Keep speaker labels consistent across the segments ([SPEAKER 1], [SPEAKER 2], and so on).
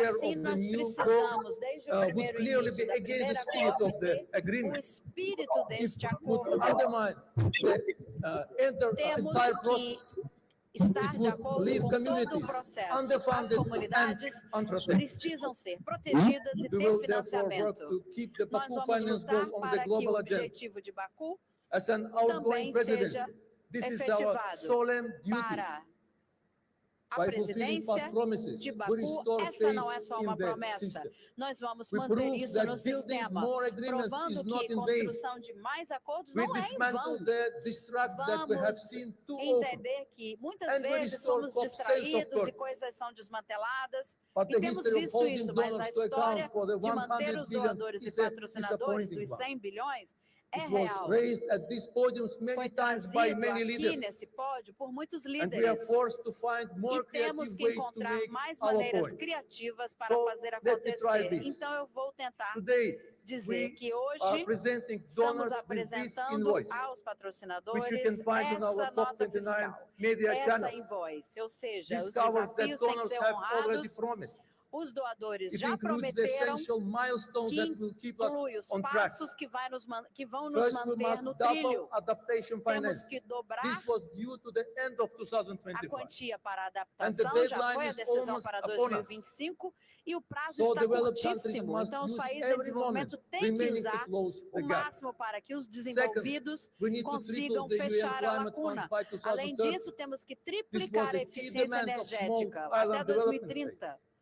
[SPEAKER 1] year
[SPEAKER 2] Assim,
[SPEAKER 1] of the
[SPEAKER 2] nós
[SPEAKER 1] new
[SPEAKER 2] precisamos, desde o
[SPEAKER 1] would
[SPEAKER 2] primeiro
[SPEAKER 1] clearly
[SPEAKER 2] início
[SPEAKER 1] be
[SPEAKER 2] da
[SPEAKER 1] against the
[SPEAKER 2] primeira
[SPEAKER 1] spirit
[SPEAKER 2] COP,
[SPEAKER 1] of the
[SPEAKER 2] que o
[SPEAKER 1] agreement.
[SPEAKER 2] espírito
[SPEAKER 1] It
[SPEAKER 2] deste
[SPEAKER 1] would
[SPEAKER 2] acordo
[SPEAKER 1] undermine the
[SPEAKER 2] temos
[SPEAKER 1] entire
[SPEAKER 2] que
[SPEAKER 1] process.
[SPEAKER 2] estar
[SPEAKER 1] It
[SPEAKER 2] de
[SPEAKER 1] would
[SPEAKER 2] acordo
[SPEAKER 1] leave
[SPEAKER 2] com todo o
[SPEAKER 1] communities
[SPEAKER 2] processo. As
[SPEAKER 1] underfunded
[SPEAKER 2] comunidades
[SPEAKER 1] and unprotected.
[SPEAKER 2] precisam ser protegidas e
[SPEAKER 1] We
[SPEAKER 2] ter
[SPEAKER 1] will therefore work
[SPEAKER 2] financiamento.
[SPEAKER 1] to keep the
[SPEAKER 2] Nós
[SPEAKER 1] Baku
[SPEAKER 2] vamos
[SPEAKER 1] Finance
[SPEAKER 2] lutar
[SPEAKER 1] Goal on the
[SPEAKER 2] para que o
[SPEAKER 1] global agenda.
[SPEAKER 2] objetivo de Baku
[SPEAKER 1] As an outgoing
[SPEAKER 2] também seja
[SPEAKER 1] presidency, this is our
[SPEAKER 2] efetivado
[SPEAKER 1] solemn duty.
[SPEAKER 2] para a
[SPEAKER 1] By fulfilling
[SPEAKER 2] presidência
[SPEAKER 1] past promises,
[SPEAKER 2] de
[SPEAKER 1] we
[SPEAKER 2] Baku.
[SPEAKER 1] restore
[SPEAKER 2] Essa não é
[SPEAKER 1] faith
[SPEAKER 2] só
[SPEAKER 1] in
[SPEAKER 2] uma
[SPEAKER 1] the
[SPEAKER 2] promessa.
[SPEAKER 1] system.
[SPEAKER 2] Nós vamos
[SPEAKER 1] We
[SPEAKER 2] manter
[SPEAKER 1] prove
[SPEAKER 2] isso
[SPEAKER 1] that
[SPEAKER 2] no
[SPEAKER 1] building
[SPEAKER 2] sistema,
[SPEAKER 1] more agreements is
[SPEAKER 2] provando
[SPEAKER 1] not
[SPEAKER 2] que
[SPEAKER 1] in vain.
[SPEAKER 2] construção de mais acordos
[SPEAKER 1] We
[SPEAKER 2] não é em
[SPEAKER 1] dismantle
[SPEAKER 2] vão.
[SPEAKER 1] the distract that we have
[SPEAKER 2] Vamos
[SPEAKER 1] seen too often.
[SPEAKER 2] entender que muitas
[SPEAKER 1] And we
[SPEAKER 2] vezes
[SPEAKER 1] restore
[SPEAKER 2] somos
[SPEAKER 1] COP's sense of
[SPEAKER 2] distraídos e
[SPEAKER 1] purpose.
[SPEAKER 2] coisas são desmanteladas.
[SPEAKER 1] But
[SPEAKER 2] E
[SPEAKER 1] the
[SPEAKER 2] temos
[SPEAKER 1] history of
[SPEAKER 2] visto
[SPEAKER 1] holding
[SPEAKER 2] isso, mas a
[SPEAKER 1] donors to
[SPEAKER 2] história
[SPEAKER 1] account for the
[SPEAKER 2] de manter
[SPEAKER 1] 100
[SPEAKER 2] os
[SPEAKER 1] billion
[SPEAKER 2] doadores e
[SPEAKER 1] is a
[SPEAKER 2] patrocinadores
[SPEAKER 1] disappointing
[SPEAKER 2] dos
[SPEAKER 1] one.
[SPEAKER 2] 100 bilhões é
[SPEAKER 1] It was
[SPEAKER 2] real.
[SPEAKER 1] raised at these podiums many
[SPEAKER 2] Foi
[SPEAKER 1] times by
[SPEAKER 2] trazido
[SPEAKER 1] many
[SPEAKER 2] aqui
[SPEAKER 1] leaders.
[SPEAKER 2] nesse pódio por muitos
[SPEAKER 1] And we are
[SPEAKER 2] líderes.
[SPEAKER 1] forced to find more
[SPEAKER 2] E temos
[SPEAKER 1] creative
[SPEAKER 2] que
[SPEAKER 1] ways to
[SPEAKER 2] encontrar
[SPEAKER 1] make
[SPEAKER 2] mais
[SPEAKER 1] our
[SPEAKER 2] maneiras
[SPEAKER 1] points.
[SPEAKER 2] criativas para
[SPEAKER 1] So,
[SPEAKER 2] fazer
[SPEAKER 1] let me try
[SPEAKER 2] acontecer.
[SPEAKER 1] this.
[SPEAKER 2] Então, eu vou tentar
[SPEAKER 1] Today,
[SPEAKER 2] dizer
[SPEAKER 1] we
[SPEAKER 2] que
[SPEAKER 1] are
[SPEAKER 2] hoje
[SPEAKER 1] presenting
[SPEAKER 2] estamos
[SPEAKER 1] donors with this
[SPEAKER 2] apresentando
[SPEAKER 1] invoice,
[SPEAKER 2] aos
[SPEAKER 1] which
[SPEAKER 2] patrocinadores
[SPEAKER 1] you can find on our
[SPEAKER 2] essa nota
[SPEAKER 1] COP29
[SPEAKER 2] fiscal,
[SPEAKER 1] media
[SPEAKER 2] essa
[SPEAKER 1] channels.
[SPEAKER 2] invoice, ou seja,
[SPEAKER 1] This
[SPEAKER 2] os
[SPEAKER 1] covers that
[SPEAKER 2] desafios têm que
[SPEAKER 1] donors
[SPEAKER 2] ser
[SPEAKER 1] have already
[SPEAKER 2] honrados.
[SPEAKER 1] promised.
[SPEAKER 2] Os doadores
[SPEAKER 1] It
[SPEAKER 2] já
[SPEAKER 1] includes the
[SPEAKER 2] prometeram,
[SPEAKER 1] essential milestones
[SPEAKER 2] que
[SPEAKER 1] that will keep us
[SPEAKER 2] inclui os
[SPEAKER 1] on track.
[SPEAKER 2] passos que vão nos
[SPEAKER 1] First, we
[SPEAKER 2] manter
[SPEAKER 1] must
[SPEAKER 2] no
[SPEAKER 1] double
[SPEAKER 2] trilho.
[SPEAKER 1] adaptation
[SPEAKER 2] Temos
[SPEAKER 1] finance.
[SPEAKER 2] que dobrar
[SPEAKER 1] This was due to the end of
[SPEAKER 2] a
[SPEAKER 1] 2025.
[SPEAKER 2] quantia para a
[SPEAKER 1] And the
[SPEAKER 2] adaptação, já
[SPEAKER 1] deadline
[SPEAKER 2] foi a
[SPEAKER 1] is
[SPEAKER 2] decisão
[SPEAKER 1] almost
[SPEAKER 2] para
[SPEAKER 1] upon us.
[SPEAKER 2] 2025 e o prazo
[SPEAKER 1] So
[SPEAKER 2] está
[SPEAKER 1] developed countries
[SPEAKER 2] curtíssimo.
[SPEAKER 1] must
[SPEAKER 2] Então, os
[SPEAKER 1] use
[SPEAKER 2] países em
[SPEAKER 1] every
[SPEAKER 2] desenvolvimento
[SPEAKER 1] moment
[SPEAKER 2] têm que
[SPEAKER 1] remaining to
[SPEAKER 2] usar
[SPEAKER 1] close the
[SPEAKER 2] o
[SPEAKER 1] gap.
[SPEAKER 2] máximo para que os desenvolvidos
[SPEAKER 1] Second, we need to
[SPEAKER 2] consigam
[SPEAKER 1] triple the UN
[SPEAKER 2] fechar a
[SPEAKER 1] climate funds
[SPEAKER 2] lacuna.
[SPEAKER 1] by 2030.
[SPEAKER 2] Além disso, temos que
[SPEAKER 1] This
[SPEAKER 2] triplicar
[SPEAKER 1] was
[SPEAKER 2] a
[SPEAKER 1] a key
[SPEAKER 2] eficiência
[SPEAKER 1] demand of small
[SPEAKER 2] energética até
[SPEAKER 1] island development
[SPEAKER 2] 2030.
[SPEAKER 1] states.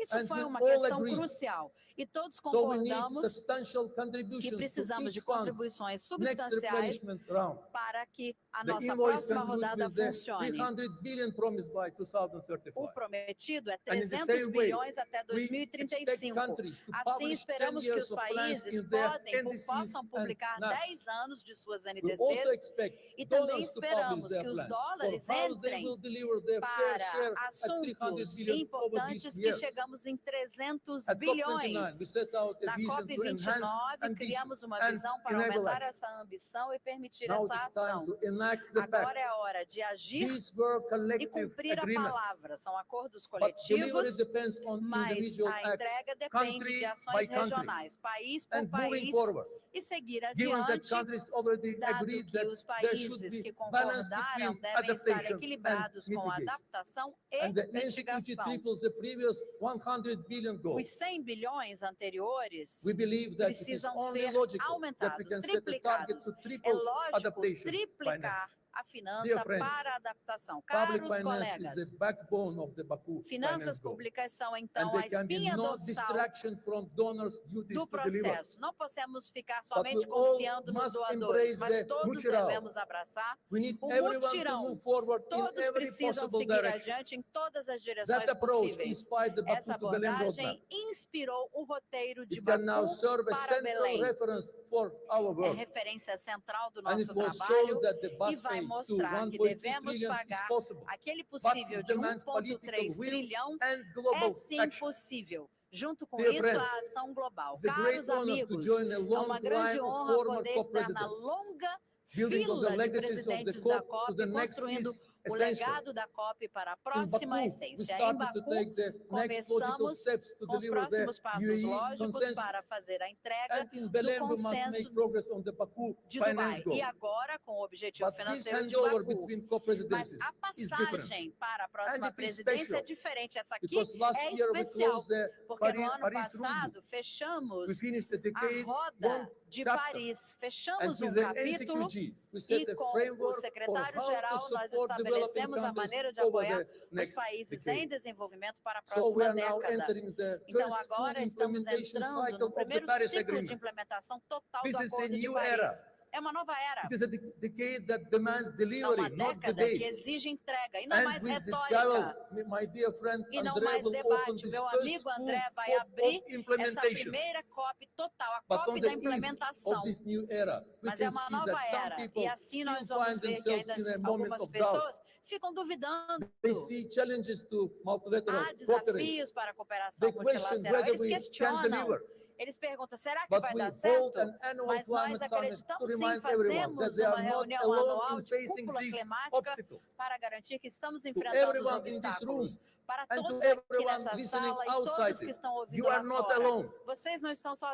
[SPEAKER 2] Isso
[SPEAKER 1] And
[SPEAKER 2] foi
[SPEAKER 1] we
[SPEAKER 2] uma
[SPEAKER 1] all
[SPEAKER 2] questão
[SPEAKER 1] agree.
[SPEAKER 2] crucial. E todos
[SPEAKER 1] So we need
[SPEAKER 2] concordamos
[SPEAKER 1] substantial
[SPEAKER 2] que
[SPEAKER 1] contributions to
[SPEAKER 2] precisamos de
[SPEAKER 1] each fund's
[SPEAKER 2] contribuições
[SPEAKER 1] next
[SPEAKER 2] substanciais
[SPEAKER 1] replenishment round.
[SPEAKER 2] para que a
[SPEAKER 1] The
[SPEAKER 2] nossa
[SPEAKER 1] invoice
[SPEAKER 2] próxima
[SPEAKER 1] concludes
[SPEAKER 2] rodada
[SPEAKER 1] with the
[SPEAKER 2] funcione.
[SPEAKER 1] 300 billion promised by 2035.
[SPEAKER 2] O prometido é
[SPEAKER 1] And in the
[SPEAKER 2] 300
[SPEAKER 1] same way,
[SPEAKER 2] bilhões até
[SPEAKER 1] we expect
[SPEAKER 2] 2035.
[SPEAKER 1] countries to
[SPEAKER 2] Assim,
[SPEAKER 1] publish 10
[SPEAKER 2] esperamos que
[SPEAKER 1] years
[SPEAKER 2] os
[SPEAKER 1] of plans
[SPEAKER 2] países
[SPEAKER 1] in their
[SPEAKER 2] possam
[SPEAKER 1] NDCs
[SPEAKER 2] publicar
[SPEAKER 1] and NACs.
[SPEAKER 2] 10 anos de suas
[SPEAKER 1] We also
[SPEAKER 2] NDCs
[SPEAKER 1] expect
[SPEAKER 2] e também
[SPEAKER 1] donors to publish
[SPEAKER 2] esperamos
[SPEAKER 1] their
[SPEAKER 2] que os
[SPEAKER 1] plans
[SPEAKER 2] dólares
[SPEAKER 1] for how they
[SPEAKER 2] entrem
[SPEAKER 1] will deliver their fair share
[SPEAKER 2] para
[SPEAKER 1] at 300
[SPEAKER 2] assuntos
[SPEAKER 1] billion over
[SPEAKER 2] importantes
[SPEAKER 1] these
[SPEAKER 2] que
[SPEAKER 1] years.
[SPEAKER 2] chegamos em 300
[SPEAKER 1] At COP29, we
[SPEAKER 2] bilhões.
[SPEAKER 1] set out a
[SPEAKER 2] Na
[SPEAKER 1] vision to enhance
[SPEAKER 2] COP29,
[SPEAKER 1] ambition
[SPEAKER 2] criamos uma
[SPEAKER 1] and
[SPEAKER 2] visão para
[SPEAKER 1] enable
[SPEAKER 2] aumentar
[SPEAKER 1] action.
[SPEAKER 2] essa ambição e permitir
[SPEAKER 1] Now
[SPEAKER 2] essa
[SPEAKER 1] it's time
[SPEAKER 2] ação.
[SPEAKER 1] to enact the
[SPEAKER 2] Agora
[SPEAKER 1] pact.
[SPEAKER 2] é a hora de agir
[SPEAKER 1] These were
[SPEAKER 2] e
[SPEAKER 1] collective
[SPEAKER 2] cumprir a
[SPEAKER 1] agreements.
[SPEAKER 2] palavra. São acordos
[SPEAKER 1] But delivery
[SPEAKER 2] coletivos,
[SPEAKER 1] depends on
[SPEAKER 2] mas
[SPEAKER 1] individual
[SPEAKER 2] a
[SPEAKER 1] acts,
[SPEAKER 2] entrega depende
[SPEAKER 1] country
[SPEAKER 2] de
[SPEAKER 1] by
[SPEAKER 2] ações
[SPEAKER 1] country.
[SPEAKER 2] regionais, país por
[SPEAKER 1] And moving
[SPEAKER 2] país,
[SPEAKER 1] forward,
[SPEAKER 2] e seguir
[SPEAKER 1] given that
[SPEAKER 2] adiante,
[SPEAKER 1] countries already
[SPEAKER 2] dado
[SPEAKER 1] agreed
[SPEAKER 2] que
[SPEAKER 1] that
[SPEAKER 2] os
[SPEAKER 1] there should
[SPEAKER 2] países que
[SPEAKER 1] be balance
[SPEAKER 2] concordaram
[SPEAKER 1] between
[SPEAKER 2] devem estar
[SPEAKER 1] adaptation
[SPEAKER 2] equilibrados
[SPEAKER 1] and
[SPEAKER 2] com a
[SPEAKER 1] mitigation.
[SPEAKER 2] adaptação e
[SPEAKER 1] And the NCTG
[SPEAKER 2] mitigação.
[SPEAKER 1] triples the previous 100 billion goal.
[SPEAKER 2] Os 100 bilhões anteriores
[SPEAKER 1] We believe that it is
[SPEAKER 2] precisam
[SPEAKER 1] only
[SPEAKER 2] ser
[SPEAKER 1] logical that we
[SPEAKER 2] aumentados,
[SPEAKER 1] can set a target
[SPEAKER 2] triplicados.
[SPEAKER 1] to
[SPEAKER 2] É
[SPEAKER 1] triple
[SPEAKER 2] lógico
[SPEAKER 1] adaptation
[SPEAKER 2] triplicar
[SPEAKER 1] finance.
[SPEAKER 2] a finança
[SPEAKER 1] Dear friends,
[SPEAKER 2] para a adaptação.
[SPEAKER 1] Public
[SPEAKER 2] Caros
[SPEAKER 1] finance
[SPEAKER 2] colegas,
[SPEAKER 1] is the backbone of the Baku
[SPEAKER 2] finanças
[SPEAKER 1] finance goal.
[SPEAKER 2] públicas são,
[SPEAKER 1] And
[SPEAKER 2] então, a
[SPEAKER 1] there can be
[SPEAKER 2] espinha
[SPEAKER 1] no
[SPEAKER 2] dorsal
[SPEAKER 1] distraction from donors' duties
[SPEAKER 2] do
[SPEAKER 1] to deliver.
[SPEAKER 2] processo. Não podemos ficar
[SPEAKER 1] But
[SPEAKER 2] somente
[SPEAKER 1] we all
[SPEAKER 2] confiando nos
[SPEAKER 1] must
[SPEAKER 2] doadores,
[SPEAKER 1] embrace
[SPEAKER 2] mas
[SPEAKER 1] the
[SPEAKER 2] todos
[SPEAKER 1] mutirão.
[SPEAKER 2] devemos abraçar
[SPEAKER 1] We need
[SPEAKER 2] o
[SPEAKER 1] everyone to
[SPEAKER 2] mutirão.
[SPEAKER 1] move forward in
[SPEAKER 2] Todos
[SPEAKER 1] every
[SPEAKER 2] precisam
[SPEAKER 1] possible
[SPEAKER 2] seguir
[SPEAKER 1] direction.
[SPEAKER 2] adiante em todas as direções
[SPEAKER 1] That approach
[SPEAKER 2] possíveis.
[SPEAKER 1] inspired the
[SPEAKER 2] Essa
[SPEAKER 1] Baku to Belém
[SPEAKER 2] abordagem
[SPEAKER 1] roadmap.
[SPEAKER 2] inspirou o roteiro de
[SPEAKER 1] It can now
[SPEAKER 2] Baku
[SPEAKER 1] serve as
[SPEAKER 2] para
[SPEAKER 1] central
[SPEAKER 2] Belém.
[SPEAKER 1] reference for our
[SPEAKER 2] É
[SPEAKER 1] work.
[SPEAKER 2] referência central do
[SPEAKER 1] And it
[SPEAKER 2] nosso
[SPEAKER 1] was
[SPEAKER 2] trabalho
[SPEAKER 1] shown that the
[SPEAKER 2] e
[SPEAKER 1] bus
[SPEAKER 2] vai
[SPEAKER 1] pay to
[SPEAKER 2] mostrar que
[SPEAKER 1] 1.2
[SPEAKER 2] devemos
[SPEAKER 1] trillion is
[SPEAKER 2] pagar
[SPEAKER 1] possible.
[SPEAKER 2] aquele
[SPEAKER 1] But
[SPEAKER 2] possível
[SPEAKER 1] it
[SPEAKER 2] de
[SPEAKER 1] demands political
[SPEAKER 2] 1,3
[SPEAKER 1] will
[SPEAKER 2] trilhão.
[SPEAKER 1] and global
[SPEAKER 2] É sim
[SPEAKER 1] action.
[SPEAKER 2] possível. Junto com
[SPEAKER 1] Dear
[SPEAKER 2] isso,
[SPEAKER 1] friends,
[SPEAKER 2] a ação global.
[SPEAKER 1] it's a great
[SPEAKER 2] Caros
[SPEAKER 1] honor to
[SPEAKER 2] amigos,
[SPEAKER 1] join a
[SPEAKER 2] é
[SPEAKER 1] long
[SPEAKER 2] uma grande
[SPEAKER 1] line of
[SPEAKER 2] honra
[SPEAKER 1] former
[SPEAKER 2] poder estar na
[SPEAKER 1] co-presidents.
[SPEAKER 2] longa
[SPEAKER 1] Building on the
[SPEAKER 2] fila de
[SPEAKER 1] legacies of the
[SPEAKER 2] presidentes da
[SPEAKER 1] COP to
[SPEAKER 2] COP,
[SPEAKER 1] the next
[SPEAKER 2] construindo
[SPEAKER 1] is
[SPEAKER 2] o
[SPEAKER 1] essential.
[SPEAKER 2] legado da COP para a
[SPEAKER 1] In
[SPEAKER 2] próxima
[SPEAKER 1] Baku, we
[SPEAKER 2] essência. Em
[SPEAKER 1] started to
[SPEAKER 2] Baku,
[SPEAKER 1] take the next logical
[SPEAKER 2] começamos
[SPEAKER 1] steps to
[SPEAKER 2] com os
[SPEAKER 1] deliver the
[SPEAKER 2] próximos passos
[SPEAKER 1] UAE
[SPEAKER 2] lógicos
[SPEAKER 1] consensus.
[SPEAKER 2] para fazer a entrega
[SPEAKER 1] And in
[SPEAKER 2] do
[SPEAKER 1] Belém, we must
[SPEAKER 2] consenso
[SPEAKER 1] make progress on the Baku
[SPEAKER 2] de
[SPEAKER 1] finance
[SPEAKER 2] Dubai.
[SPEAKER 1] goal.
[SPEAKER 2] E agora, com o objetivo
[SPEAKER 1] But this
[SPEAKER 2] financeiro de
[SPEAKER 1] handover
[SPEAKER 2] Baku.
[SPEAKER 1] between
[SPEAKER 2] Mas
[SPEAKER 1] co-presidencies
[SPEAKER 2] a
[SPEAKER 1] is different.
[SPEAKER 2] passagem para a próxima
[SPEAKER 1] And it is
[SPEAKER 2] presidência é
[SPEAKER 1] special,
[SPEAKER 2] diferente. Essa aqui
[SPEAKER 1] because last
[SPEAKER 2] é
[SPEAKER 1] year we
[SPEAKER 2] especial,
[SPEAKER 1] closed the
[SPEAKER 2] porque no ano
[SPEAKER 1] Paris
[SPEAKER 2] passado
[SPEAKER 1] We
[SPEAKER 2] fechamos
[SPEAKER 1] finished the
[SPEAKER 2] a
[SPEAKER 1] decade
[SPEAKER 2] roda
[SPEAKER 1] one
[SPEAKER 2] de
[SPEAKER 1] chapter.
[SPEAKER 2] Paris.
[SPEAKER 1] And
[SPEAKER 2] Fechamos
[SPEAKER 1] with
[SPEAKER 2] um
[SPEAKER 1] the
[SPEAKER 2] capítulo
[SPEAKER 1] NCQG, we set
[SPEAKER 2] e
[SPEAKER 1] the
[SPEAKER 2] com o
[SPEAKER 1] framework for
[SPEAKER 2] secretário-geral
[SPEAKER 1] how to
[SPEAKER 2] nós
[SPEAKER 1] support developing
[SPEAKER 2] estabelecemos a
[SPEAKER 1] countries
[SPEAKER 2] maneira de
[SPEAKER 1] over
[SPEAKER 2] apoiar
[SPEAKER 1] the
[SPEAKER 2] os
[SPEAKER 1] next
[SPEAKER 2] países
[SPEAKER 1] decade.
[SPEAKER 2] em desenvolvimento para a
[SPEAKER 1] So we
[SPEAKER 2] próxima
[SPEAKER 1] are now
[SPEAKER 2] década.
[SPEAKER 1] entering the
[SPEAKER 2] Então
[SPEAKER 1] first full
[SPEAKER 2] agora estamos
[SPEAKER 1] implementation
[SPEAKER 2] entrando
[SPEAKER 1] cycle
[SPEAKER 2] no
[SPEAKER 1] of the
[SPEAKER 2] primeiro
[SPEAKER 1] Paris
[SPEAKER 2] ciclo de
[SPEAKER 1] Agreement.
[SPEAKER 2] implementação total
[SPEAKER 1] This
[SPEAKER 2] do
[SPEAKER 1] is a
[SPEAKER 2] Acordo de
[SPEAKER 1] new
[SPEAKER 2] Paris.
[SPEAKER 1] era.
[SPEAKER 2] É uma nova era.
[SPEAKER 1] It is a decade that demands
[SPEAKER 2] É uma
[SPEAKER 1] delivery, not
[SPEAKER 2] década que
[SPEAKER 1] debate.
[SPEAKER 2] exige entrega e não
[SPEAKER 1] And
[SPEAKER 2] mais
[SPEAKER 1] with this
[SPEAKER 2] retórica.
[SPEAKER 1] dialogue, my dear friend
[SPEAKER 2] E não
[SPEAKER 1] André
[SPEAKER 2] mais
[SPEAKER 1] will open
[SPEAKER 2] debate.
[SPEAKER 1] this
[SPEAKER 2] Meu
[SPEAKER 1] first
[SPEAKER 2] amigo
[SPEAKER 1] full
[SPEAKER 2] André vai
[SPEAKER 1] COP
[SPEAKER 2] abrir
[SPEAKER 1] of
[SPEAKER 2] essa
[SPEAKER 1] implementation.
[SPEAKER 2] primeira COP total, a
[SPEAKER 1] But
[SPEAKER 2] COP
[SPEAKER 1] on
[SPEAKER 2] da
[SPEAKER 1] the eve
[SPEAKER 2] implementação.
[SPEAKER 1] of this new era, we
[SPEAKER 2] Mas é
[SPEAKER 1] can
[SPEAKER 2] uma
[SPEAKER 1] see
[SPEAKER 2] nova
[SPEAKER 1] that some
[SPEAKER 2] era.
[SPEAKER 1] people
[SPEAKER 2] E assim nós
[SPEAKER 1] still
[SPEAKER 2] vamos
[SPEAKER 1] find
[SPEAKER 2] ver que
[SPEAKER 1] themselves
[SPEAKER 2] ainda
[SPEAKER 1] in a moment
[SPEAKER 2] algumas
[SPEAKER 1] of doubt.
[SPEAKER 2] pessoas ficam duvidando.
[SPEAKER 1] They see challenges to multilateral
[SPEAKER 2] Há
[SPEAKER 1] cooperation.
[SPEAKER 2] desafios para a cooperação
[SPEAKER 1] They question
[SPEAKER 2] multilateral.
[SPEAKER 1] whether
[SPEAKER 2] Eles
[SPEAKER 1] we can
[SPEAKER 2] questionam.
[SPEAKER 1] deliver.
[SPEAKER 2] Eles perguntam, será que
[SPEAKER 1] But
[SPEAKER 2] vai
[SPEAKER 1] we
[SPEAKER 2] dar
[SPEAKER 1] hold
[SPEAKER 2] certo?
[SPEAKER 1] an annual
[SPEAKER 2] Mas nós
[SPEAKER 1] climate summit to
[SPEAKER 2] acreditamos sim,
[SPEAKER 1] remind everyone that
[SPEAKER 2] fazemos
[SPEAKER 1] they
[SPEAKER 2] uma
[SPEAKER 1] are not
[SPEAKER 2] reunião
[SPEAKER 1] alone
[SPEAKER 2] anual
[SPEAKER 1] in
[SPEAKER 2] de
[SPEAKER 1] facing
[SPEAKER 2] cúpula
[SPEAKER 1] these
[SPEAKER 2] climática
[SPEAKER 1] obstacles.
[SPEAKER 2] para garantir que estamos
[SPEAKER 1] To
[SPEAKER 2] enfrentando os
[SPEAKER 1] everyone in this room
[SPEAKER 2] obstáculos. Para
[SPEAKER 1] and to
[SPEAKER 2] todos aqui
[SPEAKER 1] everyone
[SPEAKER 2] nessa
[SPEAKER 1] listening
[SPEAKER 2] sala e
[SPEAKER 1] outside
[SPEAKER 2] todos que
[SPEAKER 1] it,
[SPEAKER 2] estão ouvindo
[SPEAKER 1] you
[SPEAKER 2] lá
[SPEAKER 1] are not
[SPEAKER 2] fora,
[SPEAKER 1] alone.
[SPEAKER 2] vocês não estão
[SPEAKER 1] You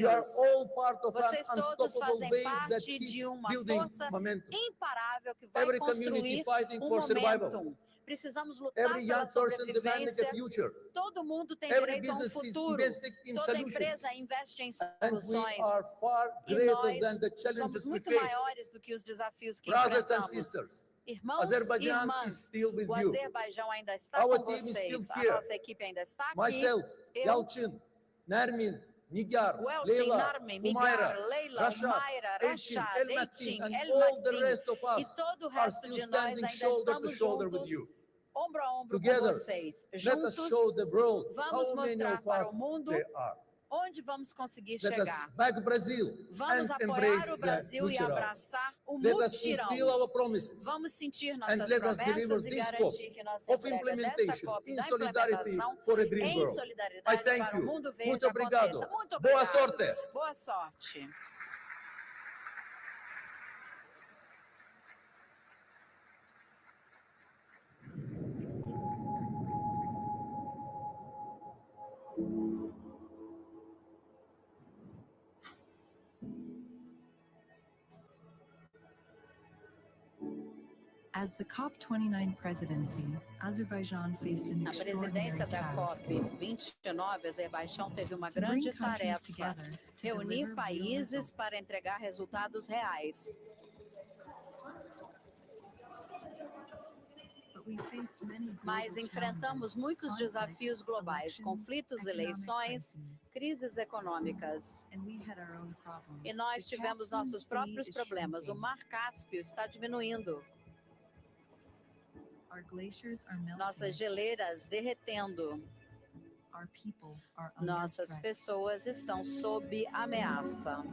[SPEAKER 1] are
[SPEAKER 2] sozinhos.
[SPEAKER 1] all part of an
[SPEAKER 2] Vocês todos
[SPEAKER 1] unstoppable
[SPEAKER 2] fazem
[SPEAKER 1] wave that
[SPEAKER 2] parte
[SPEAKER 1] keeps
[SPEAKER 2] de uma
[SPEAKER 1] building
[SPEAKER 2] força
[SPEAKER 1] momentum.
[SPEAKER 2] imparável que vai
[SPEAKER 1] Every community
[SPEAKER 2] construir
[SPEAKER 1] fighting
[SPEAKER 2] um
[SPEAKER 1] for survival.
[SPEAKER 2] momentum. Precisamos lutar
[SPEAKER 1] Every
[SPEAKER 2] pela
[SPEAKER 1] young person demanding a
[SPEAKER 2] sobrevivência.
[SPEAKER 1] future.
[SPEAKER 2] Todo mundo tem
[SPEAKER 1] Every
[SPEAKER 2] direito a um
[SPEAKER 1] business is
[SPEAKER 2] futuro.
[SPEAKER 1] investing in
[SPEAKER 2] Toda
[SPEAKER 1] solutions.
[SPEAKER 2] empresa investe em
[SPEAKER 1] And we
[SPEAKER 2] soluções.
[SPEAKER 1] are far
[SPEAKER 2] E
[SPEAKER 1] greater
[SPEAKER 2] nós
[SPEAKER 1] than the
[SPEAKER 2] somos
[SPEAKER 1] challenges we
[SPEAKER 2] muito
[SPEAKER 1] face.
[SPEAKER 2] maiores do que os desafios que
[SPEAKER 1] Brothers and
[SPEAKER 2] enfrentamos.
[SPEAKER 1] sisters,
[SPEAKER 2] Irmãos e
[SPEAKER 1] Azerbaijan is
[SPEAKER 2] irmãs,
[SPEAKER 1] still with
[SPEAKER 2] o
[SPEAKER 1] you.
[SPEAKER 2] Azerbaijão ainda está
[SPEAKER 1] Our
[SPEAKER 2] com
[SPEAKER 1] team is still
[SPEAKER 2] vocês. A
[SPEAKER 1] here.
[SPEAKER 2] nossa equipe ainda está aqui.
[SPEAKER 1] Myself,
[SPEAKER 2] Eu,
[SPEAKER 1] Yalchin, Nermin, Nigar,
[SPEAKER 2] Weltin,
[SPEAKER 1] Leila,
[SPEAKER 2] Narmin,
[SPEAKER 1] Humaira,
[SPEAKER 2] Migar, Leila,
[SPEAKER 1] Rashad,
[SPEAKER 2] Humaira,
[SPEAKER 1] Elchin,
[SPEAKER 2] Rashad,
[SPEAKER 1] Elmatin,
[SPEAKER 2] Eitin,
[SPEAKER 1] and all the
[SPEAKER 2] Elmatin
[SPEAKER 1] rest of
[SPEAKER 2] e
[SPEAKER 1] us
[SPEAKER 2] todo o
[SPEAKER 1] are
[SPEAKER 2] resto
[SPEAKER 1] still
[SPEAKER 2] de nós
[SPEAKER 1] standing
[SPEAKER 2] ainda
[SPEAKER 1] shoulder to
[SPEAKER 2] estamos
[SPEAKER 1] shoulder with
[SPEAKER 2] juntos,
[SPEAKER 1] you.
[SPEAKER 2] ombro a ombro
[SPEAKER 1] Together,
[SPEAKER 2] com vocês.
[SPEAKER 1] let us
[SPEAKER 2] Juntos,
[SPEAKER 1] show the world
[SPEAKER 2] vamos
[SPEAKER 1] how many
[SPEAKER 2] mostrar
[SPEAKER 1] of
[SPEAKER 2] para
[SPEAKER 1] us
[SPEAKER 2] o mundo
[SPEAKER 1] there are.
[SPEAKER 2] onde vamos conseguir
[SPEAKER 1] Let us
[SPEAKER 2] chegar.
[SPEAKER 1] back Brazil
[SPEAKER 2] Vamos
[SPEAKER 1] and
[SPEAKER 2] apoiar
[SPEAKER 1] embrace
[SPEAKER 2] o
[SPEAKER 1] the
[SPEAKER 2] Brasil e
[SPEAKER 1] mutirão.
[SPEAKER 2] abraçar o
[SPEAKER 1] Let us fulfill
[SPEAKER 2] mutirão.
[SPEAKER 1] our promises
[SPEAKER 2] Vamos sentir
[SPEAKER 1] and
[SPEAKER 2] nossas
[SPEAKER 1] let us deliver
[SPEAKER 2] promessas e
[SPEAKER 1] this
[SPEAKER 2] garantir que nossa
[SPEAKER 1] COP of
[SPEAKER 2] entrega dessa
[SPEAKER 1] implementation
[SPEAKER 2] COP
[SPEAKER 1] in
[SPEAKER 2] da
[SPEAKER 1] solidarity
[SPEAKER 2] implementação
[SPEAKER 1] for a green
[SPEAKER 2] em
[SPEAKER 1] world. I
[SPEAKER 2] solidariedade
[SPEAKER 1] thank
[SPEAKER 2] para o
[SPEAKER 1] you.
[SPEAKER 2] mundo verde
[SPEAKER 1] Muito obrigado.
[SPEAKER 2] aconteça. Muito
[SPEAKER 1] Boa
[SPEAKER 2] obrigado.
[SPEAKER 1] sorte.
[SPEAKER 2] Boa sorte.
[SPEAKER 3] As the COP29 presidency, Azerbaijan faced an
[SPEAKER 2] Na
[SPEAKER 3] extraordinary
[SPEAKER 2] presidência da
[SPEAKER 3] task
[SPEAKER 2] COP29, Azerbaijão teve uma
[SPEAKER 3] to bring
[SPEAKER 2] grande
[SPEAKER 3] countries
[SPEAKER 2] tarefa:
[SPEAKER 3] together to
[SPEAKER 2] reunir
[SPEAKER 3] deliver real
[SPEAKER 2] países
[SPEAKER 3] results.
[SPEAKER 2] para entregar resultados reais.
[SPEAKER 3] But we faced many global
[SPEAKER 2] Mas enfrentamos
[SPEAKER 3] challenges,
[SPEAKER 2] muitos desafios
[SPEAKER 3] conflicts,
[SPEAKER 2] globais,
[SPEAKER 3] elections,
[SPEAKER 2] conflitos,
[SPEAKER 3] economic
[SPEAKER 2] eleições,
[SPEAKER 3] crises,
[SPEAKER 2] crises econômicas.
[SPEAKER 3] and we had our own problems.
[SPEAKER 2] E nós
[SPEAKER 3] The
[SPEAKER 2] tivemos
[SPEAKER 3] Caspian
[SPEAKER 2] nossos
[SPEAKER 3] Sea
[SPEAKER 2] próprios
[SPEAKER 3] is
[SPEAKER 2] problemas. O
[SPEAKER 3] shrinking.
[SPEAKER 2] Mar Cáspio está diminuindo.
[SPEAKER 3] Our glaciers are melting.
[SPEAKER 2] Nossas geleiras derretendo.
[SPEAKER 3] Our people are under
[SPEAKER 2] Nossas
[SPEAKER 3] threat.
[SPEAKER 2] pessoas estão sob ameaça.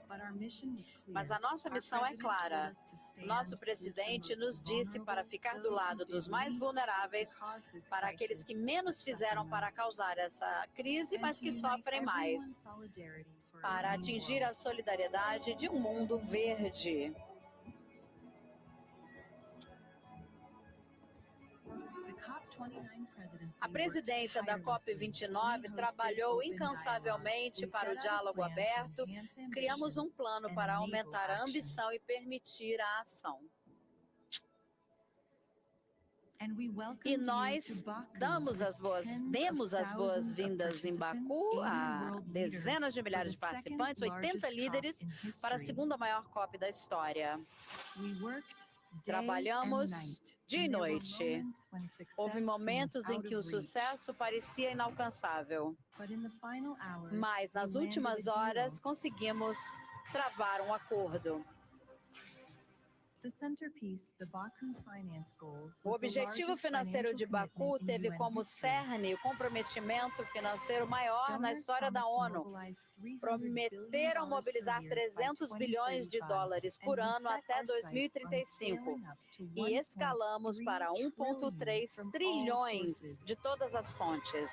[SPEAKER 3] But our mission was clear.
[SPEAKER 2] Mas a nossa
[SPEAKER 3] Our
[SPEAKER 2] missão é
[SPEAKER 3] president
[SPEAKER 2] clara.
[SPEAKER 3] told us to stand
[SPEAKER 2] Nosso
[SPEAKER 3] with the
[SPEAKER 2] presidente
[SPEAKER 3] most
[SPEAKER 2] nos disse para
[SPEAKER 3] vulnerable,
[SPEAKER 2] ficar do
[SPEAKER 3] those who
[SPEAKER 2] lado
[SPEAKER 3] did
[SPEAKER 2] dos mais
[SPEAKER 3] least
[SPEAKER 2] vulneráveis,
[SPEAKER 3] to cause this
[SPEAKER 2] para aqueles que
[SPEAKER 3] crisis,
[SPEAKER 2] menos
[SPEAKER 3] but
[SPEAKER 2] fizeram
[SPEAKER 3] suffer
[SPEAKER 2] para
[SPEAKER 3] most.
[SPEAKER 2] causar essa crise,
[SPEAKER 3] And
[SPEAKER 2] mas
[SPEAKER 3] to
[SPEAKER 2] que
[SPEAKER 3] unite
[SPEAKER 2] sofrem mais,
[SPEAKER 3] everyone's solidarity for a
[SPEAKER 2] para
[SPEAKER 3] green
[SPEAKER 2] atingir
[SPEAKER 3] world.
[SPEAKER 2] a solidariedade de um mundo verde.
[SPEAKER 3] The COP29 presidency
[SPEAKER 2] A presidência da
[SPEAKER 3] worked tirelessly.
[SPEAKER 2] COP29
[SPEAKER 3] We
[SPEAKER 2] trabalhou
[SPEAKER 3] hosted open
[SPEAKER 2] incansavelmente
[SPEAKER 3] dialogue.
[SPEAKER 2] para o
[SPEAKER 3] We set out a
[SPEAKER 2] diálogo
[SPEAKER 3] plan to
[SPEAKER 2] aberto.
[SPEAKER 3] enhance
[SPEAKER 2] Criamos
[SPEAKER 3] ambition
[SPEAKER 2] um plano
[SPEAKER 3] and
[SPEAKER 2] para
[SPEAKER 3] enable
[SPEAKER 2] aumentar a
[SPEAKER 3] action.
[SPEAKER 2] ambição e permitir a ação.
[SPEAKER 3] And we welcomed
[SPEAKER 2] E
[SPEAKER 3] you
[SPEAKER 2] nós
[SPEAKER 3] to Baku
[SPEAKER 2] demos as
[SPEAKER 3] with
[SPEAKER 2] boas-vindas em Baku a
[SPEAKER 3] 80
[SPEAKER 2] dezenas de milhares de
[SPEAKER 3] for the second
[SPEAKER 2] participantes, 80
[SPEAKER 3] largest
[SPEAKER 2] líderes,
[SPEAKER 3] COP in
[SPEAKER 2] para a
[SPEAKER 3] history.
[SPEAKER 2] segunda maior COP da história.
[SPEAKER 3] We worked day
[SPEAKER 2] Trabalhamos
[SPEAKER 3] and night,
[SPEAKER 2] dia e
[SPEAKER 3] and there were
[SPEAKER 2] noite.
[SPEAKER 3] moments when success
[SPEAKER 2] Houve momentos em
[SPEAKER 3] seemed
[SPEAKER 2] que o
[SPEAKER 3] out of reach.
[SPEAKER 2] sucesso parecia inalcançável,
[SPEAKER 3] But in the final hours,
[SPEAKER 2] mas nas
[SPEAKER 3] we
[SPEAKER 2] últimas
[SPEAKER 3] landed a deal.
[SPEAKER 2] horas conseguimos travar um acordo.
[SPEAKER 3] The centerpiece, the Baku finance goal,
[SPEAKER 2] O
[SPEAKER 3] was the
[SPEAKER 2] objetivo
[SPEAKER 3] largest
[SPEAKER 2] financeiro de
[SPEAKER 3] financial
[SPEAKER 2] Baku
[SPEAKER 3] commitment in
[SPEAKER 2] teve
[SPEAKER 3] UN
[SPEAKER 2] como
[SPEAKER 3] history.
[SPEAKER 2] cerne o comprometimento financeiro maior na
[SPEAKER 3] Donors
[SPEAKER 2] história da
[SPEAKER 3] promised to
[SPEAKER 2] ONU.
[SPEAKER 3] mobilize $300
[SPEAKER 2] Prometeram
[SPEAKER 3] billion
[SPEAKER 2] mobilizar
[SPEAKER 3] per year by
[SPEAKER 2] 300 bilhões de
[SPEAKER 3] 2035,
[SPEAKER 2] dólares por
[SPEAKER 3] and we
[SPEAKER 2] ano
[SPEAKER 3] set
[SPEAKER 2] até
[SPEAKER 3] our sights on
[SPEAKER 2] 2035
[SPEAKER 3] scaling up to
[SPEAKER 2] e escalamos para 1,3
[SPEAKER 3] from all
[SPEAKER 2] trilhões
[SPEAKER 3] sources.
[SPEAKER 2] de todas as fontes.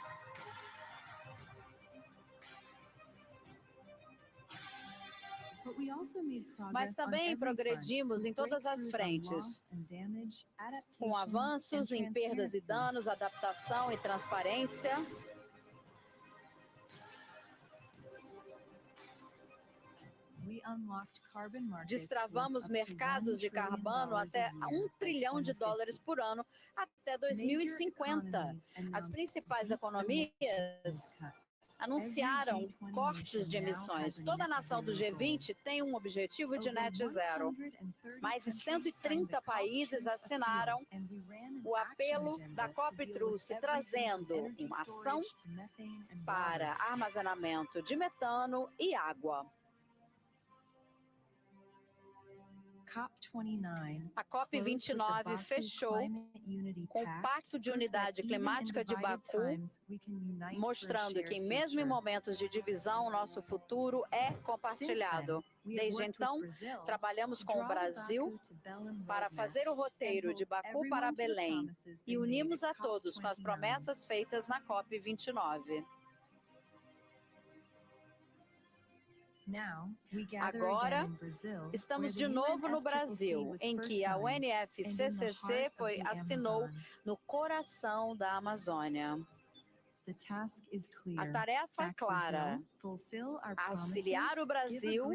[SPEAKER 3] But we also made progress
[SPEAKER 2] Mas
[SPEAKER 3] on
[SPEAKER 2] também
[SPEAKER 3] every front,
[SPEAKER 2] progredimos
[SPEAKER 3] with
[SPEAKER 2] em todas as
[SPEAKER 3] breakthroughs on
[SPEAKER 2] frentes,
[SPEAKER 3] loss and damage,
[SPEAKER 2] com
[SPEAKER 3] adaptation,
[SPEAKER 2] avanços
[SPEAKER 3] and
[SPEAKER 2] em perdas e
[SPEAKER 3] transparency.
[SPEAKER 2] danos, adaptação e transparência.
[SPEAKER 3] We unlocked carbon markets
[SPEAKER 2] Destravamos
[SPEAKER 3] worth up to
[SPEAKER 2] mercados de
[SPEAKER 3] $1 trillion
[SPEAKER 2] carbono até
[SPEAKER 3] a year
[SPEAKER 2] $1
[SPEAKER 3] by
[SPEAKER 2] trilhão de
[SPEAKER 3] 2050.
[SPEAKER 2] dólares por ano até 2050. As principais economias anunciaram cortes de emissões. Toda a nação do G20 tem um objetivo de net zero. Mais de 130 países assinaram o apelo da COP30, trazendo uma ação para armazenamento de metano e água. A COP29 fechou com o Pacto de Unidade Climática de Baku, mostrando que, mesmo em momentos de divisão, o nosso futuro é compartilhado. Desde então, trabalhamos com o Brasil para fazer o roteiro de Baku para Belém e unimos a todos com as promessas feitas na COP29. Agora, estamos de novo no Brasil, em que a UNFCCC assinou no coração da Amazônia. A tarefa é clara: auxiliar o Brasil,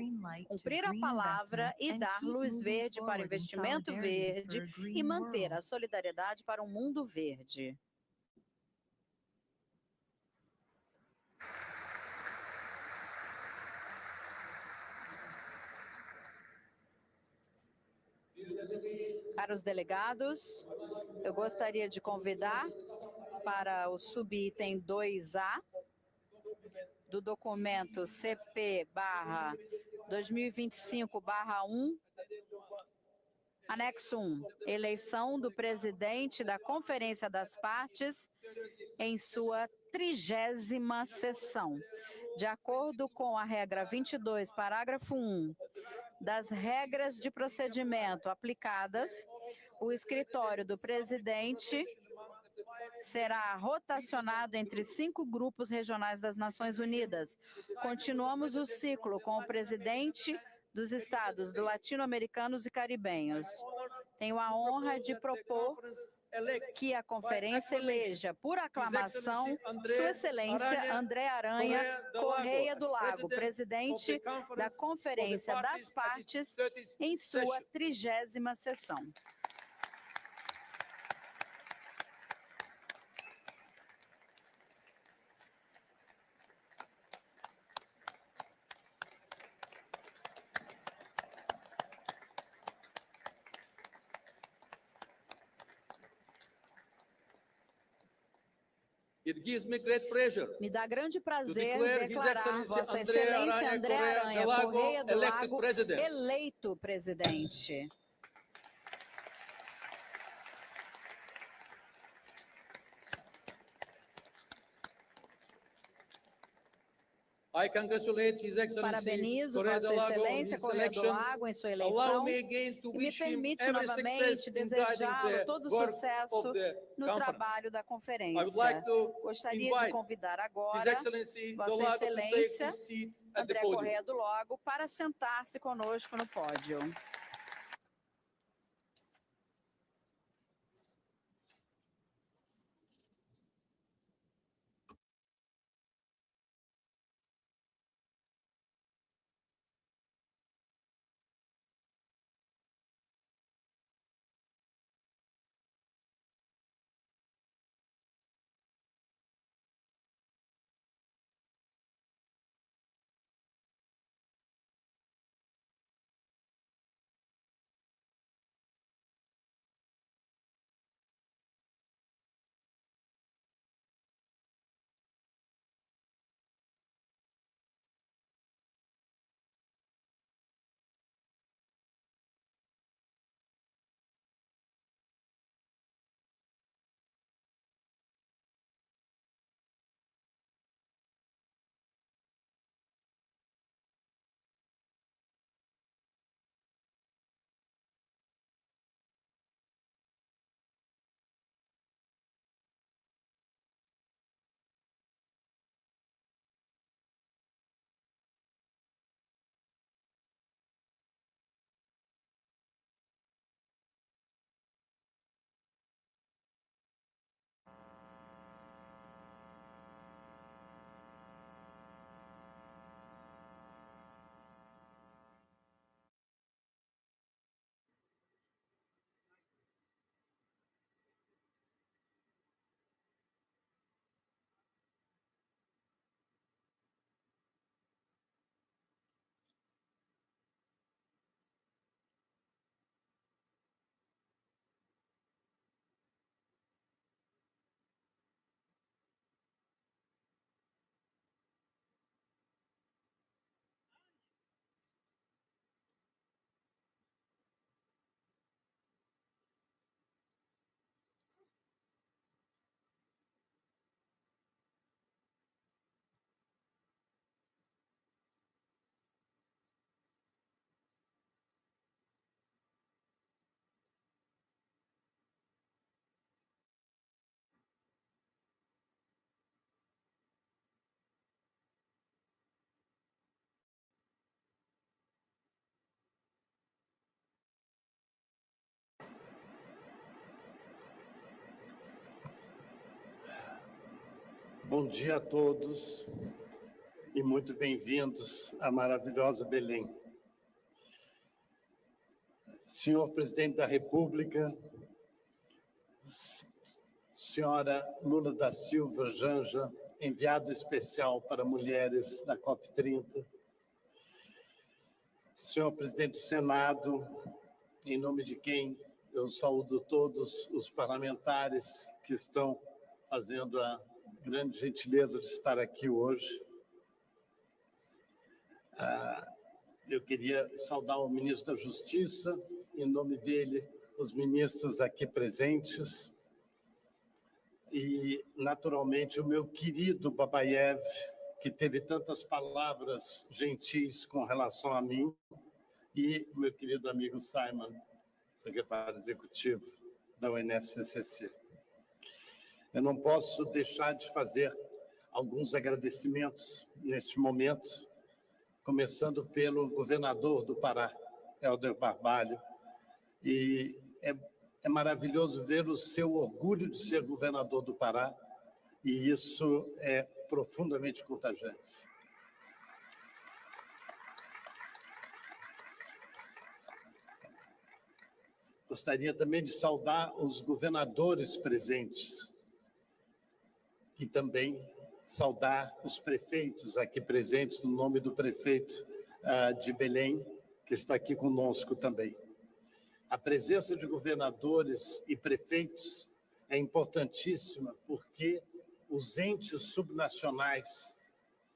[SPEAKER 2] cumprir a palavra e dar luz verde para o investimento verde e manter a solidariedade para um mundo verde. Caros delegados, eu gostaria de convidar para o subitem 2A do documento CP/2025/1, anexo 1, eleição do presidente da Conferência das Partes em sua 30ª sessão. De acordo com a regra 22, parágrafo 1, das regras de procedimento aplicadas, o escritório do presidente será rotacionado entre 5 grupos regionais das Nações Unidas. Continuamos o ciclo com o presidente dos estados latino-americanos e caribenhos. Tenho a honra de propor que a conferência eleja, por aclamação, Sua Excelência André Aranha Correia do Lago, presidente da Conferência das Partes, em sua 30ª sessão.
[SPEAKER 1] It gives me great pleasure
[SPEAKER 2] Me dá grande
[SPEAKER 1] to
[SPEAKER 2] prazer
[SPEAKER 1] declare His
[SPEAKER 2] declarar
[SPEAKER 1] Excellency
[SPEAKER 2] Vossa
[SPEAKER 1] André
[SPEAKER 2] Excelência André Aranha Correia do
[SPEAKER 1] elected
[SPEAKER 2] Lago
[SPEAKER 1] president.
[SPEAKER 2] eleito presidente.
[SPEAKER 1] I congratulate His Excellency
[SPEAKER 2] Parabenizo
[SPEAKER 1] Correa
[SPEAKER 2] Vossa
[SPEAKER 1] de Lago on
[SPEAKER 2] Excelência
[SPEAKER 1] his
[SPEAKER 2] Correia do
[SPEAKER 1] election.
[SPEAKER 2] Lago em sua
[SPEAKER 1] Allow
[SPEAKER 2] eleição
[SPEAKER 1] me again to
[SPEAKER 2] e me
[SPEAKER 1] wish him
[SPEAKER 2] permite
[SPEAKER 1] every success
[SPEAKER 2] novamente
[SPEAKER 1] in guiding
[SPEAKER 2] desejá-lo
[SPEAKER 1] the
[SPEAKER 2] todo
[SPEAKER 1] work
[SPEAKER 2] sucesso
[SPEAKER 1] of the
[SPEAKER 2] no
[SPEAKER 1] conference.
[SPEAKER 2] trabalho da
[SPEAKER 1] I would
[SPEAKER 2] conferência.
[SPEAKER 1] like to
[SPEAKER 2] Gostaria de
[SPEAKER 1] invite
[SPEAKER 2] convidar
[SPEAKER 1] His
[SPEAKER 2] agora
[SPEAKER 1] Excellency
[SPEAKER 2] Vossa
[SPEAKER 1] do Lago to take
[SPEAKER 2] Excelência
[SPEAKER 1] his seat at the
[SPEAKER 2] André
[SPEAKER 1] podium.
[SPEAKER 2] Correia do Lago para sentar-se conosco no pódio.
[SPEAKER 4] Bom dia a todos e muito bem-vindos à maravilhosa Belém. Senhor Presidente da República, Senhora Lula da Silva Janja, enviado especial para mulheres da COP30, Senhor Presidente do Senado, em nome de quem eu saúdo todos os parlamentares que estão fazendo a grande gentileza de estar aqui hoje. Eu queria saudar o ministro da Justiça, em nome dele, os ministros aqui presentes, e, naturalmente, o meu querido Babayev, que teve tantas palavras gentis com relação a mim, e o meu querido amigo Simon, secretário executivo da UNFCCC. Eu não posso deixar de fazer alguns agradecimentos neste momento, começando pelo governador do Pará, Helder Barbalho, e é maravilhoso ver o seu orgulho de ser governador do Pará, e isso é profundamente contagiante. Gostaria também de saudar os governadores presentes e também saudar os prefeitos aqui presentes, no nome do prefeito de Belém, que está aqui conosco também. A presença de governadores e prefeitos é importantíssima porque os entes subnacionais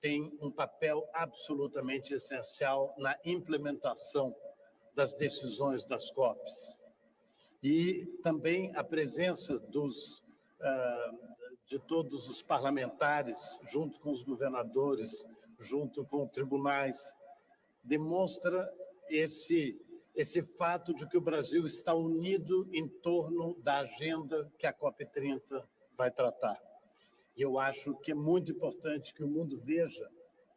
[SPEAKER 4] têm um papel absolutamente essencial na implementação das decisões das COPs. E também a presença de todos os parlamentares, junto com os governadores, junto com tribunais, demonstra esse fato de que o Brasil está unido em torno da agenda que a COP30 vai tratar. E eu acho que é muito importante que o mundo veja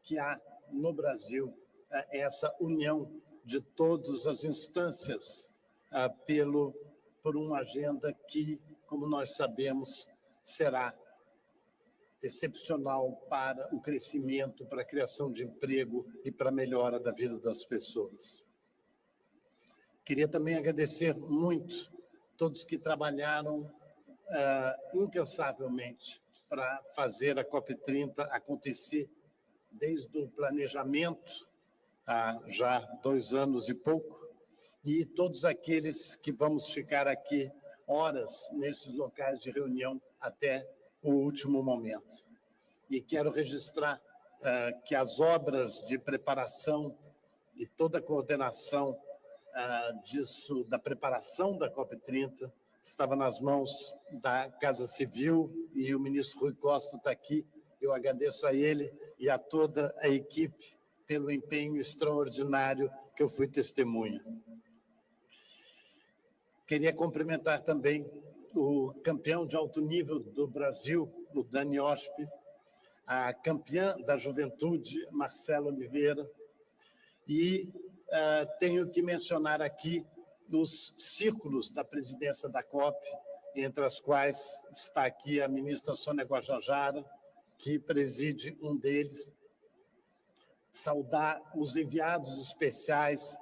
[SPEAKER 4] que há no Brasil essa união de todas as instâncias por uma agenda que, como nós sabemos, será excepcional para o crescimento, para a criação de emprego e para a melhora da vida das pessoas. Queria também agradecer muito todos que trabalharam incansavelmente para fazer a COP30 acontecer, desde o planejamento, há já 2 anos e pouco, e todos aqueles que vamos ficar aqui horas nesses locais de reunião até o último momento. E quero registrar que as obras de preparação e toda a coordenação da preparação da COP30 estava nas mãos da Casa Civil, e o ministro Rui Costa está aqui. Eu agradeço a ele e a toda a equipe pelo empenho extraordinário que eu fui testemunha. Queria cumprimentar também o campeão de alto nível do Brasil, o Dani Osp, a campeã da juventude, Marcela Oliveira, e tenho que mencionar aqui os círculos da presidência da COP, entre as quais está aqui a ministra Sônia Guajajara, que preside um deles. Saudar os enviados especiais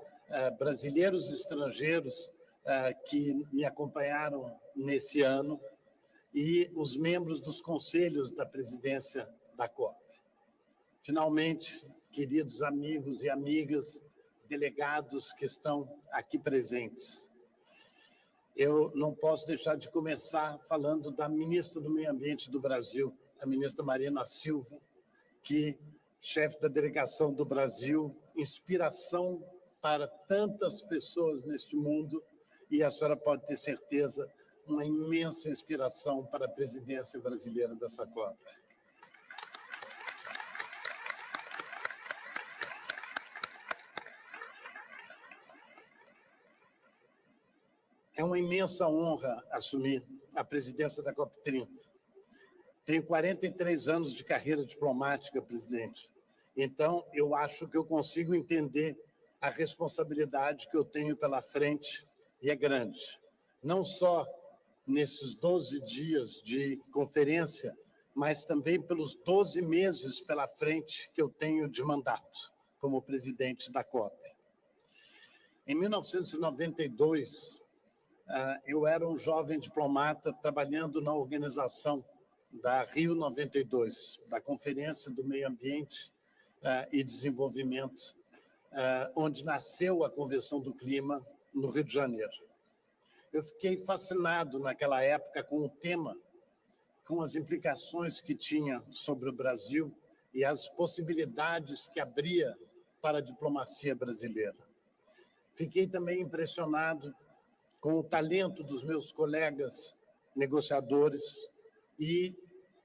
[SPEAKER 4] brasileiros e estrangeiros que me acompanharam nesse ano, e os membros dos conselhos da presidência da COP. Finalmente, queridos amigos e amigas, delegados que estão aqui presentes, eu não posso deixar de começar falando da ministra do Meio Ambiente do Brasil, a ministra Marina Silva, que, chefe da delegação do Brasil, inspiração para tantas pessoas neste mundo, e a senhora pode ter certeza, uma imensa inspiração para a presidência brasileira dessa COP. É uma imensa honra assumir a presidência da COP30. Tenho 43 anos de carreira diplomática, presidente. Então, eu acho que eu consigo entender a responsabilidade que eu tenho pela frente, e é grande. Não só nesses 12 dias de conferência, mas também pelos 12 meses pela frente que eu tenho de mandato como presidente da COP. Em 1992, eu era um jovem diplomata trabalhando na organização da Rio 92, da Conferência do Meio Ambiente e Desenvolvimento, onde nasceu a Convenção do Clima, no Rio de Janeiro. Eu fiquei fascinado naquela época com o tema, com as implicações que tinha sobre o Brasil e as possibilidades que abria para a diplomacia brasileira. Fiquei também impressionado com o talento dos meus colegas negociadores e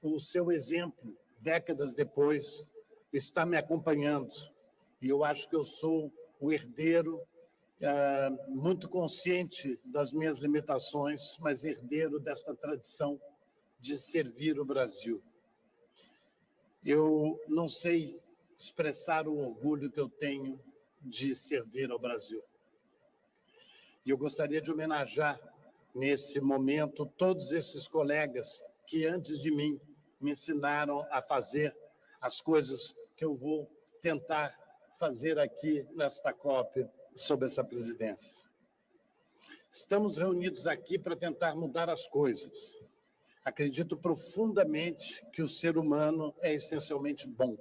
[SPEAKER 4] o seu exemplo, décadas depois, está me acompanhando. E eu acho que eu sou o herdeiro, muito consciente das minhas limitações, mas herdeiro desta tradição de servir o Brasil. Eu não sei expressar o orgulho que eu tenho de servir ao Brasil. E eu gostaria de homenagear, nesse momento, todos esses colegas que, antes de mim, me ensinaram a fazer as coisas que eu vou tentar fazer aqui nesta COP, sob essa presidência. Estamos reunidos aqui para tentar mudar as coisas. Acredito profundamente que o ser humano é essencialmente bom,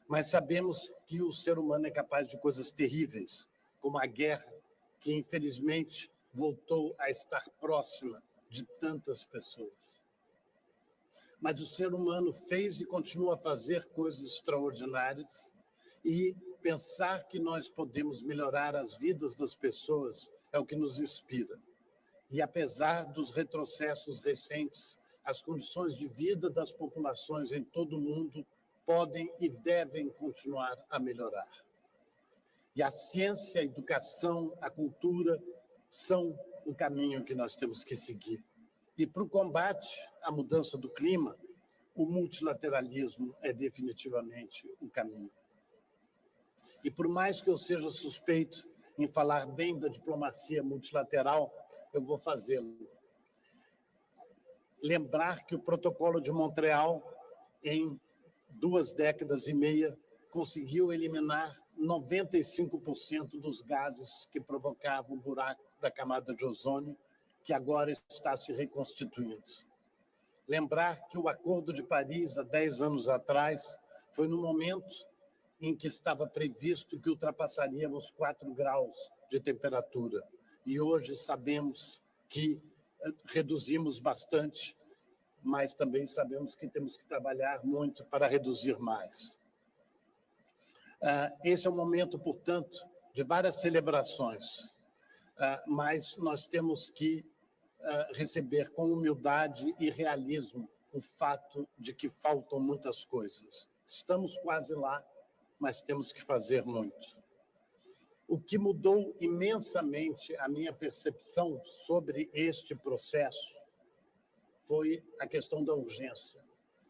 [SPEAKER 4] mas sabemos que o ser humano é capaz de coisas terríveis, como a guerra, que infelizmente voltou a estar próxima de tantas pessoas. Mas o ser humano fez e continua a fazer coisas extraordinárias, e pensar que nós podemos melhorar as vidas das pessoas é o que nos inspira. E apesar dos retrocessos recentes, as condições de vida das populações em todo o mundo podem e devem continuar a melhorar. E a ciência, a educação, a cultura são o caminho que nós temos que seguir. E para o combate à mudança do clima, o multilateralismo é definitivamente o caminho. E por mais que eu seja suspeito em falar bem da diplomacia multilateral, eu vou fazê-lo. Lembrar que o Protocolo de Montreal, em 2 décadas e meia, conseguiu eliminar 95% dos gases que provocavam o buraco da camada de ozônio, que agora está se reconstituindo. Lembrar que o Acordo de Paris, há 10 anos atrás, foi no momento em que estava previsto que ultrapassaríamos 4 graus de temperatura. E hoje sabemos que reduzimos bastante, mas também sabemos que temos que trabalhar muito para reduzir mais. Esse é um momento, portanto, de várias celebrações, mas nós temos que receber com humildade e realismo o fato de que faltam muitas coisas. Estamos quase lá, mas temos que fazer muito. O que mudou imensamente a minha percepção sobre este processo foi a questão da urgência.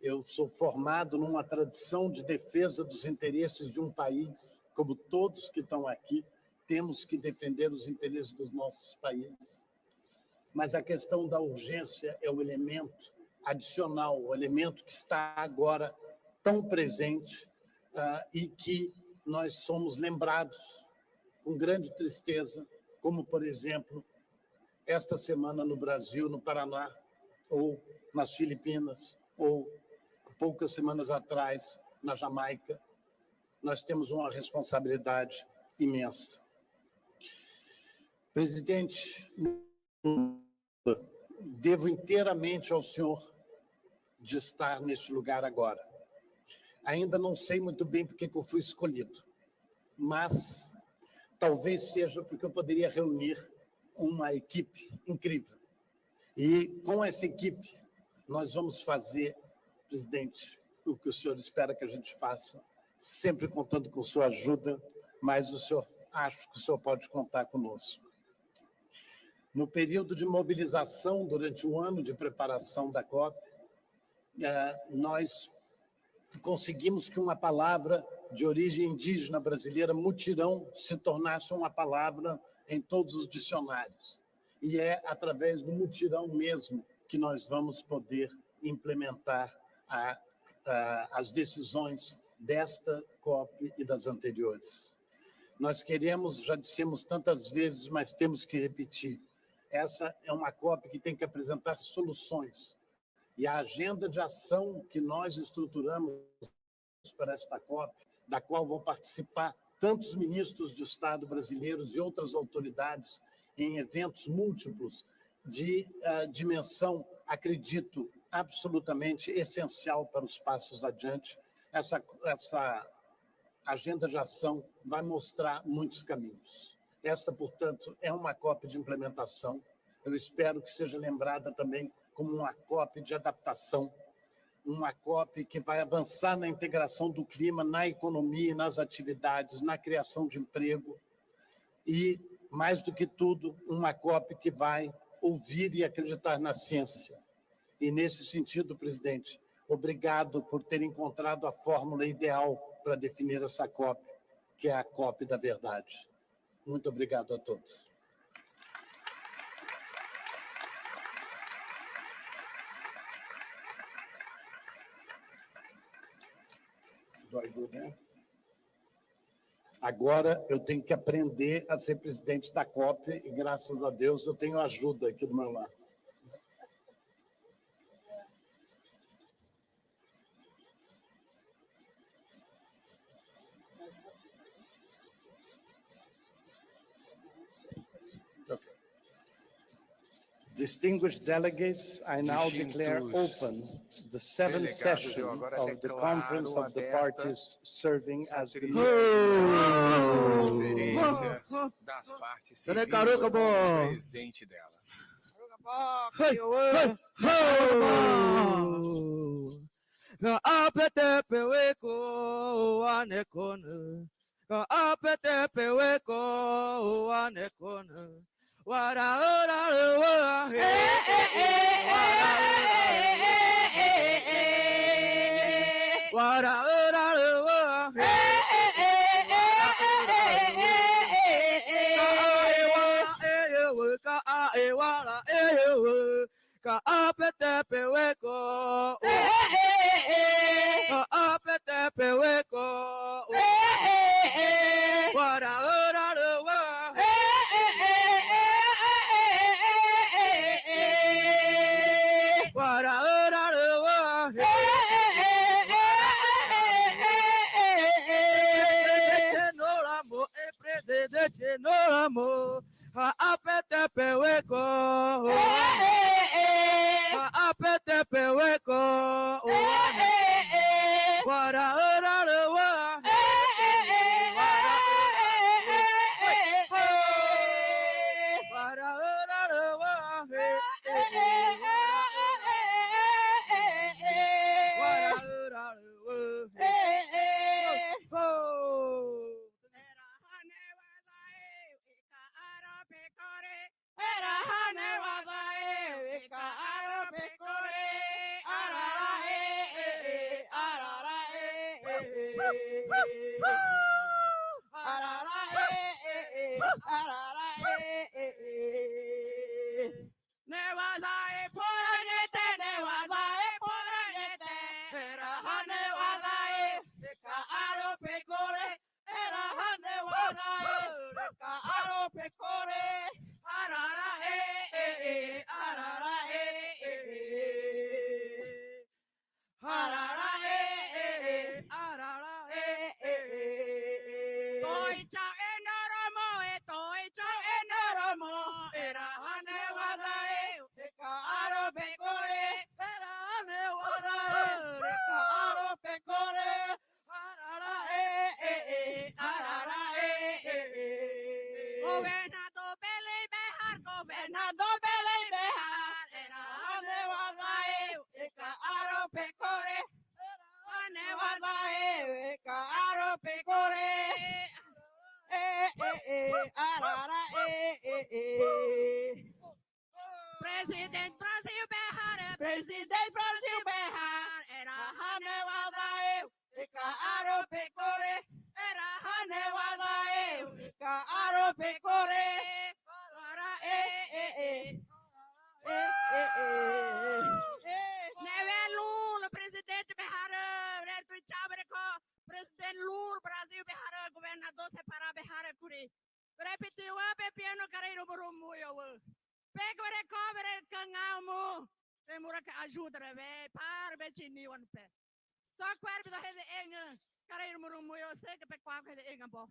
[SPEAKER 4] Eu sou formado numa tradição de defesa dos interesses de um país, como todos que estão aqui, temos que defender os interesses dos nossos países. Mas a questão da urgência é o elemento adicional, o elemento que está agora tão presente e que nós somos lembrados com grande tristeza, como, por exemplo, esta semana no Brasil, no Paraná, ou nas Filipinas, ou poucas semanas atrás, na Jamaica. Nós temos uma responsabilidade imensa. Presidente, devo inteiramente ao senhor de estar neste lugar agora. Ainda não sei muito bem por que eu fui escolhido, mas talvez seja porque eu poderia reunir uma equipe incrível. E com essa equipe, nós vamos fazer, presidente, o que o senhor espera que a gente faça, sempre contando com sua ajuda, mas acho que o senhor pode contar conosco. No período de mobilização, durante o ano de preparação da COP, nós conseguimos que uma palavra de origem indígena brasileira, mutirão, se tornasse uma palavra em todos os dicionários. E é através do mutirão mesmo que nós vamos poder implementar as decisões desta COP e das anteriores. Nós queremos, já dissemos tantas vezes, mas temos que repetir, essa é uma COP que tem que apresentar soluções. E a agenda de ação que nós estruturamos para esta COP, da qual vão participar tantos ministros de Estado brasileiros e outras autoridades em eventos múltiplos de dimensão, acredito, absolutamente essencial para os passos adiante. Essa agenda de ação vai mostrar muitos caminhos. Esta, portanto, é uma COP de implementação. Eu espero que seja lembrada também como uma COP de adaptação, uma COP que vai avançar na integração do clima, na economia, nas atividades, na criação de emprego e, mais do que tudo, uma COP que vai ouvir e acreditar na ciência. E, nesse sentido, presidente, obrigado por ter encontrado a fórmula ideal para definir essa COP, que é a COP da verdade. Muito obrigado a todos. Agora eu tenho que aprender a ser presidente da COP e, graças a Deus, eu tenho ajuda aqui do meu lado. Distinguished delegates, I now declare open the seventh session of the Conference of the Parties serving as the
[SPEAKER 5] Conferência das partes civis como presidente dela.
[SPEAKER 6] presidente Lula, Brasil, Berrara, governador, separar Berrara, Curi. Repetiu, pepiano, careiro, burumu, eu. Pega o recover, canhamo. Ajuda, né, para, betinho, no pé. Só que o herbe da rede enga, careiro, burumu, eu sei que é pecuário, rede enga, bom.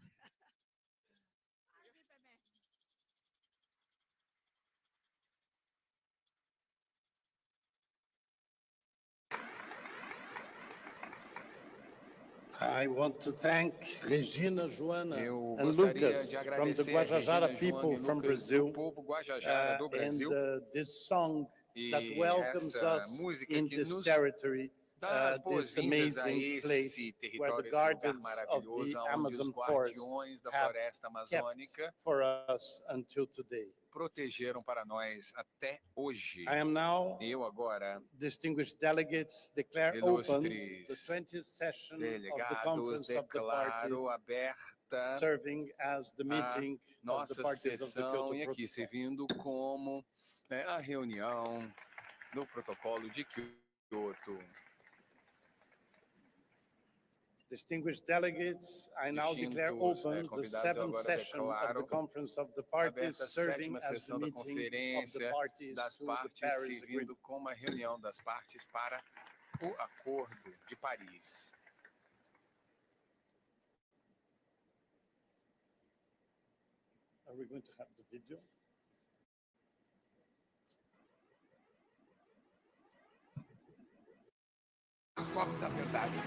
[SPEAKER 4] I want to thank Regina, Joana,
[SPEAKER 5] Eu
[SPEAKER 4] and
[SPEAKER 5] gostaria
[SPEAKER 4] Lucas
[SPEAKER 5] de
[SPEAKER 4] from the
[SPEAKER 5] agradecer a
[SPEAKER 4] Guajajara
[SPEAKER 5] Regina,
[SPEAKER 4] people
[SPEAKER 5] Joana e
[SPEAKER 4] from
[SPEAKER 5] Lucas
[SPEAKER 4] Brazil,
[SPEAKER 5] do povo Guajajara do
[SPEAKER 4] and
[SPEAKER 5] Brasil.
[SPEAKER 4] this song that
[SPEAKER 5] E
[SPEAKER 4] welcomes
[SPEAKER 5] essa
[SPEAKER 4] us
[SPEAKER 5] música
[SPEAKER 4] in
[SPEAKER 5] que
[SPEAKER 4] this
[SPEAKER 5] nos
[SPEAKER 4] territory,
[SPEAKER 5] dá as
[SPEAKER 4] this
[SPEAKER 5] boas-vindas a
[SPEAKER 4] amazing
[SPEAKER 5] esse
[SPEAKER 4] place where the
[SPEAKER 5] território, esse lugar
[SPEAKER 4] guardians of
[SPEAKER 5] maravilhoso,
[SPEAKER 4] the
[SPEAKER 5] onde os
[SPEAKER 4] Amazon forest
[SPEAKER 5] guardiões da
[SPEAKER 4] have
[SPEAKER 5] floresta
[SPEAKER 4] kept
[SPEAKER 5] amazônica
[SPEAKER 4] for us until today.
[SPEAKER 5] protegeram para nós até hoje.
[SPEAKER 4] I am now,
[SPEAKER 5] Eu agora,
[SPEAKER 4] distinguished delegates, declare open the
[SPEAKER 5] ilustres
[SPEAKER 4] 20th session of the
[SPEAKER 5] delegados,
[SPEAKER 4] Conference of the
[SPEAKER 5] declaro
[SPEAKER 4] Parties,
[SPEAKER 5] aberta
[SPEAKER 4] serving as the meeting of the
[SPEAKER 5] nossa
[SPEAKER 4] parties of the
[SPEAKER 5] sessão
[SPEAKER 4] Kyoto
[SPEAKER 5] e aqui
[SPEAKER 4] Protocol.
[SPEAKER 5] servindo como a reunião do protocolo de Kyoto.
[SPEAKER 4] Distinguished delegates, I now declare
[SPEAKER 5] Distintos,
[SPEAKER 4] open the
[SPEAKER 5] convidados, eu
[SPEAKER 4] seventh
[SPEAKER 5] agora
[SPEAKER 4] session of the
[SPEAKER 5] declaro
[SPEAKER 4] Conference of the Parties,
[SPEAKER 5] aberta a
[SPEAKER 4] serving
[SPEAKER 5] sétima
[SPEAKER 4] as the
[SPEAKER 5] sessão da
[SPEAKER 4] meeting of the
[SPEAKER 5] Conferência
[SPEAKER 4] parties
[SPEAKER 5] das
[SPEAKER 4] to the
[SPEAKER 5] Partes,
[SPEAKER 4] Paris
[SPEAKER 5] servindo
[SPEAKER 4] Agreement.
[SPEAKER 5] como a reunião das partes para o Acordo de Paris.
[SPEAKER 4] Are we going to have the video?
[SPEAKER 7] A COP da verdade.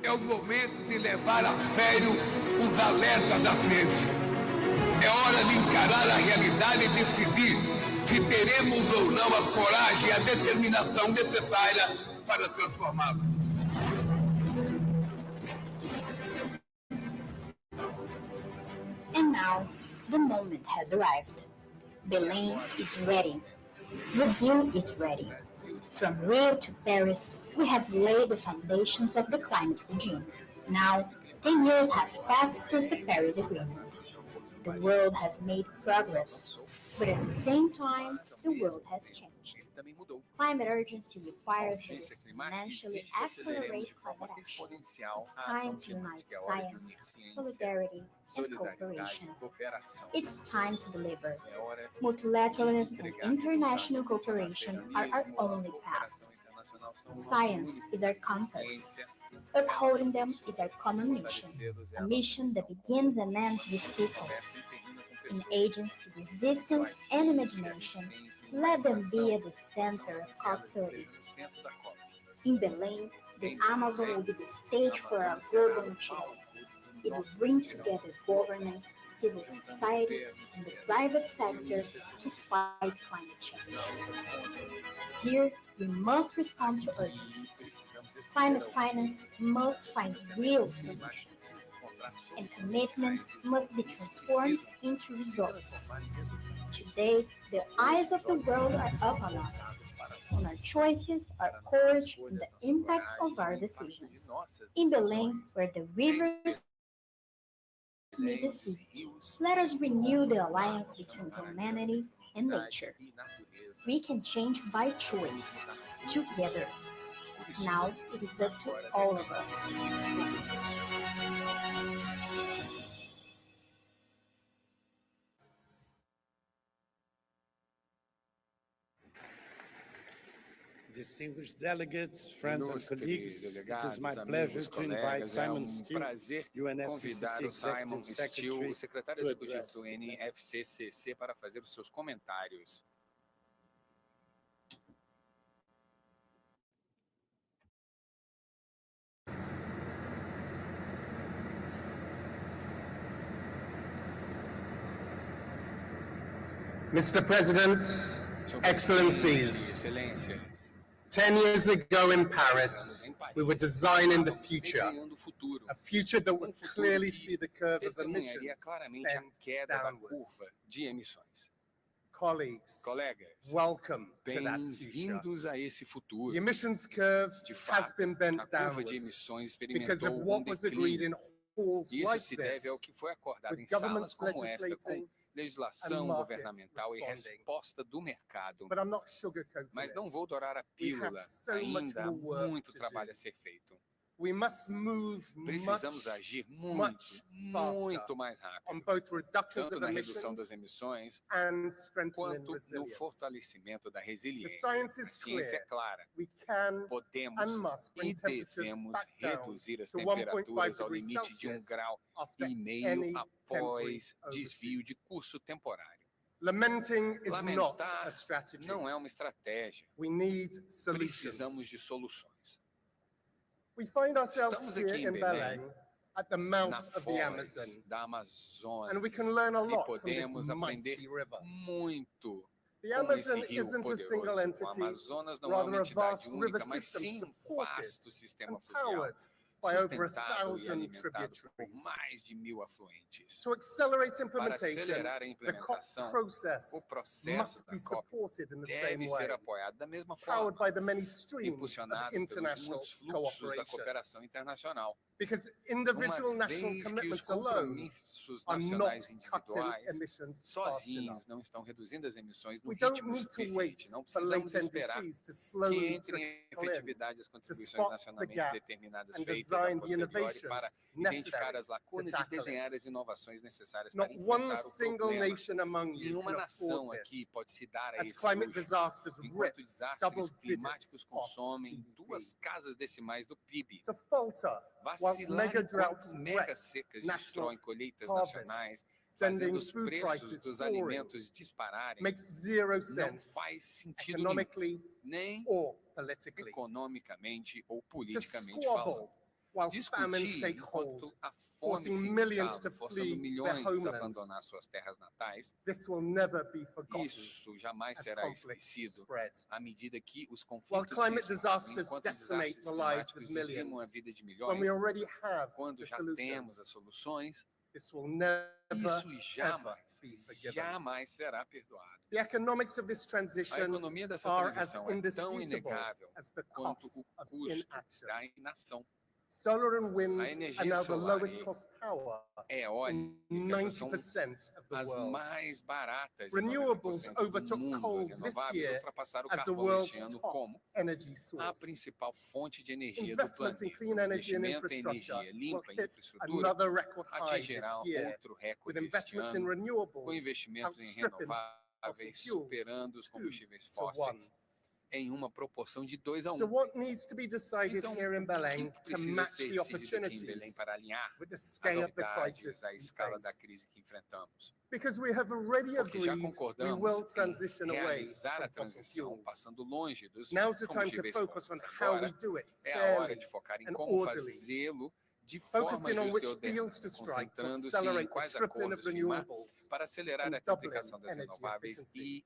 [SPEAKER 7] É o momento de levar a sério os alertas da ciência. É hora de encarar a realidade e decidir se teremos ou não a coragem e a determinação necessária para transformá-la.
[SPEAKER 8] And now, the moment has arrived. Belém is ready. Brazil is ready. From Rio to Paris, we have laid the foundations of the climate regime. Now, 10 years have passed since the Paris Agreement. The world has made progress, but at the same time, the world has changed. Climate urgency requires that we exponentially accelerate climate action. It's time to unite science, solidarity, and cooperation. It's time to deliver. Multilateralism and international cooperation are our only path. Science is our compass. Upholding them is our common mission, a mission that begins and ends with people. In agency, resistance, and imagination, let them be at the center of COP30. In Belém, the Amazon will be the stage for our global maturity. It will bring together governments, civil society, and the private sector to fight climate change. Here, we must respond to urgency. Climate finance must find real solutions, and commitments must be transformed into results. Today, the eyes of the world are up on us, on our choices, our courage, and the impact of our decisions. In Belém, where the rivers meet the sea, let us renew the alliance between humanity and nature. We can change by choice, together. Now it is up to all of us.
[SPEAKER 4] Distinguished delegates, friends and
[SPEAKER 5] Ilustres
[SPEAKER 4] colleagues, it is
[SPEAKER 5] delegados,
[SPEAKER 4] my pleasure
[SPEAKER 5] amigos,
[SPEAKER 4] to invite
[SPEAKER 5] colegas, é
[SPEAKER 4] Simon
[SPEAKER 5] prazer
[SPEAKER 4] Steele,
[SPEAKER 5] convidar
[SPEAKER 4] UNFCCC
[SPEAKER 5] o Simon
[SPEAKER 4] Executive
[SPEAKER 5] Steele,
[SPEAKER 4] Secretary,
[SPEAKER 5] o secretário
[SPEAKER 4] to
[SPEAKER 5] executivo
[SPEAKER 4] address
[SPEAKER 5] do
[SPEAKER 4] the
[SPEAKER 5] NFCCC, para fazer os seus comentários.
[SPEAKER 9] Mr. President, Excellencies,
[SPEAKER 5] Excelências,
[SPEAKER 9] 10 years ago in Paris, we were designing the future,
[SPEAKER 5] desenhando o futuro,
[SPEAKER 9] a future that would clearly see the curve of
[SPEAKER 5] testemunharia
[SPEAKER 9] emissions
[SPEAKER 5] claramente a
[SPEAKER 9] bend
[SPEAKER 5] queda da
[SPEAKER 9] downwards.
[SPEAKER 5] curva de emissões.
[SPEAKER 9] Colleagues,
[SPEAKER 5] Colegas,
[SPEAKER 9] welcome to that future.
[SPEAKER 5] bem-vindos a esse futuro.
[SPEAKER 9] The emissions curve
[SPEAKER 5] De
[SPEAKER 9] has
[SPEAKER 5] fato,
[SPEAKER 9] been bent
[SPEAKER 5] a curva de
[SPEAKER 9] downwards
[SPEAKER 5] emissões
[SPEAKER 9] because of
[SPEAKER 5] experimentou
[SPEAKER 9] what was agreed
[SPEAKER 5] declínio.
[SPEAKER 9] in halls
[SPEAKER 5] Isso
[SPEAKER 9] like
[SPEAKER 5] se deve ao
[SPEAKER 9] this,
[SPEAKER 5] que foi acordado
[SPEAKER 9] with
[SPEAKER 5] em salas
[SPEAKER 9] governments
[SPEAKER 5] como esta, com
[SPEAKER 9] legislating
[SPEAKER 5] legislação
[SPEAKER 9] and markets
[SPEAKER 5] governamental e
[SPEAKER 9] responding.
[SPEAKER 5] resposta do mercado.
[SPEAKER 9] but I'm not sugarcoating
[SPEAKER 5] Mas não
[SPEAKER 9] it.
[SPEAKER 5] vou dourar a
[SPEAKER 9] We have
[SPEAKER 5] pílula.
[SPEAKER 9] so much
[SPEAKER 5] Ainda há
[SPEAKER 9] more work
[SPEAKER 5] muito
[SPEAKER 9] to
[SPEAKER 5] trabalho
[SPEAKER 9] do.
[SPEAKER 5] a ser feito.
[SPEAKER 9] We must move
[SPEAKER 5] Precisamos agir
[SPEAKER 9] much
[SPEAKER 5] muito mais
[SPEAKER 9] on
[SPEAKER 5] rápido,
[SPEAKER 9] both reductions
[SPEAKER 5] tanto
[SPEAKER 9] of
[SPEAKER 5] na redução das
[SPEAKER 9] emissions
[SPEAKER 5] emissões
[SPEAKER 9] and strengthening
[SPEAKER 5] quanto no
[SPEAKER 9] resilience.
[SPEAKER 5] fortalecimento da
[SPEAKER 9] The
[SPEAKER 5] resiliência.
[SPEAKER 9] science
[SPEAKER 5] A
[SPEAKER 9] is
[SPEAKER 5] ciência é
[SPEAKER 9] clear.
[SPEAKER 5] clara.
[SPEAKER 9] We can
[SPEAKER 5] Podemos
[SPEAKER 9] and must
[SPEAKER 5] e
[SPEAKER 9] bring temperatures
[SPEAKER 5] devemos
[SPEAKER 9] back down
[SPEAKER 5] reduzir as
[SPEAKER 9] to 1.5
[SPEAKER 5] temperaturas ao
[SPEAKER 9] degrees
[SPEAKER 5] limite de 1,5
[SPEAKER 9] Celsius
[SPEAKER 5] grau
[SPEAKER 9] after
[SPEAKER 5] após
[SPEAKER 9] any temporary
[SPEAKER 5] desvio
[SPEAKER 9] overshoot.
[SPEAKER 5] de curso temporário.
[SPEAKER 9] Lamenting is not a
[SPEAKER 5] Lamentar
[SPEAKER 9] strategy.
[SPEAKER 5] não é uma estratégia.
[SPEAKER 9] We need
[SPEAKER 5] Precisamos
[SPEAKER 9] solutions.
[SPEAKER 5] de soluções.
[SPEAKER 9] We find ourselves
[SPEAKER 5] Estamos
[SPEAKER 9] here
[SPEAKER 5] aqui em
[SPEAKER 9] in
[SPEAKER 5] Belém,
[SPEAKER 9] Belém at the
[SPEAKER 5] na
[SPEAKER 9] mouth of the Amazon,
[SPEAKER 5] foz da Amazônia,
[SPEAKER 9] and we can learn a
[SPEAKER 5] e
[SPEAKER 9] lot from this
[SPEAKER 5] podemos aprender
[SPEAKER 9] mighty river.
[SPEAKER 5] muito
[SPEAKER 9] The
[SPEAKER 5] com esse
[SPEAKER 9] Amazon
[SPEAKER 5] rio
[SPEAKER 9] isn't a single
[SPEAKER 5] poderoso. O
[SPEAKER 9] entity,
[SPEAKER 5] Amazonas não é
[SPEAKER 9] rather
[SPEAKER 5] uma
[SPEAKER 9] a
[SPEAKER 5] entidade
[SPEAKER 9] vast
[SPEAKER 5] única,
[SPEAKER 9] river
[SPEAKER 5] mas
[SPEAKER 9] system
[SPEAKER 5] sim um
[SPEAKER 9] supported
[SPEAKER 5] vasto sistema
[SPEAKER 9] and
[SPEAKER 5] fluvial,
[SPEAKER 9] powered by over
[SPEAKER 5] sustentado e
[SPEAKER 9] 1,000
[SPEAKER 5] alimentado por
[SPEAKER 9] tributaries.
[SPEAKER 5] mais de 1000 afluentes.
[SPEAKER 9] To accelerate
[SPEAKER 5] Para
[SPEAKER 9] implementation,
[SPEAKER 5] acelerar a
[SPEAKER 9] the COP
[SPEAKER 5] implementação, o
[SPEAKER 9] process
[SPEAKER 5] processo
[SPEAKER 9] must
[SPEAKER 5] da
[SPEAKER 9] be
[SPEAKER 5] COP
[SPEAKER 9] supported in the
[SPEAKER 5] deve
[SPEAKER 9] same
[SPEAKER 5] ser
[SPEAKER 9] way,
[SPEAKER 5] apoiado da mesma
[SPEAKER 9] powered
[SPEAKER 5] forma,
[SPEAKER 9] by the many streams of
[SPEAKER 5] impulsionado pelos
[SPEAKER 9] international
[SPEAKER 5] muitos fluxos da
[SPEAKER 9] cooperation.
[SPEAKER 5] cooperação internacional.
[SPEAKER 9] Because
[SPEAKER 5] Uma
[SPEAKER 9] individual national
[SPEAKER 5] vez que os
[SPEAKER 9] commitments alone
[SPEAKER 5] compromissos
[SPEAKER 9] are
[SPEAKER 5] nacionais
[SPEAKER 9] not cutting
[SPEAKER 5] individuais
[SPEAKER 9] emissions fast
[SPEAKER 5] sozinhos
[SPEAKER 9] enough.
[SPEAKER 5] não estão reduzindo as emissões no
[SPEAKER 9] We don't
[SPEAKER 5] ritmo
[SPEAKER 9] need to
[SPEAKER 5] suficiente.
[SPEAKER 9] wait
[SPEAKER 5] Não
[SPEAKER 9] for
[SPEAKER 5] precisamos
[SPEAKER 9] late
[SPEAKER 5] esperar
[SPEAKER 9] NDCs to
[SPEAKER 5] que
[SPEAKER 9] slowly
[SPEAKER 5] entrem em
[SPEAKER 9] trickle in
[SPEAKER 5] efetividade as
[SPEAKER 9] to
[SPEAKER 5] contribuições
[SPEAKER 9] spot the
[SPEAKER 5] nacionalmente
[SPEAKER 9] gap
[SPEAKER 5] determinadas
[SPEAKER 9] and
[SPEAKER 5] feitas a
[SPEAKER 9] design the
[SPEAKER 5] posteriori
[SPEAKER 9] innovations
[SPEAKER 5] para identificar
[SPEAKER 9] necessary
[SPEAKER 5] as
[SPEAKER 9] to
[SPEAKER 5] lacunas e
[SPEAKER 9] tackle
[SPEAKER 5] desenhar
[SPEAKER 9] it.
[SPEAKER 5] as inovações necessárias
[SPEAKER 9] Not
[SPEAKER 5] para
[SPEAKER 9] one
[SPEAKER 5] enfrentar o
[SPEAKER 9] single
[SPEAKER 5] problema.
[SPEAKER 9] nation among you
[SPEAKER 5] Nenhuma
[SPEAKER 9] can
[SPEAKER 5] nação
[SPEAKER 9] afford
[SPEAKER 5] aqui
[SPEAKER 9] this,
[SPEAKER 5] pode se dar a
[SPEAKER 9] as
[SPEAKER 5] esse
[SPEAKER 9] climate
[SPEAKER 5] luxo.
[SPEAKER 9] disasters
[SPEAKER 5] Enquanto
[SPEAKER 9] rip
[SPEAKER 5] desastres
[SPEAKER 9] double
[SPEAKER 5] climáticos
[SPEAKER 9] digits off
[SPEAKER 5] consomem
[SPEAKER 9] GDP.
[SPEAKER 5] 2 casas decimais do PIB.
[SPEAKER 9] To falter whilst
[SPEAKER 5] Vacilar
[SPEAKER 9] mega
[SPEAKER 5] enquanto
[SPEAKER 9] droughts
[SPEAKER 5] mega
[SPEAKER 9] wreck
[SPEAKER 5] secas
[SPEAKER 9] national
[SPEAKER 5] destroem colheitas
[SPEAKER 9] harvests,
[SPEAKER 5] nacionais,
[SPEAKER 9] sending
[SPEAKER 5] fazendo os
[SPEAKER 9] food
[SPEAKER 5] preços
[SPEAKER 9] prices
[SPEAKER 5] dos
[SPEAKER 9] soaring,
[SPEAKER 5] alimentos dispararem,
[SPEAKER 9] makes zero
[SPEAKER 5] não
[SPEAKER 9] sense
[SPEAKER 5] faz sentido nenhum,
[SPEAKER 9] economically
[SPEAKER 5] nem
[SPEAKER 9] or politically.
[SPEAKER 5] economicamente ou
[SPEAKER 9] To
[SPEAKER 5] politicamente falando.
[SPEAKER 9] squabble while famines
[SPEAKER 5] Discutir
[SPEAKER 9] take
[SPEAKER 5] enquanto
[SPEAKER 9] hold,
[SPEAKER 5] a fome
[SPEAKER 9] forcing
[SPEAKER 5] se
[SPEAKER 9] millions
[SPEAKER 5] instala,
[SPEAKER 9] to
[SPEAKER 5] forçando
[SPEAKER 9] flee their
[SPEAKER 5] milhões a
[SPEAKER 9] homelands.
[SPEAKER 5] abandonar suas terras natais,
[SPEAKER 9] This will never be forgotten
[SPEAKER 5] isso jamais
[SPEAKER 9] as
[SPEAKER 5] será
[SPEAKER 9] conflicts
[SPEAKER 5] esquecido
[SPEAKER 9] spread.
[SPEAKER 5] à medida que os
[SPEAKER 9] While
[SPEAKER 5] conflitos
[SPEAKER 9] climate
[SPEAKER 5] se expandem,
[SPEAKER 9] disasters
[SPEAKER 5] enquanto
[SPEAKER 9] decimate
[SPEAKER 5] desastres
[SPEAKER 9] the lives
[SPEAKER 5] climáticos
[SPEAKER 9] of
[SPEAKER 5] dizimam a
[SPEAKER 9] millions,
[SPEAKER 5] vida de
[SPEAKER 9] when
[SPEAKER 5] milhões,
[SPEAKER 9] we already have
[SPEAKER 5] quando
[SPEAKER 9] the
[SPEAKER 5] já temos as
[SPEAKER 9] solutions,
[SPEAKER 5] soluções,
[SPEAKER 9] this will never
[SPEAKER 5] isso
[SPEAKER 9] ever
[SPEAKER 5] jamais,
[SPEAKER 9] be forgiven.
[SPEAKER 5] jamais será perdoado.
[SPEAKER 9] The economics of this
[SPEAKER 5] A
[SPEAKER 9] transition
[SPEAKER 5] economia dessa
[SPEAKER 9] are as
[SPEAKER 5] transição é tão
[SPEAKER 9] indisputable
[SPEAKER 5] inegável
[SPEAKER 9] as the
[SPEAKER 5] quanto
[SPEAKER 9] cost
[SPEAKER 5] o
[SPEAKER 9] of
[SPEAKER 5] custo
[SPEAKER 9] inaction.
[SPEAKER 5] da inação.
[SPEAKER 9] Solar and wind
[SPEAKER 5] A
[SPEAKER 9] are
[SPEAKER 5] energia
[SPEAKER 9] now the
[SPEAKER 5] solar
[SPEAKER 9] lowest
[SPEAKER 5] e
[SPEAKER 9] cost power in
[SPEAKER 5] eólica são
[SPEAKER 9] 90% of the
[SPEAKER 5] as
[SPEAKER 9] world.
[SPEAKER 5] mais baratas em
[SPEAKER 9] Renewables
[SPEAKER 5] 90% do
[SPEAKER 9] overtook
[SPEAKER 5] mundo. As
[SPEAKER 9] coal this
[SPEAKER 5] renováveis
[SPEAKER 9] year
[SPEAKER 5] ultrapassaram o
[SPEAKER 9] as the
[SPEAKER 5] carvão
[SPEAKER 9] world's
[SPEAKER 5] este ano
[SPEAKER 9] top
[SPEAKER 5] como
[SPEAKER 9] energy
[SPEAKER 5] a
[SPEAKER 9] source.
[SPEAKER 5] principal fonte de energia do
[SPEAKER 9] Investments in
[SPEAKER 5] planeta.
[SPEAKER 9] clean
[SPEAKER 5] O
[SPEAKER 9] energy and
[SPEAKER 5] investimento em
[SPEAKER 9] infrastructure
[SPEAKER 5] energia
[SPEAKER 9] will
[SPEAKER 5] limpa e
[SPEAKER 9] hit
[SPEAKER 5] infraestrutura
[SPEAKER 9] another record high
[SPEAKER 5] atingirá
[SPEAKER 9] this year,
[SPEAKER 5] outro
[SPEAKER 9] with
[SPEAKER 5] recorde este
[SPEAKER 9] investments in
[SPEAKER 5] ano, com
[SPEAKER 9] renewables
[SPEAKER 5] investimentos em
[SPEAKER 9] outstripping
[SPEAKER 5] renováveis
[SPEAKER 9] fuels
[SPEAKER 5] superando os combustíveis
[SPEAKER 9] 2 to 1.
[SPEAKER 5] fósseis em uma proporção de 2 a 1.
[SPEAKER 9] So what needs to be decided
[SPEAKER 5] Então,
[SPEAKER 9] here in
[SPEAKER 5] o
[SPEAKER 9] Belém
[SPEAKER 5] que
[SPEAKER 9] to
[SPEAKER 5] precisa
[SPEAKER 9] match
[SPEAKER 5] ser
[SPEAKER 9] the
[SPEAKER 5] decidido aqui em Belém
[SPEAKER 9] opportunities
[SPEAKER 5] para alinhar
[SPEAKER 9] with the
[SPEAKER 5] as
[SPEAKER 9] scale of the crisis
[SPEAKER 5] novidades, a
[SPEAKER 9] we
[SPEAKER 5] escala da
[SPEAKER 9] face?
[SPEAKER 5] crise que enfrentamos?
[SPEAKER 9] Because we have already
[SPEAKER 5] Porque já
[SPEAKER 9] agreed we
[SPEAKER 5] concordamos
[SPEAKER 9] will
[SPEAKER 5] em
[SPEAKER 9] transition away
[SPEAKER 5] realizar a
[SPEAKER 9] from fossil
[SPEAKER 5] transição
[SPEAKER 9] fuels.
[SPEAKER 5] passando longe dos
[SPEAKER 9] Now's the time to
[SPEAKER 5] combustíveis
[SPEAKER 9] focus on
[SPEAKER 5] fósseis.
[SPEAKER 9] how we
[SPEAKER 5] Agora
[SPEAKER 9] do it
[SPEAKER 5] é a hora
[SPEAKER 9] fairly
[SPEAKER 5] de focar em
[SPEAKER 9] and
[SPEAKER 5] como
[SPEAKER 9] orderly,
[SPEAKER 5] fazê-lo de forma
[SPEAKER 9] focusing on
[SPEAKER 5] justa e
[SPEAKER 9] which deals
[SPEAKER 5] ordenada,
[SPEAKER 9] to strike to
[SPEAKER 5] concentrando-se em
[SPEAKER 9] accelerate the
[SPEAKER 5] quais
[SPEAKER 9] tripling of
[SPEAKER 5] acordos firmar
[SPEAKER 9] renewables
[SPEAKER 5] para acelerar
[SPEAKER 9] and
[SPEAKER 5] a
[SPEAKER 9] doubling
[SPEAKER 5] triplicação das
[SPEAKER 9] energy
[SPEAKER 5] renováveis
[SPEAKER 9] efficiency.
[SPEAKER 5] e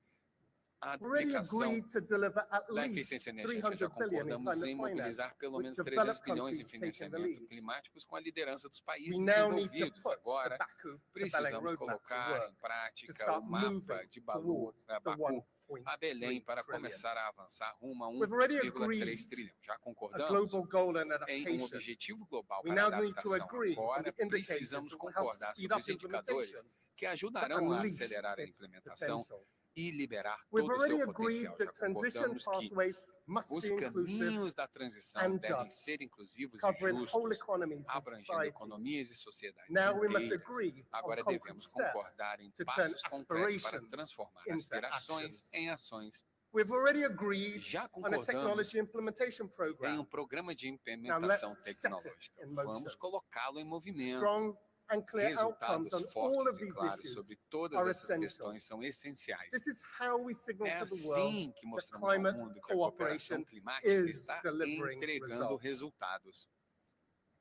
[SPEAKER 5] a
[SPEAKER 9] We already
[SPEAKER 5] aplicação
[SPEAKER 9] agreed to deliver at
[SPEAKER 5] da
[SPEAKER 9] least
[SPEAKER 5] eficiência energética. Já
[SPEAKER 9] 300 billion in
[SPEAKER 5] concordamos em
[SPEAKER 9] climate
[SPEAKER 5] mobilizar
[SPEAKER 9] finance,
[SPEAKER 5] pelo
[SPEAKER 9] with
[SPEAKER 5] menos 300
[SPEAKER 9] developed
[SPEAKER 5] bilhões em
[SPEAKER 9] countries taking the
[SPEAKER 5] financiamento
[SPEAKER 9] lead.
[SPEAKER 5] climáticos com a liderança dos países
[SPEAKER 9] We now need to
[SPEAKER 5] desenvolvidos.
[SPEAKER 9] put the
[SPEAKER 5] Agora,
[SPEAKER 9] Baku to Belém
[SPEAKER 5] precisamos
[SPEAKER 9] roadmap to
[SPEAKER 5] colocar
[SPEAKER 9] work
[SPEAKER 5] em prática
[SPEAKER 9] to start
[SPEAKER 5] o mapa
[SPEAKER 9] moving
[SPEAKER 5] de Baku
[SPEAKER 9] towards the
[SPEAKER 5] a
[SPEAKER 9] 1.3
[SPEAKER 5] Belém para
[SPEAKER 9] trillion.
[SPEAKER 5] começar a avançar rumo a
[SPEAKER 9] We've already
[SPEAKER 5] 1,3
[SPEAKER 9] agreed
[SPEAKER 5] trilhão. Já
[SPEAKER 9] A
[SPEAKER 5] concordamos
[SPEAKER 9] global goal and
[SPEAKER 5] em um
[SPEAKER 9] adaptation.
[SPEAKER 5] objetivo global
[SPEAKER 9] We
[SPEAKER 5] para a
[SPEAKER 9] now need to
[SPEAKER 5] adaptação.
[SPEAKER 9] agree on
[SPEAKER 5] Agora,
[SPEAKER 9] the indicators
[SPEAKER 5] precisamos
[SPEAKER 9] that will help
[SPEAKER 5] concordar
[SPEAKER 9] speed
[SPEAKER 5] sobre os
[SPEAKER 9] up
[SPEAKER 5] indicadores
[SPEAKER 9] implementation
[SPEAKER 5] que
[SPEAKER 9] to
[SPEAKER 5] ajudarão a
[SPEAKER 9] unleash
[SPEAKER 5] acelerar a
[SPEAKER 9] its
[SPEAKER 5] implementação
[SPEAKER 9] potential.
[SPEAKER 5] e liberar
[SPEAKER 9] We've
[SPEAKER 5] todo o
[SPEAKER 9] already
[SPEAKER 5] seu
[SPEAKER 9] agreed
[SPEAKER 5] potencial. Já
[SPEAKER 9] that transition
[SPEAKER 5] concordamos que
[SPEAKER 9] pathways must
[SPEAKER 5] os
[SPEAKER 9] be inclusive,
[SPEAKER 5] caminhos da transição
[SPEAKER 9] and
[SPEAKER 5] devem
[SPEAKER 9] just,
[SPEAKER 5] ser inclusivos e
[SPEAKER 9] covering whole
[SPEAKER 5] justos,
[SPEAKER 9] economies and
[SPEAKER 5] abrangendo
[SPEAKER 9] societies.
[SPEAKER 5] economias e sociedades
[SPEAKER 9] Now we must
[SPEAKER 5] inteiras.
[SPEAKER 9] agree on
[SPEAKER 5] Agora
[SPEAKER 9] concrete
[SPEAKER 5] devemos
[SPEAKER 9] steps
[SPEAKER 5] concordar em
[SPEAKER 9] to turn
[SPEAKER 5] passos concretos para
[SPEAKER 9] aspirations
[SPEAKER 5] transformar
[SPEAKER 9] into
[SPEAKER 5] aspirações
[SPEAKER 9] actions.
[SPEAKER 5] em ações.
[SPEAKER 9] We've already agreed
[SPEAKER 5] Já
[SPEAKER 9] on a
[SPEAKER 5] concordamos
[SPEAKER 9] technology implementation
[SPEAKER 5] em
[SPEAKER 9] program.
[SPEAKER 5] programa de
[SPEAKER 9] Now
[SPEAKER 5] implementação
[SPEAKER 9] let's set it
[SPEAKER 5] tecnológica.
[SPEAKER 9] in
[SPEAKER 5] Vamos
[SPEAKER 9] motion.
[SPEAKER 5] colocá-lo em movimento.
[SPEAKER 9] Strong and clear outcomes
[SPEAKER 5] Resultados
[SPEAKER 9] on all of
[SPEAKER 5] fortes e
[SPEAKER 9] these
[SPEAKER 5] claros
[SPEAKER 9] issues
[SPEAKER 5] sobre todas
[SPEAKER 9] are
[SPEAKER 5] essas
[SPEAKER 9] essential.
[SPEAKER 5] questões são essenciais.
[SPEAKER 9] This is how we signal
[SPEAKER 5] É
[SPEAKER 9] to the world
[SPEAKER 5] assim que
[SPEAKER 9] that
[SPEAKER 5] mostramos ao
[SPEAKER 9] climate
[SPEAKER 5] mundo que a cooperação
[SPEAKER 9] cooperation
[SPEAKER 5] climática
[SPEAKER 9] is
[SPEAKER 5] está
[SPEAKER 9] delivering
[SPEAKER 5] entregando
[SPEAKER 9] results.
[SPEAKER 5] resultados.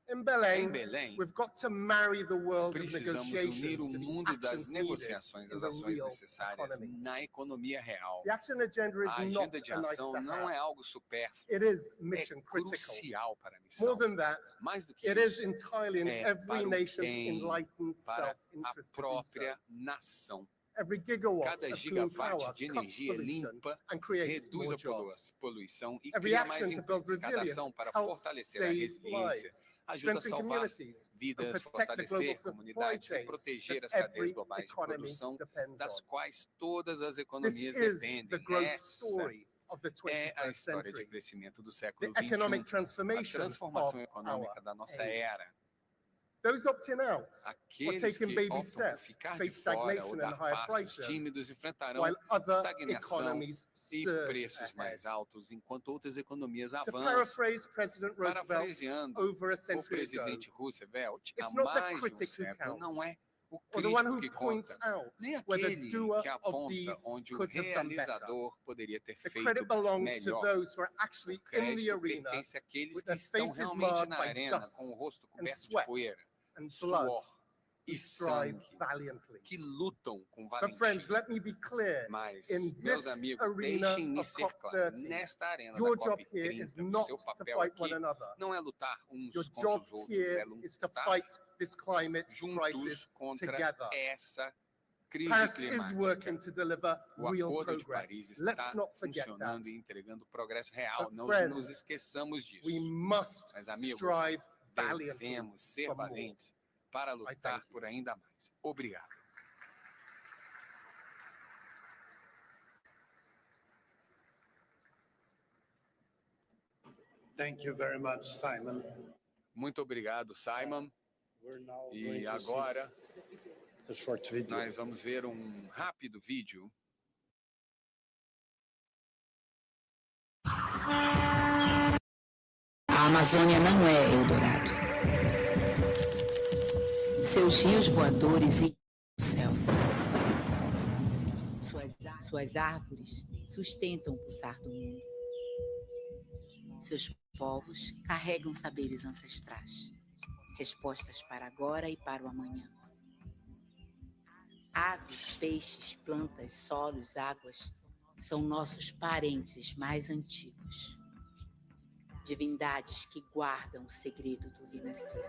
[SPEAKER 9] In
[SPEAKER 5] Em
[SPEAKER 9] Belém,
[SPEAKER 5] Belém,
[SPEAKER 9] we've got to marry the world of
[SPEAKER 5] precisamos unir
[SPEAKER 9] negotiations
[SPEAKER 5] o
[SPEAKER 9] to the
[SPEAKER 5] mundo das
[SPEAKER 9] actions needed
[SPEAKER 5] negociações,
[SPEAKER 9] in
[SPEAKER 5] as
[SPEAKER 9] the
[SPEAKER 5] ações
[SPEAKER 9] real
[SPEAKER 5] necessárias
[SPEAKER 9] economy.
[SPEAKER 5] na economia real.
[SPEAKER 9] The action agenda is
[SPEAKER 5] A
[SPEAKER 9] not
[SPEAKER 5] agenda de
[SPEAKER 9] a nice
[SPEAKER 5] ação
[SPEAKER 9] to
[SPEAKER 5] não é
[SPEAKER 9] have.
[SPEAKER 5] algo supérfluo,
[SPEAKER 9] It is
[SPEAKER 5] é
[SPEAKER 9] mission critical.
[SPEAKER 5] crucial para a
[SPEAKER 9] More
[SPEAKER 5] missão.
[SPEAKER 9] than that,
[SPEAKER 5] Mais do que
[SPEAKER 9] it is
[SPEAKER 5] isso,
[SPEAKER 9] entirely in
[SPEAKER 5] é
[SPEAKER 9] every
[SPEAKER 5] para o
[SPEAKER 9] nation's
[SPEAKER 5] bem,
[SPEAKER 9] enlightened
[SPEAKER 5] para a
[SPEAKER 9] self-interest to do so.
[SPEAKER 5] própria nação.
[SPEAKER 9] Every gigawatt
[SPEAKER 5] Cada
[SPEAKER 9] of clean
[SPEAKER 5] gigawatt
[SPEAKER 9] power
[SPEAKER 5] de
[SPEAKER 9] cuts
[SPEAKER 5] energia
[SPEAKER 9] pollution
[SPEAKER 5] limpa
[SPEAKER 9] and creates
[SPEAKER 5] reduz
[SPEAKER 9] more
[SPEAKER 5] a
[SPEAKER 9] jobs.
[SPEAKER 5] poluição e
[SPEAKER 9] Every
[SPEAKER 5] cria mais
[SPEAKER 9] action to build
[SPEAKER 5] empregos. Cada
[SPEAKER 9] resilience
[SPEAKER 5] ação para
[SPEAKER 9] helps
[SPEAKER 5] fortalecer a
[SPEAKER 9] save
[SPEAKER 5] resiliência
[SPEAKER 9] lives,
[SPEAKER 5] ajuda a
[SPEAKER 9] strengthen
[SPEAKER 5] salvar
[SPEAKER 9] communities, and
[SPEAKER 5] vidas,
[SPEAKER 9] protect the global
[SPEAKER 5] fortalecer
[SPEAKER 9] supply
[SPEAKER 5] comunidades e
[SPEAKER 9] chains
[SPEAKER 5] proteger as
[SPEAKER 9] that
[SPEAKER 5] cadeias
[SPEAKER 9] every
[SPEAKER 5] globais de
[SPEAKER 9] economy
[SPEAKER 5] produção
[SPEAKER 9] depends
[SPEAKER 5] das
[SPEAKER 9] on.
[SPEAKER 5] quais todas as
[SPEAKER 9] This
[SPEAKER 5] economias
[SPEAKER 9] is the
[SPEAKER 5] dependem.
[SPEAKER 9] growth
[SPEAKER 5] Essa
[SPEAKER 9] story of the
[SPEAKER 5] é a
[SPEAKER 9] 21st
[SPEAKER 5] história de
[SPEAKER 9] century.
[SPEAKER 5] crescimento do século
[SPEAKER 9] The economic
[SPEAKER 5] XXI, a
[SPEAKER 9] transformation
[SPEAKER 5] transformação
[SPEAKER 9] of
[SPEAKER 5] econômica
[SPEAKER 9] our
[SPEAKER 5] da nossa
[SPEAKER 9] age.
[SPEAKER 5] era.
[SPEAKER 9] Those opting out or
[SPEAKER 5] Aqueles
[SPEAKER 9] taking
[SPEAKER 5] que
[SPEAKER 9] baby
[SPEAKER 5] optam por
[SPEAKER 9] steps
[SPEAKER 5] ficar de
[SPEAKER 9] face
[SPEAKER 5] fora ou
[SPEAKER 9] stagnation and
[SPEAKER 5] dar
[SPEAKER 9] higher
[SPEAKER 5] passos
[SPEAKER 9] prices,
[SPEAKER 5] tímidos enfrentarão
[SPEAKER 9] while other
[SPEAKER 5] estagnação
[SPEAKER 9] economies
[SPEAKER 5] e
[SPEAKER 9] surge
[SPEAKER 5] preços
[SPEAKER 9] ahead.
[SPEAKER 5] mais altos, enquanto outras economias
[SPEAKER 9] To
[SPEAKER 5] avançam.
[SPEAKER 9] paraphrase President Roosevelt
[SPEAKER 5] Parafraseando
[SPEAKER 9] over a
[SPEAKER 5] o
[SPEAKER 9] century ago,
[SPEAKER 5] presidente Roosevelt, há
[SPEAKER 9] it's not the
[SPEAKER 5] mais de um
[SPEAKER 9] critic who
[SPEAKER 5] século, não
[SPEAKER 9] counts,
[SPEAKER 5] é o
[SPEAKER 9] or the one
[SPEAKER 5] crítico
[SPEAKER 9] who
[SPEAKER 5] que
[SPEAKER 9] points
[SPEAKER 5] conta,
[SPEAKER 9] out
[SPEAKER 5] nem
[SPEAKER 9] where the
[SPEAKER 5] aquele
[SPEAKER 9] doer
[SPEAKER 5] que
[SPEAKER 9] of
[SPEAKER 5] aponta
[SPEAKER 9] deeds
[SPEAKER 5] onde o
[SPEAKER 9] could have done better.
[SPEAKER 5] realizador poderia ter
[SPEAKER 9] The
[SPEAKER 5] feito
[SPEAKER 9] credit belongs to
[SPEAKER 5] melhor.
[SPEAKER 9] those who are actually
[SPEAKER 5] O
[SPEAKER 9] in the
[SPEAKER 5] crédito
[SPEAKER 9] arena
[SPEAKER 5] pertence àqueles
[SPEAKER 9] with
[SPEAKER 5] que
[SPEAKER 9] their
[SPEAKER 5] estão
[SPEAKER 9] faces
[SPEAKER 5] realmente
[SPEAKER 9] marred
[SPEAKER 5] na
[SPEAKER 9] by
[SPEAKER 5] arena,
[SPEAKER 9] dust
[SPEAKER 5] com o rosto
[SPEAKER 9] and
[SPEAKER 5] coberto de
[SPEAKER 9] sweat
[SPEAKER 5] poeira,
[SPEAKER 9] and blood,
[SPEAKER 5] suor e
[SPEAKER 9] who strive
[SPEAKER 5] sangue,
[SPEAKER 9] valiantly.
[SPEAKER 5] que lutam com
[SPEAKER 9] But friends,
[SPEAKER 5] valentia.
[SPEAKER 9] let me be clear,
[SPEAKER 5] Mas,
[SPEAKER 9] in
[SPEAKER 5] meus
[SPEAKER 9] this
[SPEAKER 5] amigos,
[SPEAKER 9] arena
[SPEAKER 5] deixem-me
[SPEAKER 9] of
[SPEAKER 5] ser claro,
[SPEAKER 9] COP30,
[SPEAKER 5] nesta arena da
[SPEAKER 9] your job here is
[SPEAKER 5] COP30, o
[SPEAKER 9] not
[SPEAKER 5] seu
[SPEAKER 9] to
[SPEAKER 5] papel
[SPEAKER 9] fight
[SPEAKER 5] aqui
[SPEAKER 9] one another.
[SPEAKER 5] não é lutar uns
[SPEAKER 9] Your
[SPEAKER 5] contra
[SPEAKER 9] job
[SPEAKER 5] os outros, é
[SPEAKER 9] here is to
[SPEAKER 5] lutar
[SPEAKER 9] fight this climate
[SPEAKER 5] juntos
[SPEAKER 9] crisis
[SPEAKER 5] contra
[SPEAKER 9] together.
[SPEAKER 5] essa crise
[SPEAKER 9] Paris is working
[SPEAKER 5] climática.
[SPEAKER 9] to deliver
[SPEAKER 5] O
[SPEAKER 9] real
[SPEAKER 5] Acordo de
[SPEAKER 9] progress.
[SPEAKER 5] Paris
[SPEAKER 9] Let's
[SPEAKER 5] está
[SPEAKER 9] not forget that.
[SPEAKER 5] funcionando e entregando progresso real.
[SPEAKER 9] But
[SPEAKER 5] Não
[SPEAKER 9] friends,
[SPEAKER 5] nos esqueçamos disso.
[SPEAKER 9] We must
[SPEAKER 5] Mas, amigos,
[SPEAKER 9] strive valiantly
[SPEAKER 5] devemos ser
[SPEAKER 9] for more.
[SPEAKER 5] valentes para lutar
[SPEAKER 9] thank you.
[SPEAKER 5] por ainda mais. Obrigado.
[SPEAKER 4] Thank you very much, Simon.
[SPEAKER 5] Muito obrigado, Simon.
[SPEAKER 4] We're now
[SPEAKER 5] E
[SPEAKER 4] going to
[SPEAKER 5] agora
[SPEAKER 4] see a short video.
[SPEAKER 5] nós vamos ver um rápido vídeo.
[SPEAKER 10] A Amazônia não é Eldorado. Seus rios voadores e o céu. Suas árvores sustentam o pulsar do mundo. Seus povos carregam saberes ancestrais, respostas para agora e para o amanhã. Aves, peixes, plantas, solos, águas são nossos parentes mais antigos. Divindades que guardam o segredo do renascer.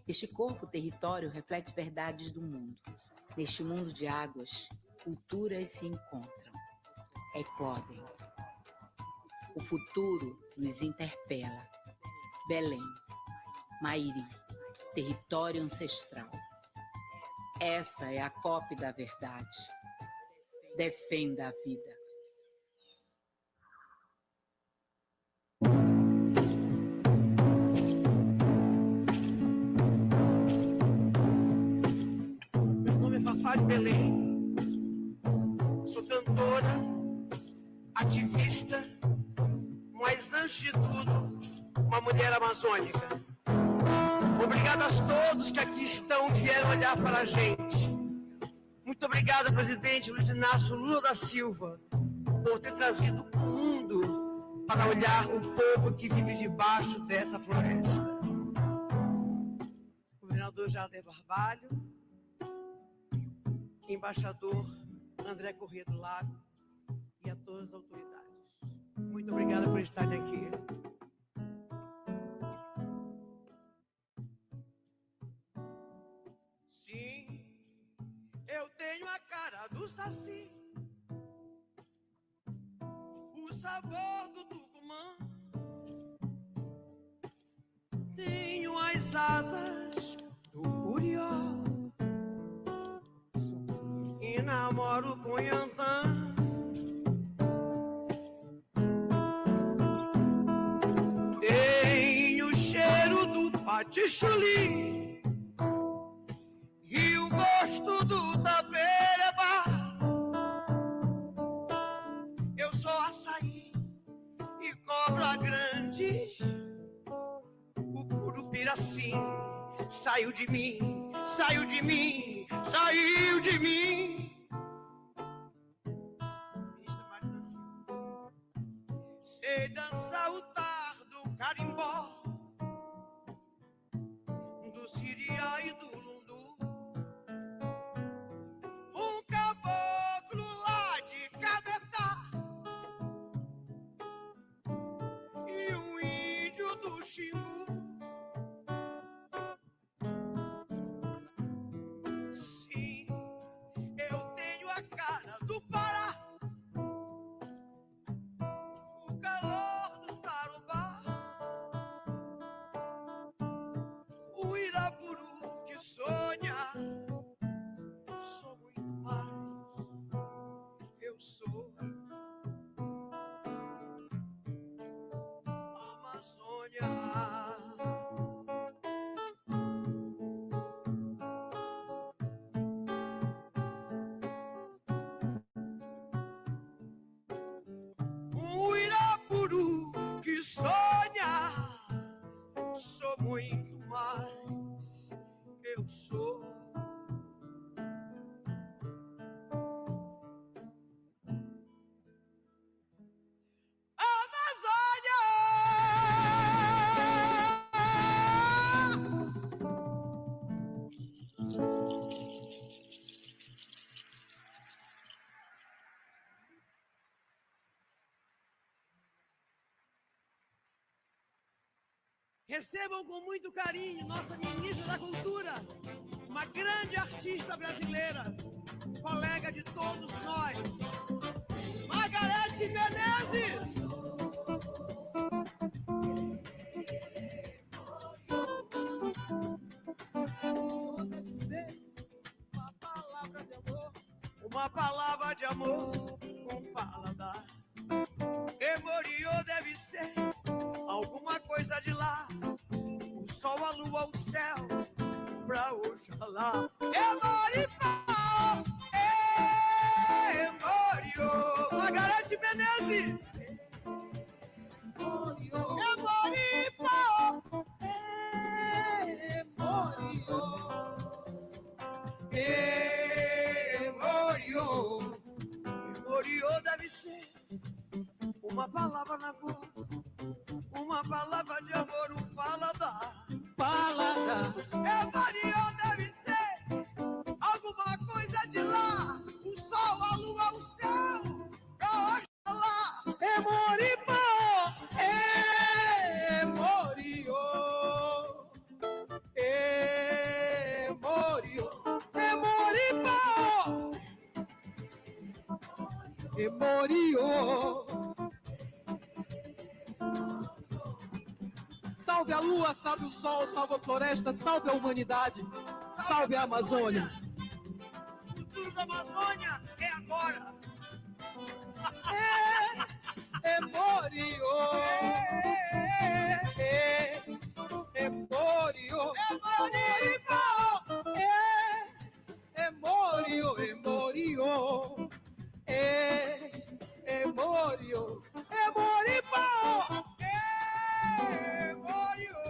[SPEAKER 10] Este corpo território reflete verdades do mundo. Neste mundo de águas, culturas se encontram, eclodem. O futuro nos interpela. Belém, Mairi, território ancestral. Essa é a COP da verdade. Defenda a vida.
[SPEAKER 6] Meu nome é Fafá de Belém. Sou cantora, ativista, mas antes de tudo, uma mulher amazônica. Obrigado a todos que aqui estão e vieram olhar para a gente. Muito obrigada, presidente Luiz Inácio Lula da Silva, por ter trazido o mundo para olhar o povo que vive debaixo dessa floresta. Governador Jader Barbalho, embaixador André Corrêa do Lago e a todas as autoridades. Muito obrigada por estarem aqui. Sim, eu tenho a cara do Saci, o sabor do Tucumã, tenho as asas do Curió e namoro com Yantã. Tenho o cheiro do patichuli e o gosto do tapereba. Eu sou açaí e cobra grande. O curupiraci saiu de mim, saiu de mim, saiu de mim. Ministra Marina Silva. Sei dançar o tar do carimbó, do siriá e do lundu. Um caboclo lá de Cabetá e um índio do Xingu. Sim, eu tenho a cara do Pará, o calor do Tarubá, o Irapuru que sonha. Sou muito mais. muito mais. Eu sou recebam com muito carinho nossa ministra da Cultura, uma grande artista brasileira, colega de todos nós, Margarete Menezes. Uma palavra de amor com paladar. Emoriô deve ser alguma coisa de lá. O sol, a lua, o céu, pra Oxalá. Emoripá, Emoriô. Margarete Menezes. Emoripá, Emoriô. Emoriô deve ser uma palavra na boca, uma palavra de amor, um paladar. Paladar. Emoriô deve ser alguma coisa de lá. O sol, a lua, o céu, pra Oxalá. Emoripá, Emoriô. Emoriô. Emoripá, Emoriô. Salve a lua, salve o sol, salve a floresta, salve a humanidade, salve a Amazônia. O futuro da Amazônia é agora. Emoriô. Emoriô. Emoriô. Emoriô. Emoriô. Emoripá. Emoriô.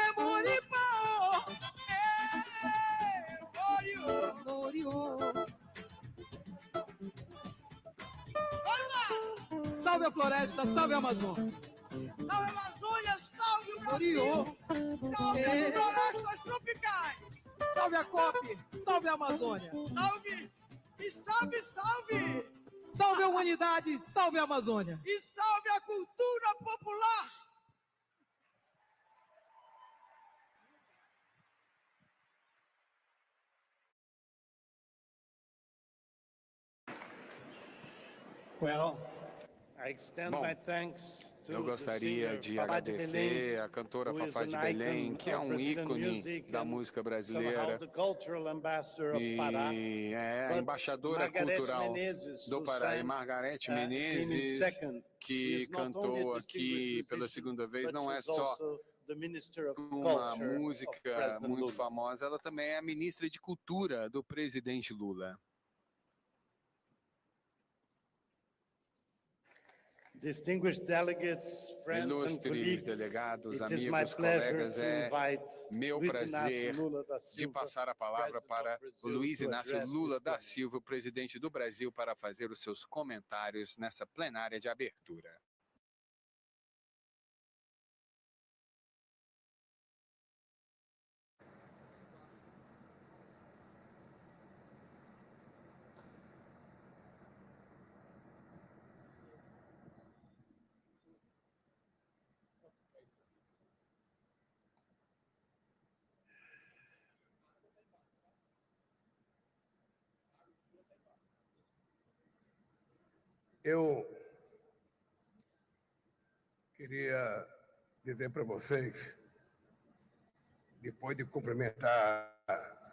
[SPEAKER 6] Emoripá. Emoriô. Salve a floresta, salve a Amazônia. Salve a Amazônia, salve o Brasil. Salve as florestas tropicais. Salve a COP, salve a Amazônia. Salve e salve, salve. Salve a humanidade, salve a Amazônia. E salve a cultura popular.
[SPEAKER 4] Well, I extend
[SPEAKER 5] Bom,
[SPEAKER 4] my thanks to
[SPEAKER 5] eu gostaria de agradecer a cantora Fafá de Belém, que é um ícone da música brasileira e é a embaixadora cultural do Pará, e Margarete Menezes, que cantou aqui pela segunda vez. Não é só uma música muito famosa, ela também é a ministra de Cultura do presidente Lula. Ilustres delegados, amigos, colegas, é meu prazer de passar a palavra para o Luiz Inácio Lula da Silva, o presidente do Brasil, para fazer os seus comentários nessa plenária de abertura.
[SPEAKER 11] Eu queria dizer para vocês, depois de cumprimentar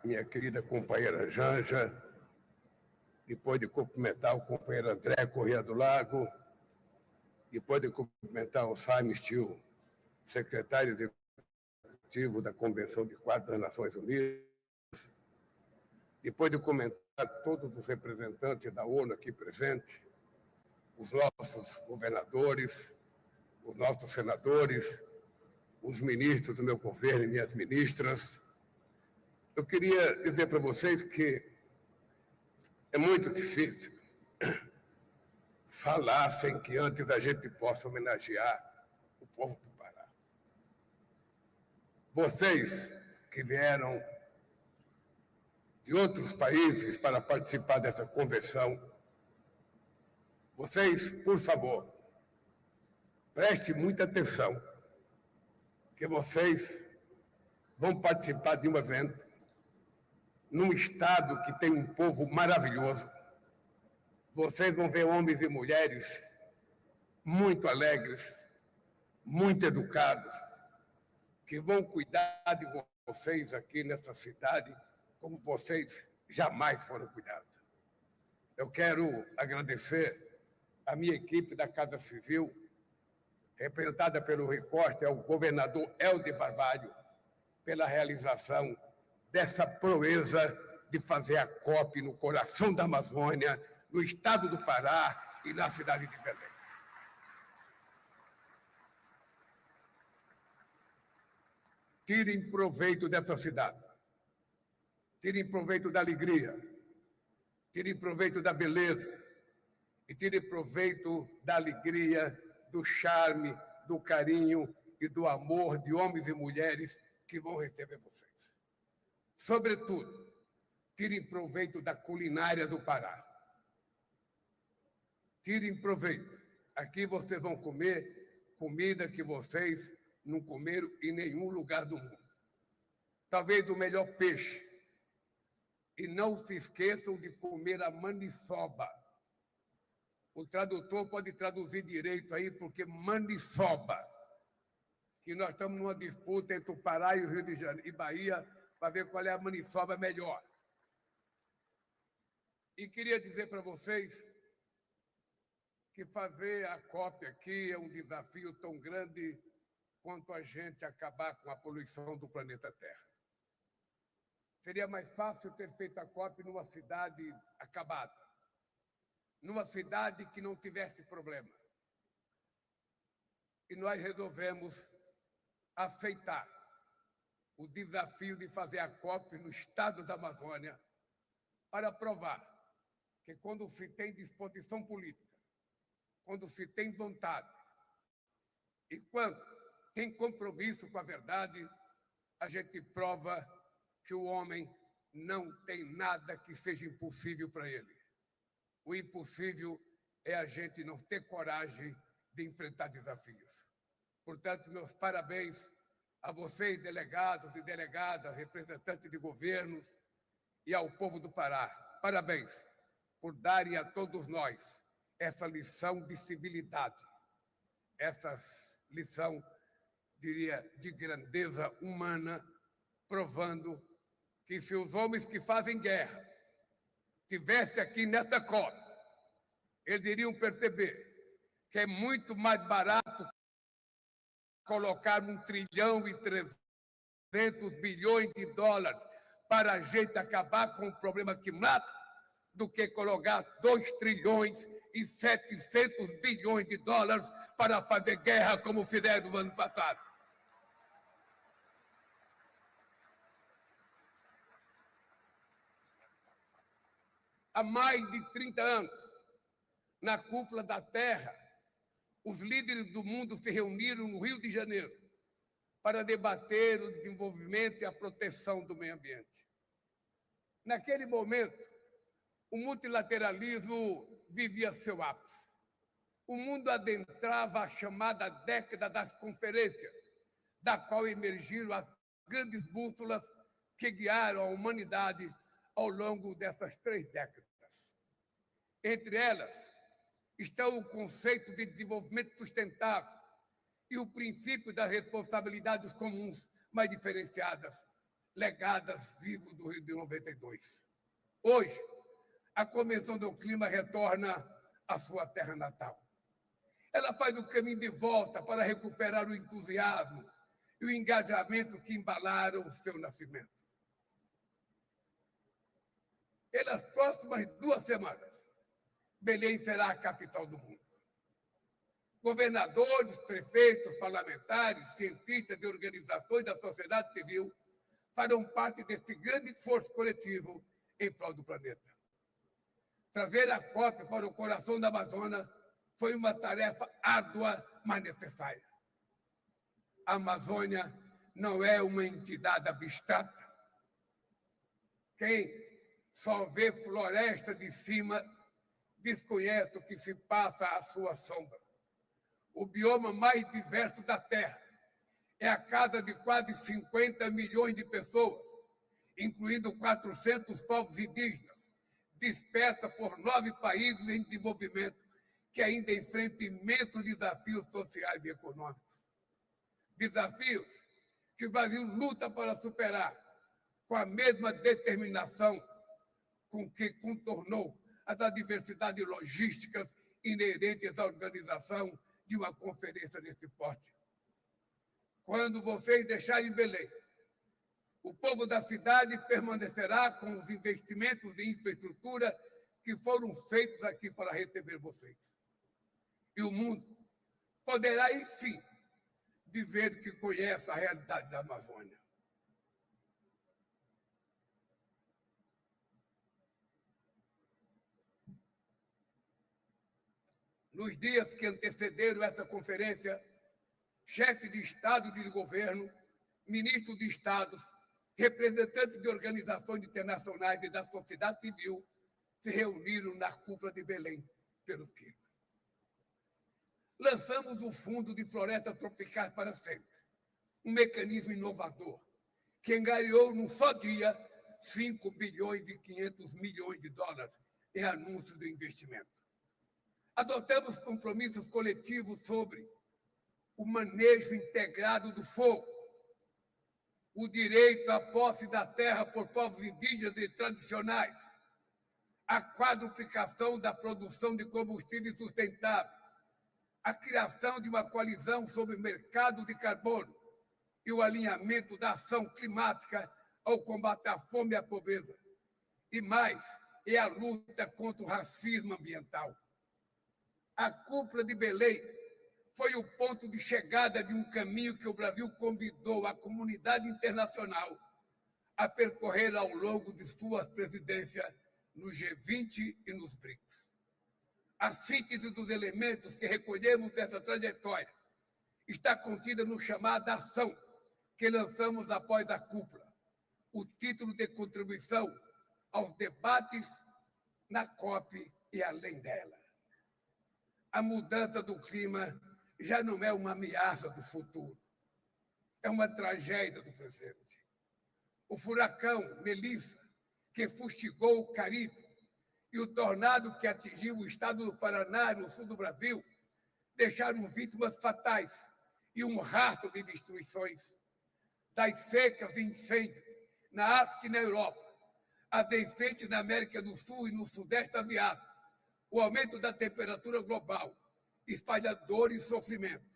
[SPEAKER 11] minha querida companheira Janja, depois de cumprimentar o companheiro André Corrêa do Lago, depois de cumprimentar o Simon Steele, secretário executivo da Convenção de Quadros das Nações Unidas, depois de comentar todos os representantes da ONU aqui presentes, os nossos governadores, os nossos senadores, os ministros do meu governo e minhas ministras. Eu queria dizer para vocês que é muito difícil falar sem que antes a gente possa homenagear o povo do Pará. Vocês que vieram de outros países para participar dessa convenção, vocês, por favor, prestem muita atenção, que vocês vão participar de um evento num estado que tem um povo maravilhoso. Vocês vão ver homens e mulheres muito alegres, muito educados, que vão cuidar de vocês aqui nessa cidade como vocês jamais foram cuidados. Eu quero agradecer a minha equipe da Casa Civil, representada pelo recorte ao governador Helder Barbalho, pela realização dessa proeza de fazer a COP no coração da Amazônia, no estado do Pará e na cidade de Belém. Tirem proveito dessa cidade. Tirem proveito da alegria. Tirem proveito da beleza. E tirem proveito da alegria, do charme, do carinho e do amor de homens e mulheres que vão receber vocês. Sobretudo, tirem proveito da culinária do Pará. Tirem proveito. Aqui vocês vão comer comida que vocês não comeram em nenhum lugar do mundo. Talvez o melhor peixe. E não se esqueçam de comer a maniçoba. O tradutor pode traduzir direito aí, porque maniçoba, que nós estamos numa disputa entre o Pará e o Rio de Janeiro e Bahia, para ver qual é a maniçoba melhor. E queria dizer para vocês que fazer a COP aqui é um desafio tão grande quanto a gente acabar com a poluição do planeta Terra. Seria mais fácil ter feito a COP numa cidade acabada, numa cidade que não tivesse problema. E nós resolvemos aceitar o desafio de fazer a COP no estado da Amazônia para provar que quando se tem disposição política, quando se tem vontade e quando tem compromisso com a verdade, a gente prova que o homem não tem nada que seja impossível para ele. O impossível é a gente não ter coragem de enfrentar desafios. Portanto, meus parabéns a vocês, delegados e delegadas, representantes de governos e ao povo do Pará. Parabéns por darem a todos nós essa lição de civilidade, essa lição, diria, de grandeza humana, provando que se os homens que fazem guerra estivessem aqui nesta COP, eles iriam perceber que é muito mais barato colocar 1 trilhão e 300 bilhões de dólares para a gente acabar com o problema que mata, do que colocar 2 trilhões e 700 bilhões de dólares para fazer guerra como fizeram no ano passado. Há mais de 30 anos, na cúpula da Terra, os líderes do mundo se reuniram no Rio de Janeiro para debater o desenvolvimento e a proteção do meio ambiente. Naquele momento, o multilateralismo vivia seu ápice. O mundo adentrava a chamada década das conferências, da qual emergiram as grandes bússolas que guiaram a humanidade ao longo dessas 3 décadas. Entre elas estão o conceito de desenvolvimento sustentável e o princípio das responsabilidades comuns mais diferenciadas, legadas vivos do Rio de 92. Hoje, a Convenção do Clima retorna à sua terra natal. Ela faz o caminho de volta para recuperar o entusiasmo e o engajamento que embalaram o seu nascimento. Pelas próximas 2 semanas, Belém será a capital do mundo.
[SPEAKER 7] Governadores, prefeitos, parlamentares, cientistas e organizações da sociedade civil farão parte desse grande esforço coletivo em prol do planeta. Trazer a COP para o coração da Amazônia foi uma tarefa árdua, mas necessária. A Amazônia não é uma entidade abstrata. Quem só vê floresta de cima desconhece o que se passa à sua sombra. O bioma mais diverso da Terra é a casa de quase 50 milhões de pessoas, incluindo 400 povos indígenas, dispersa por 9 países em desenvolvimento que ainda enfrentam imensos desafios sociais e econômicos. Desafios que o Brasil luta para superar com a mesma determinação com que contornou as adversidades logísticas inerentes à organização de uma conferência desse porte. Quando vocês deixarem Belém, o povo da cidade permanecerá com os investimentos em infraestrutura que foram feitos aqui para receber vocês. E o mundo poderá, aí sim, dizer que conhece a realidade da Amazônia. Nos dias que antecederam essa conferência, chefes de Estado e de governo, ministros de Estados, representantes de organizações internacionais e da sociedade civil se reuniram na cúpula de Belém, pelos climas. Lançamos o Fundo de Florestas Tropicais para Sempre, um mecanismo inovador que angariou num só dia 5 bilhões e 500 milhões de dólares em anúncios de investimento. Adotamos compromissos coletivos sobre o manejo integrado do fogo, o direito à posse da terra por povos indígenas e tradicionais, a quadruplicação da produção de combustíveis sustentáveis, a criação de uma coalizão sobre o mercado de carbono e o alinhamento da ação climática ao combate à fome e à pobreza. E mais, é a luta contra o racismo ambiental. A cúpula de Belém foi o ponto de chegada de um caminho que o Brasil convidou a comunidade internacional a percorrer ao longo de suas presidências no G20 e nos BRICS. A síntese dos elementos que recolhemos dessa trajetória está contida no chamado Ação, que lançamos após a cúpula, o título de contribuição aos debates na COP e além dela. A mudança do clima já não é uma ameaça do futuro, é uma tragédia do presente. O furacão Melissa, que fustigou o Caribe, e o tornado que atingiu o estado do Paraná, no sul do Brasil, deixaram vítimas fatais e um rastro de destruições. Das secas e incêndios na África e na Europa, as enchentes na América do Sul e no Sudeste Asiático, o aumento da temperatura global espalha dor e sofrimento,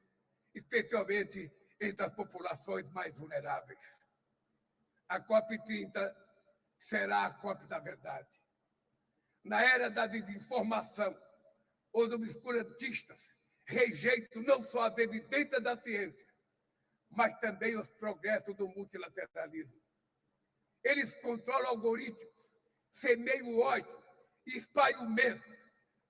[SPEAKER 7] especialmente entre as populações mais vulneráveis. A COP30 será a COP da verdade. Na era da desinformação, os obscurantistas rejeitam não só as evidências da ciência, mas também os progressos do multilateralismo. Eles controlam algoritmos, semeiam o ódio, espalham o medo,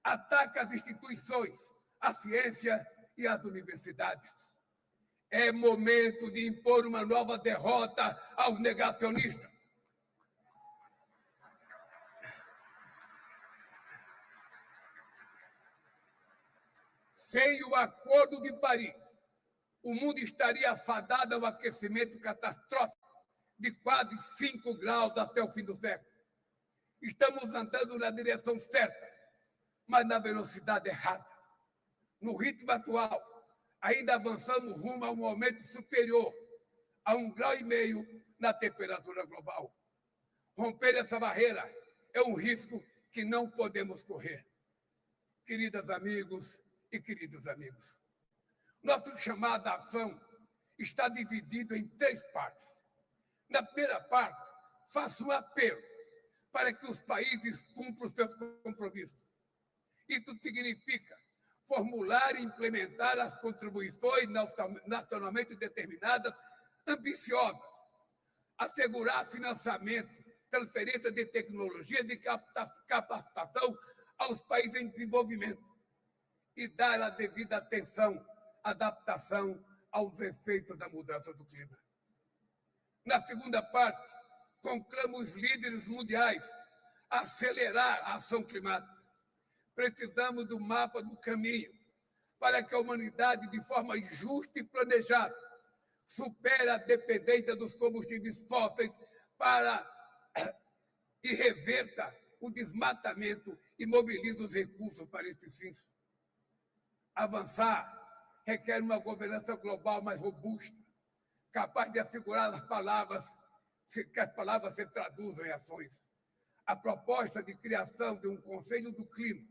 [SPEAKER 7] atacam as instituições, a ciência e as universidades. É momento de impor uma nova derrota aos negacionistas. Sem o Acordo de Paris, o mundo estaria afadado ao aquecimento catastrófico de quase 5 graus até o fim do século. Estamos andando na direção certa, mas na velocidade errada. No ritmo atual, ainda avançamos rumo a um aumento superior a 1,5 graus na temperatura global. Romper essa barreira é um risco que não podemos correr. Queridas amigas e queridos amigos, nosso chamado à ação está dividido em 3 partes. Na primeira parte, faço um apelo para que os países cumpram seus compromissos. Isso significa formular e implementar as contribuições nacionalmente determinadas ambiciosas, assegurar financiamento, transferência de tecnologia de capacitação aos países em desenvolvimento e dar a devida atenção, adaptação aos efeitos da mudança do clima. Na segunda parte, conclamo os líderes mundiais a acelerar a ação climática. Precisamos do mapa do caminho para que a humanidade, de forma justa e planejada, supere a dependência dos combustíveis fósseis e reverta o desmatamento e mobilize os recursos para esses fins. Avançar requer uma governança global mais robusta, capaz de assegurar que as palavras se traduzam em ações. A proposta de criação de um Conselho do Clima,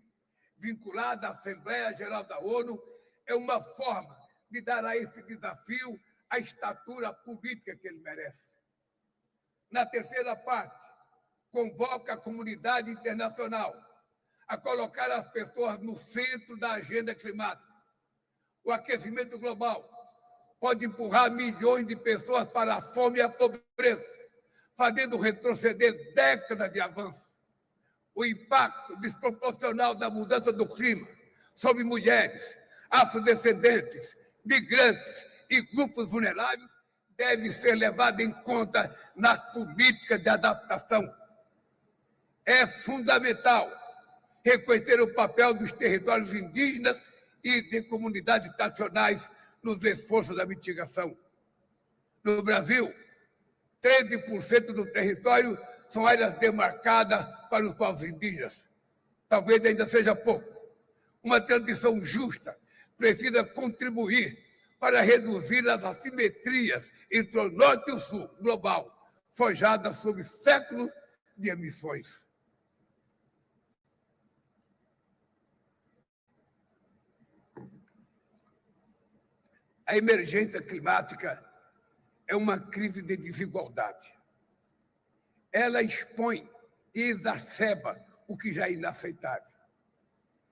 [SPEAKER 7] vinculado à Assembleia Geral da ONU, é uma forma de dar a esse desafio a estatura política que ele merece. Na terceira parte, convoca a comunidade internacional a colocar as pessoas no centro da agenda climática. O aquecimento global pode empurrar milhões de pessoas para a fome e a pobreza, fazendo retroceder décadas de avanço. O impacto desproporcional da mudança do clima sobre mulheres, afrodescendentes, migrantes e grupos vulneráveis deve ser levado em conta nas políticas de adaptação. É fundamental reconhecer o papel dos territórios indígenas e de comunidades nacionais nos esforços da mitigação. No Brasil, 13% do território são áreas demarcadas para os povos indígenas. Talvez ainda seja pouco. Uma transição justa precisa contribuir para reduzir as assimetrias entre o norte e o sul global, forjadas sob séculos de emissões. A emergência climática é uma crise de desigualdade. Ela expõe e exacerba o que já é inaceitável.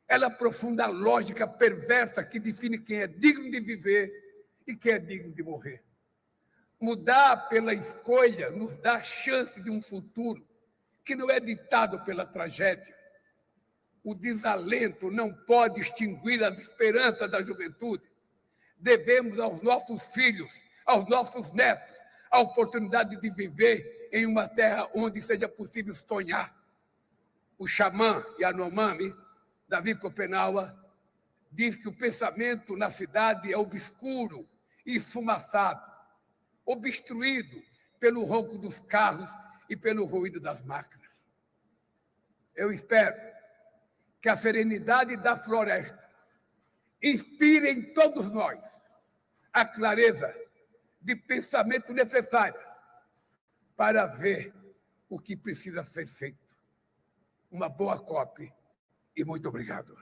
[SPEAKER 7] Ela aprofunda a lógica perversa que define quem é digno de viver e quem é digno de morrer. Mudar pela escolha nos dá a chance de um futuro que não é ditado pela tragédia. O desalento não pode extinguir as esperanças da juventude. Devemos aos nossos filhos, aos nossos netos, a oportunidade de viver em uma terra onde seja possível sonhar. O xamã Yanomami, Davi Copenaua, diz que o pensamento na cidade é obscuro e esfumaçado, obstruído pelo ronco dos carros e pelo ruído das máquinas. Eu espero que a serenidade da floresta inspire em todos nós a clareza de pensamento necessária para ver o que precisa ser feito. Uma boa COP e muito obrigado.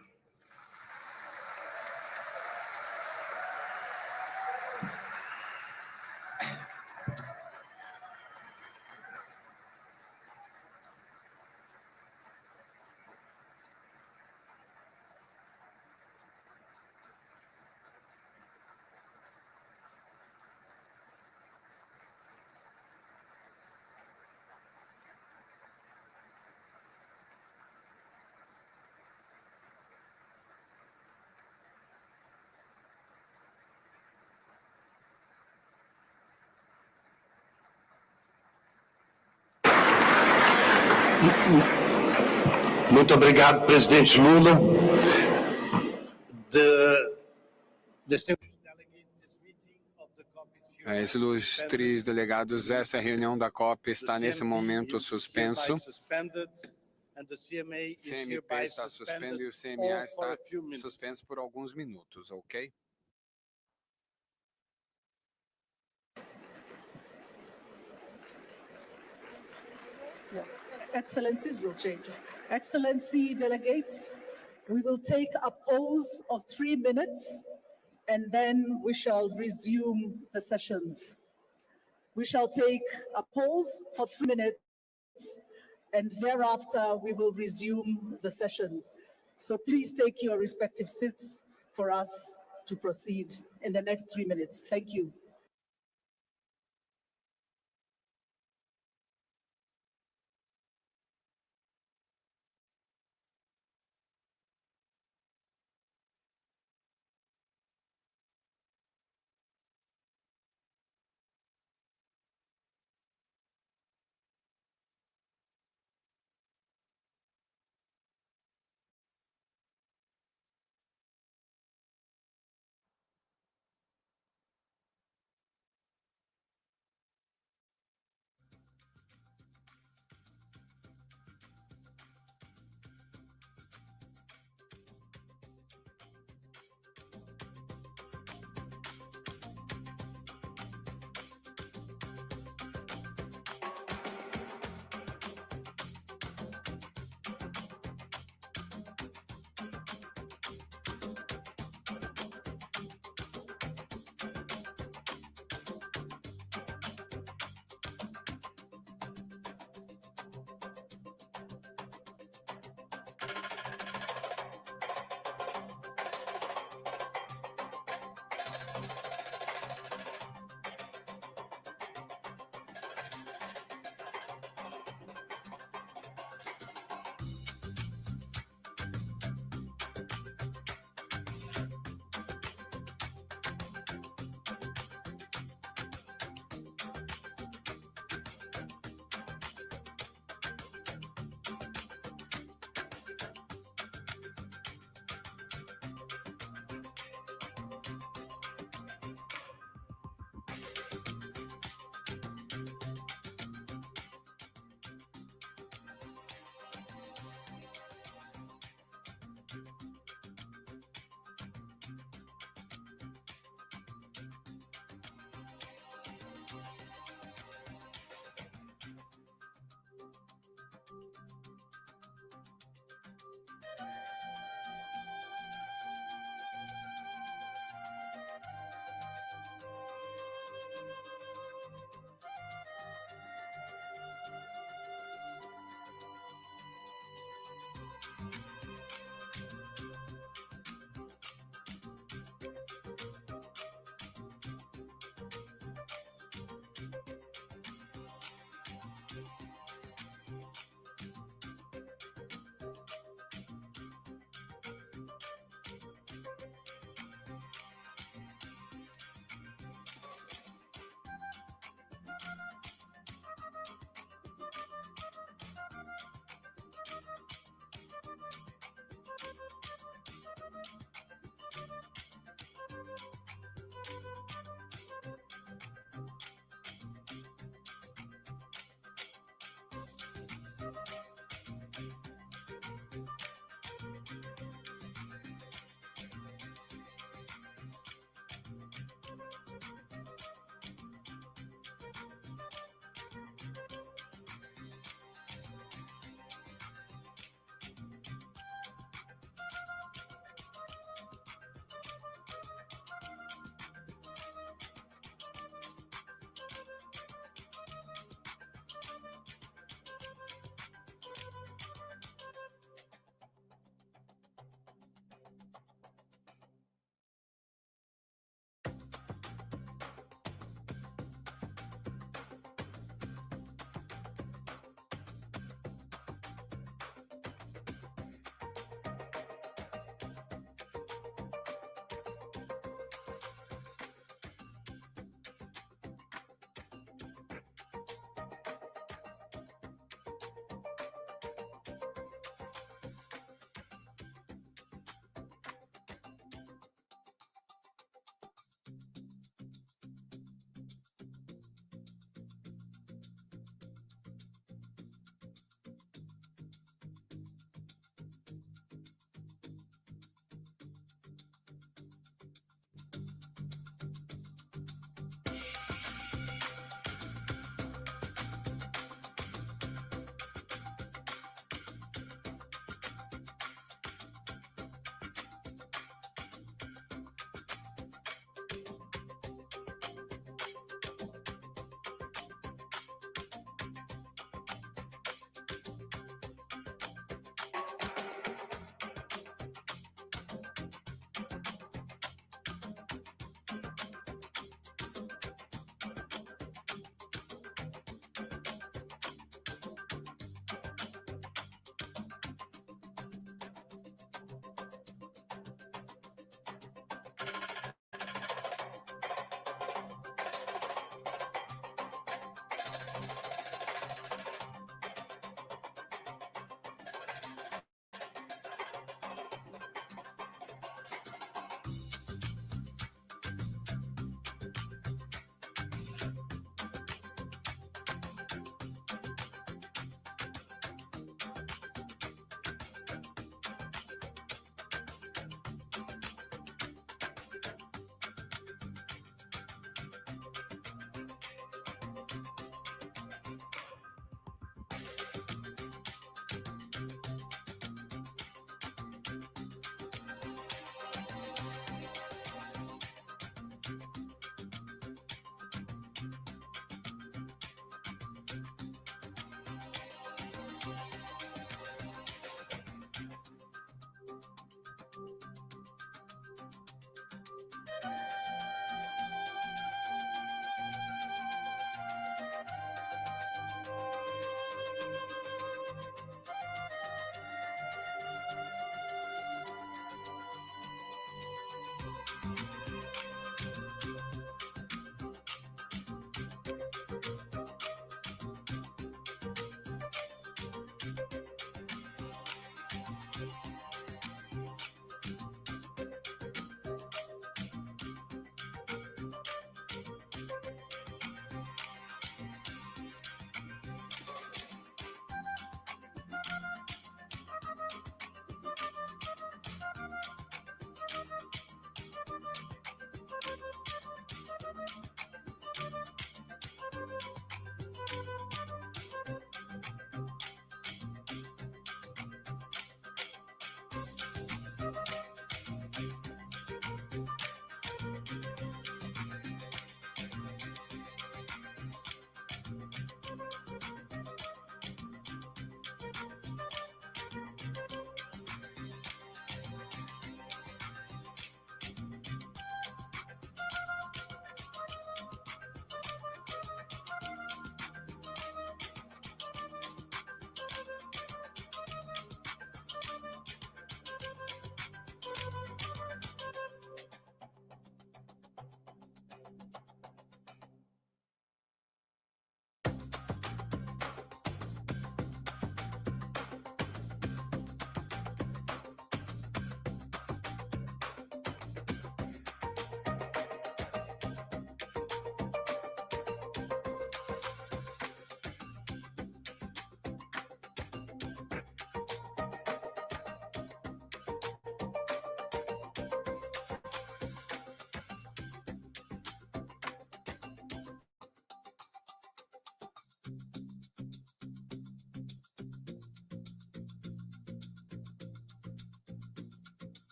[SPEAKER 12] Muito obrigado, presidente Lula.
[SPEAKER 5] Ilustres delegados, essa reunião da COP está nesse momento suspenso. CMP está suspenso e o CMA está suspenso por alguns minutos, ok?
[SPEAKER 13] Excellencies will change. Excellency delegates, we will take a pause of 3 minutes and then we shall resume the sessions. We shall take a pause for 3 minutes and thereafter we will resume the session. So please take your respective seats for us to proceed in the next 3 minutes. Thank you.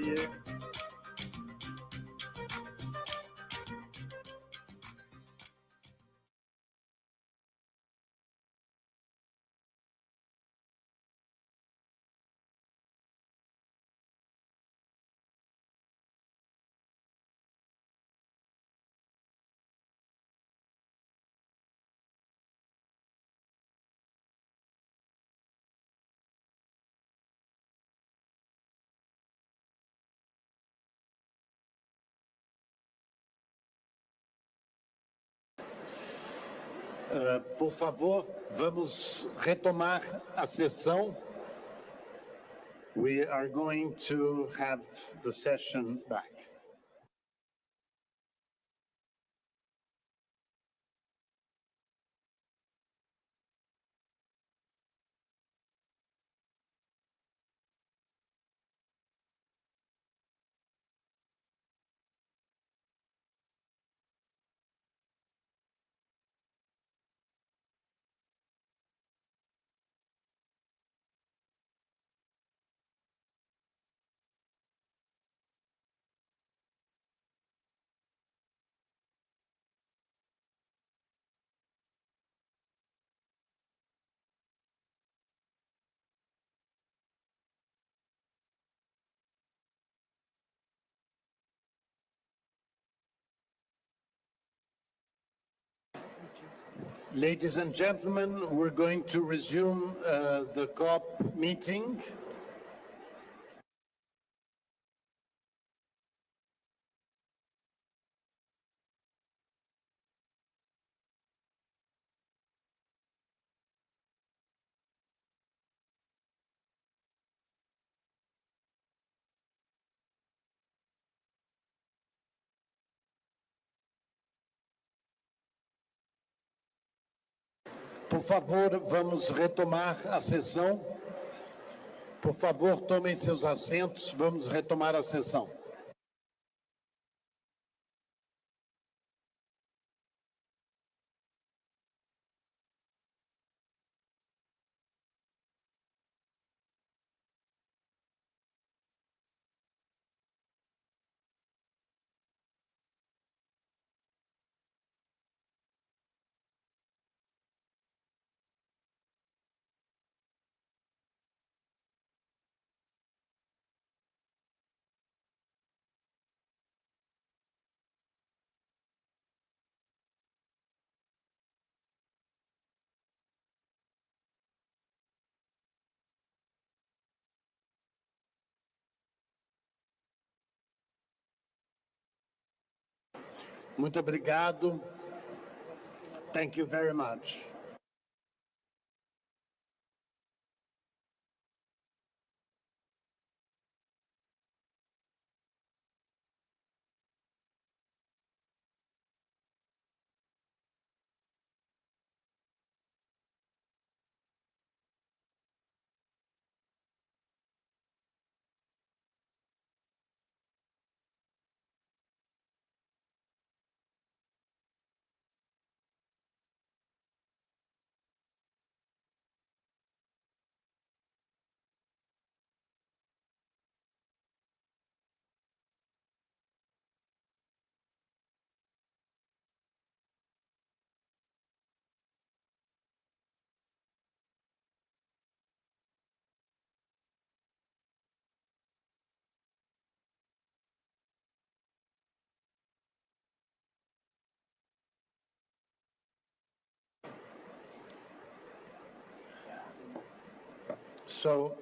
[SPEAKER 4] here. Por favor, vamos retomar a sessão. We are going to have the session back. Ladies and gentlemen, we're going to resume the COP meeting. Por favor, vamos retomar a sessão. Por favor, tomem seus assentos, vamos retomar a sessão. Muito obrigado. Thank you very much. So,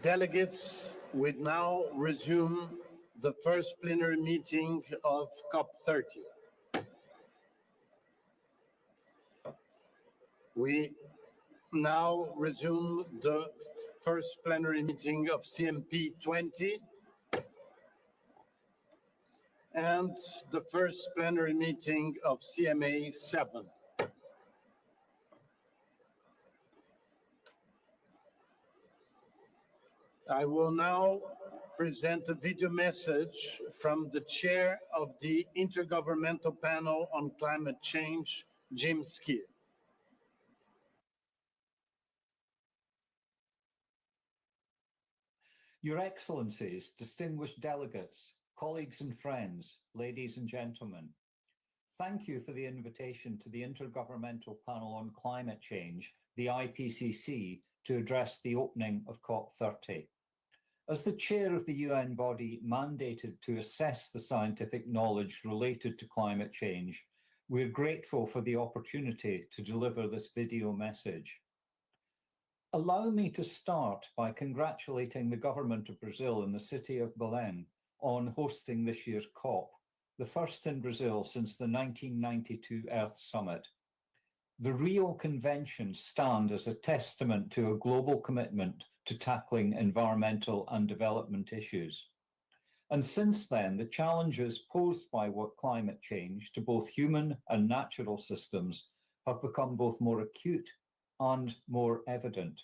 [SPEAKER 4] delegates, we now resume the first plenary meeting of COP30. We now resume the first plenary meeting of CMP20 and the first plenary meeting of CMA7. I will now present a video message from the chair of the Intergovernmental Panel on Climate Change, Jim Skier.
[SPEAKER 14] Your Excellencies, distinguished delegates, colleagues and friends, ladies and gentlemen, thank you for the invitation to the Intergovernmental Panel on Climate Change, the IPCC, to address the opening of COP30. As the chair of the UN body mandated to assess the scientific knowledge related to climate change, we're grateful for the opportunity to deliver this video message. Allow me to start by congratulating the government of Brazil and the city of Belém on hosting this year's COP, the first in Brazil since the 1992 Earth Summit. The Rio Convention stand as a testament to a global commitment to tackling environmental and development issues. And since then, the challenges posed by climate change to both human and natural systems have become both more acute and more evident.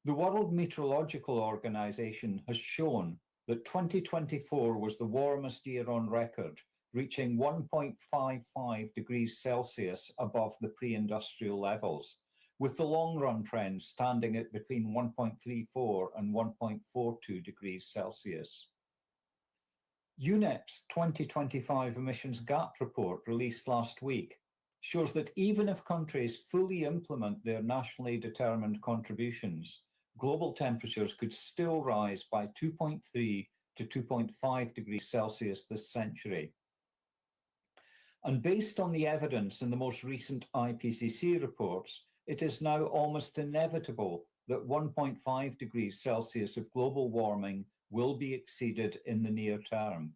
[SPEAKER 14] The World Meteorological Organization has shown that 2024 was the warmest year on record, reaching 1.55 degrees Celsius above the pre-industrial levels, with the long-run trend standing at between 1.34 and 1.42 degrees Celsius. UNEP's 2025 emissions gap report released last week shows that even if countries fully implement their nationally determined contributions, global temperatures could still rise by 2.3 to 2.5 degrees Celsius this century. And based on the evidence in the most recent IPCC reports, it is now almost inevitable that 1.5 degrees Celsius of global warming will be exceeded in the near term.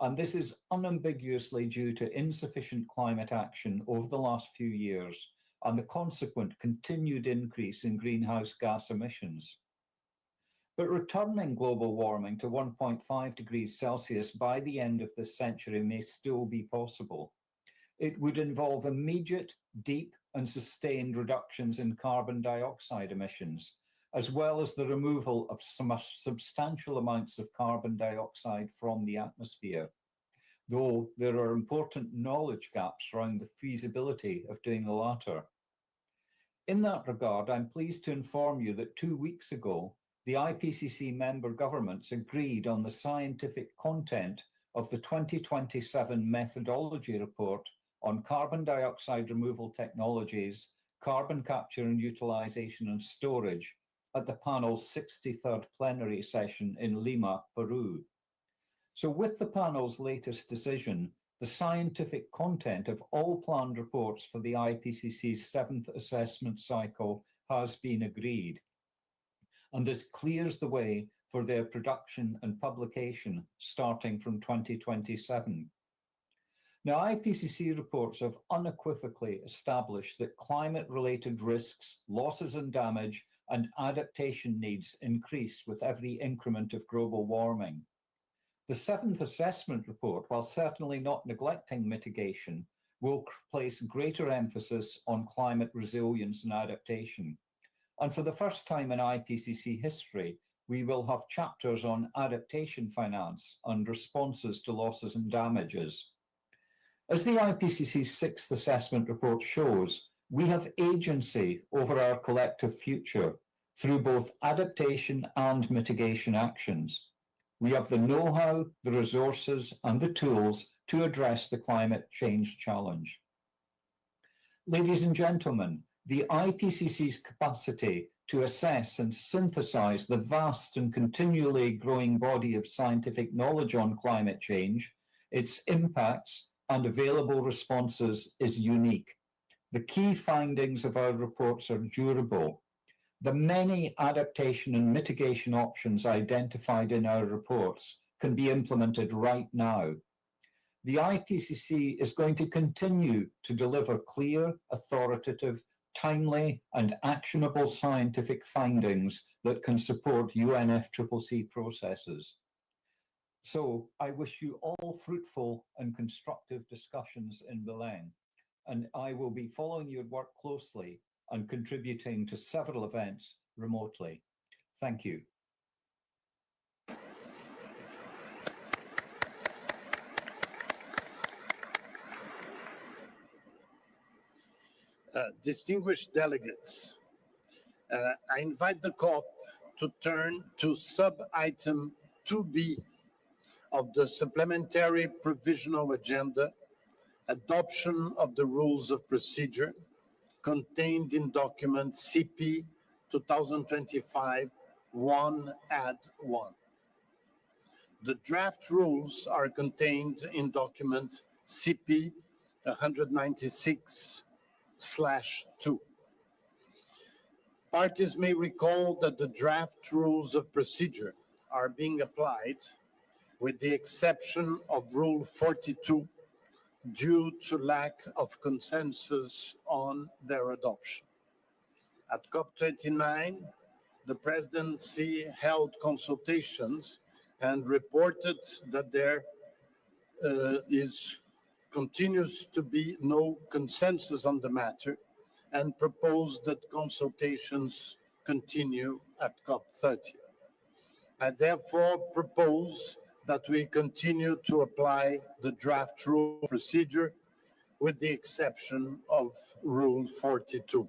[SPEAKER 14] And this is unambiguously due to insufficient climate action over the last few years and the consequent continued increase in greenhouse gas emissions. But returning global warming to 1.5 degrees Celsius by the end of this century may still be possible. It would involve immediate, deep, and sustained reductions in carbon dioxide emissions, as well as the removal of some substantial amounts of carbon dioxide from the atmosphere, though there are important knowledge gaps around the feasibility of doing the latter. In that regard, I'm pleased to inform you that 2 weeks ago, the IPCC member governments agreed on the scientific content of the 2027 methodology report on carbon dioxide removal technologies, carbon capture and utilization and storage at the panel's 63rd plenary session in Lima, Peru. So with the panel's latest decision, the scientific content of all planned reports for the IPCC's 7th assessment cycle has been agreed. And this clears the way for their production and publication starting from 2027. Now, IPCC reports have unequivocally established that climate-related risks, losses and damage, and adaptation needs increase with every increment of global warming. The 7th assessment report, while certainly not neglecting mitigation, will place greater emphasis on climate resilience and adaptation. And for the first time in IPCC history, we will have chapters on adaptation finance and responses to losses and damages. As the IPCC's 6th assessment report shows, we have agency over our collective future through both adaptation and mitigation actions. We have the know-how, the resources, and the tools to address the climate change challenge. Ladies and gentlemen, the IPCC's capacity to assess and synthesize the vast and continually growing body of scientific knowledge on climate change, its impacts, and available responses is unique. The key findings of our reports are durable. The many adaptation and mitigation options identified in our reports can be implemented right now. The IPCC is going to continue to deliver clear, authoritative, timely, and actionable scientific findings that can support UNFCCC processes. So I wish you all fruitful and constructive discussions in Belém, and I will be following your work closely and contributing to several events remotely. Thank you.
[SPEAKER 4] Distinguished delegates, I invite the COP to turn to sub-item 2B of the supplementary provisional agenda, adoption of the rules of procedure contained in document CP 2025-1 add 1. The draft rules are contained in document CP 196/2. Parties may recall that the draft rules of procedure are being applied with the exception of Rule 42 due to lack of consensus on their adoption. At COP29, the presidency held consultations and reported that there continues to be no consensus on the matter and proposed that consultations continue at COP30. I therefore propose that we continue to apply the draft rule procedure with the exception of Rule 42.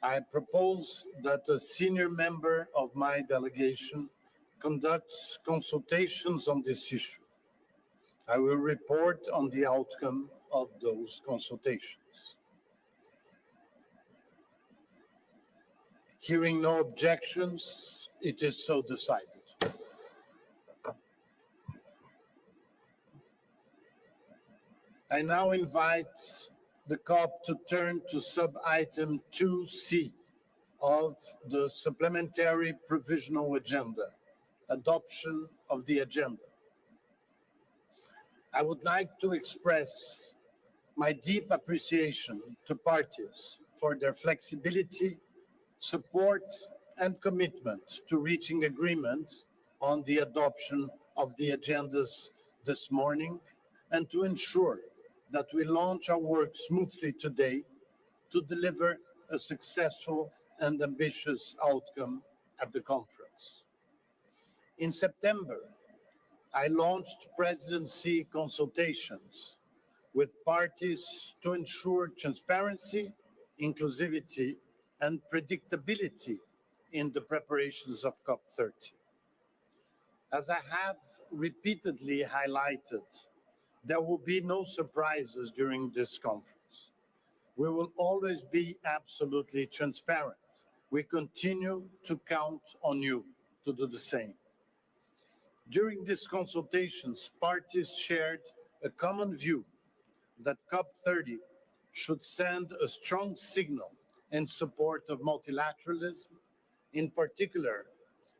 [SPEAKER 4] I propose that a senior member of my delegation conducts consultations on this issue. I will report on the outcome of those consultations. Hearing no objections, it is so decided. I now invite the COP to turn to sub-item 2C of the supplementary provisional agenda, adoption of the agenda. I would like to express my deep appreciation to parties for their flexibility, support, and commitment to reaching agreement on the adoption of the agendas this morning and to ensure that we launch our work smoothly today to deliver a successful and ambitious outcome at the conference. In September, I launched presidency consultations with parties to ensure transparency, inclusivity, and predictability in the preparations of COP30. As I have repeatedly highlighted, there will be no surprises during this conference. We will always be absolutely transparent. We continue to count on you to do the same. During these consultations, parties shared a common view that COP30 should send a strong signal in support of multilateralism, in particular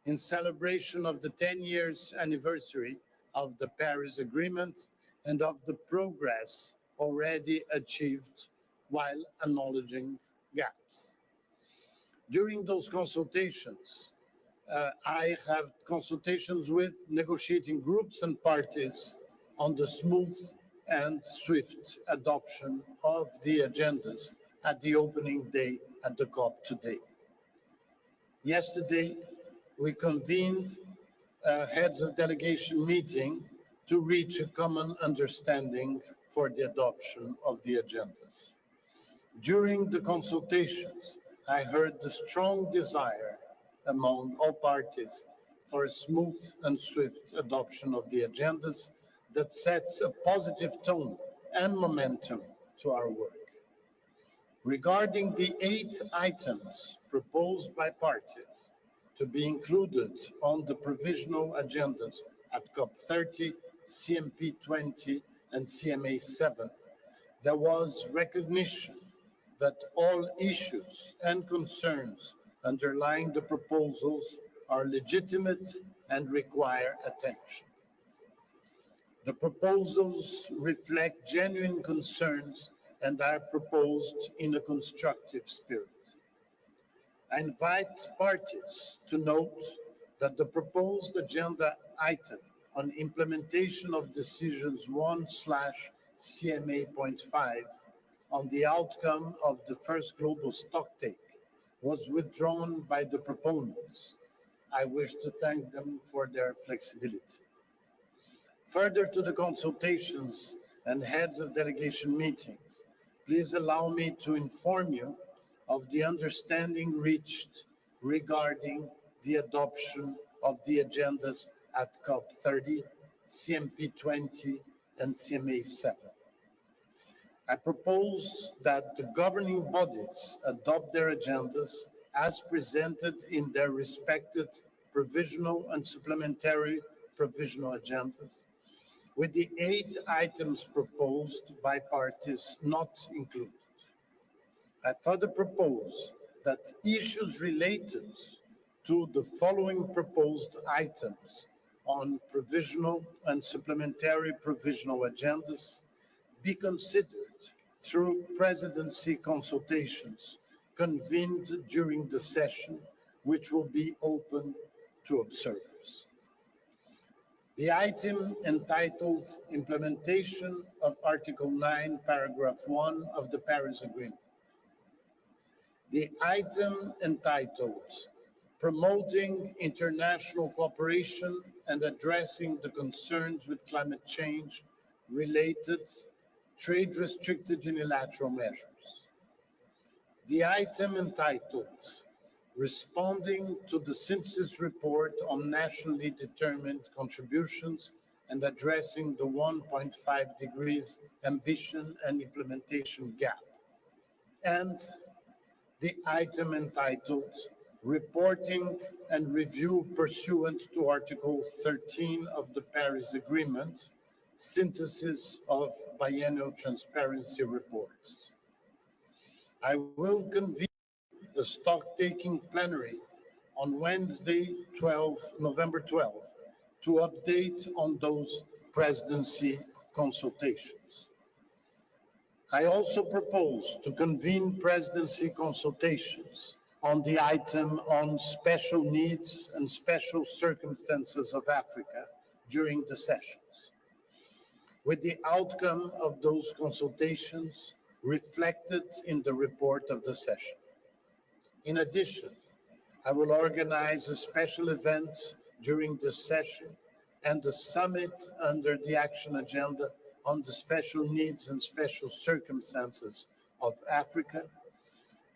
[SPEAKER 4] in celebration of the 10 years anniversary of the Paris Agreement and of the progress already achieved while acknowledging gaps. During those consultations, I have consultations with negotiating groups and parties on the smooth and swift adoption of the agendas at the opening day at the COP today. Yesterday, we convened a heads of delegation meeting to reach a common understanding for the adoption of the agendas. During the consultations, I heard the strong desire among all parties for a smooth and swift adoption of the agendas that sets a positive tone and momentum to our work. Regarding the 8 items proposed by parties to be included on the provisional agendas at COP30, CMP20, and CMA7, there was recognition that all issues and concerns underlying the proposals are legitimate and require attention. The proposals reflect genuine concerns and are proposed in a constructive spirit. I invite parties to note that the proposed agenda item on implementation of decisions 1/CMA.5 on the outcome of the first global stocktake was withdrawn by the proponents. I wish to thank them for their flexibility. Further to the consultations and heads of delegation meetings, please allow me to inform you of the understanding reached regarding the adoption of the agendas at COP30, CMP20, and CMA7. I propose that the governing bodies adopt their agendas as presented in their respective provisional and supplementary provisional agendas, with the 8 items proposed by parties not included. I further propose that issues related to the following proposed items on provisional and supplementary provisional agendas be considered through presidency consultations convened during the session, which will be open to observers. The item entitled Implementation of Article 9, Paragraph 1 of the Paris Agreement. The item entitled Promoting International Cooperation and Addressing the Concerns with Climate Change Related Trade-Restricted Unilateral Measures. The item entitled Responding to the Synthesis Report on Nationally Determined Contributions and Addressing the 1.5 degrees Ambition and Implementation Gap. And the item entitled Reporting and Review Pursuant to Article 13 of the Paris Agreement, Synthesis of Biennial Transparency Reports. I will convene a stock-taking plenary on Wednesday, November 12, to update on those presidency consultations. I also propose to convene presidency consultations on the item on special needs and special circumstances of Africa during the sessions, with the outcome of those consultations reflected in the report of the session. In addition, I will organize a special event during this session and a summit under the action agenda on the special needs and special circumstances of Africa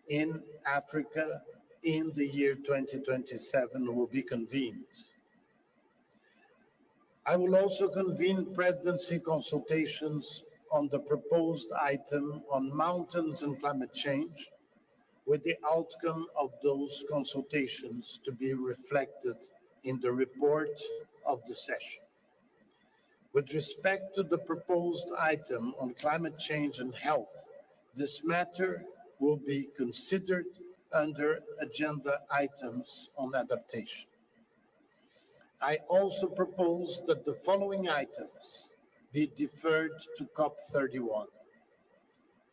[SPEAKER 4] in the year 2027 will be convened. I will also convene presidency consultations on the proposed item on mountains and climate change, with the outcome of those consultations to be reflected in the report of the session. With respect to the proposed item on climate change and health, this matter will be considered under agenda items on adaptation. I also propose that the following items be deferred to COP31.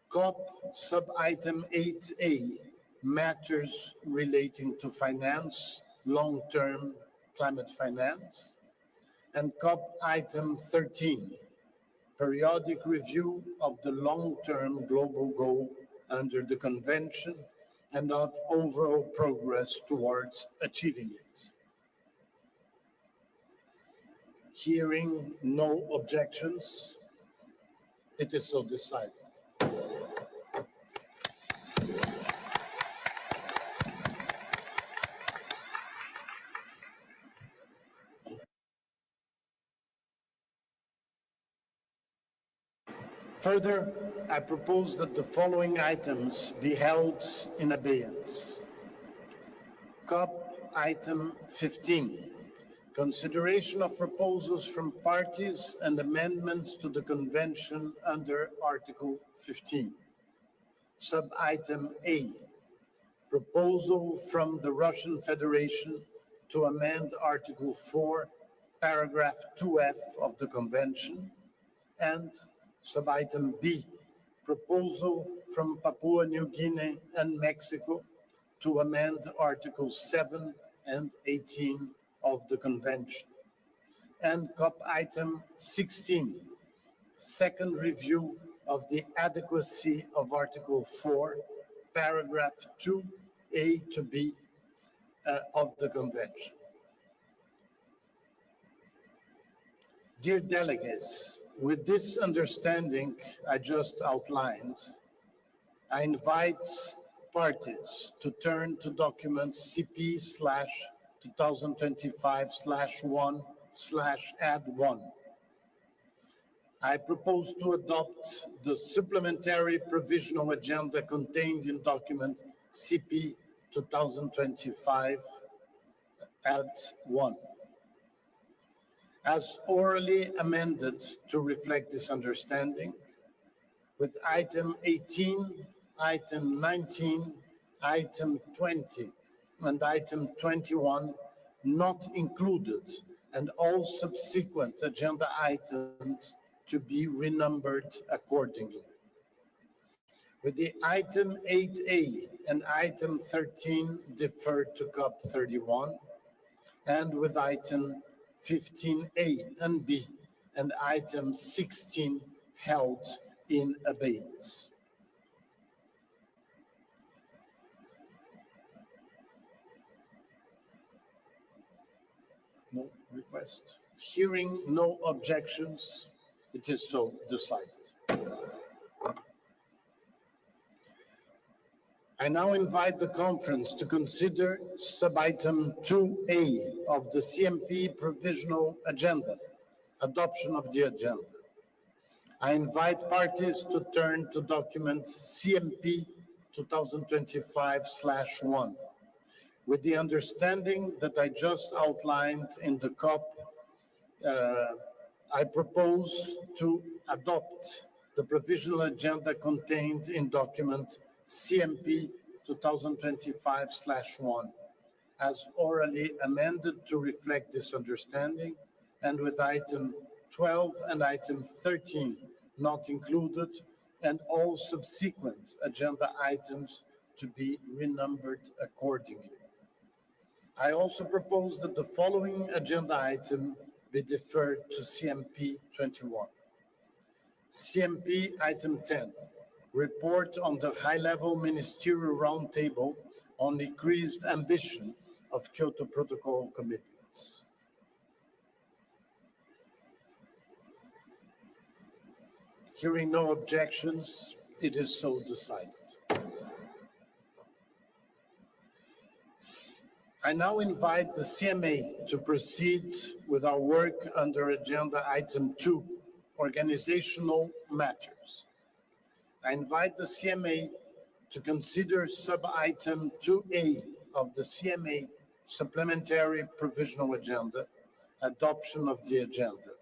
[SPEAKER 4] COP sub-item 8A, matters relating to finance, long-term climate finance, and COP item 13, periodic review of the long-term global goal under the convention and of overall progress towards achieving it. Hearing no objections, it is so decided. Further, I propose that the following items be held in abeyance. COP item 15, consideration of proposals from parties and amendments to the convention under Article 15. Sub-item A, proposal from the Russian Federation to amend Article 4, paragraph 2F of the convention, and sub-item B, proposal from Papua New Guinea and Mexico to amend Articles 7 and 18 of the convention. And COP item 16, second review of the adequacy of Article 4, paragraph 2A to B of the convention. Dear delegates, with this understanding I just outlined, I invite parties to turn to document CP/3 2025/1/add1. I propose to adopt the supplementary provisional agenda contained in document CP 2025/add1, as orally amended to reflect this understanding, with item 18, item 19, item 20, and item 21 not included, and all subsequent agenda items to be renumbered accordingly. With the item 8A and item 13 deferred to COP31, and with item 15A and B and item 16 held in abeyance. No request. Hearing no objections, it is so decided. I now invite the conference to consider sub-item 2A of the CMP provisional agenda, adoption of the agenda. I invite parties to turn to document CMP 2025/1, with the understanding that I just outlined in the COP. I propose to adopt the provisional agenda contained in document CMP 2025/1 as orally amended to reflect this understanding, and with item 12 and item 13 not included, and all subsequent agenda items to be renumbered accordingly. I also propose that the following agenda item be deferred to CMP 21. CMP item 10, report on the high-level ministerial roundtable on increased ambition of Kyoto Protocol commitments. Hearing no objections, it is so decided. I now invite the CMA to proceed with our work under agenda item 2, organizational matters. I invite the CMA to consider sub-item 2A of the CMA supplementary provisional agenda, adoption of the agenda.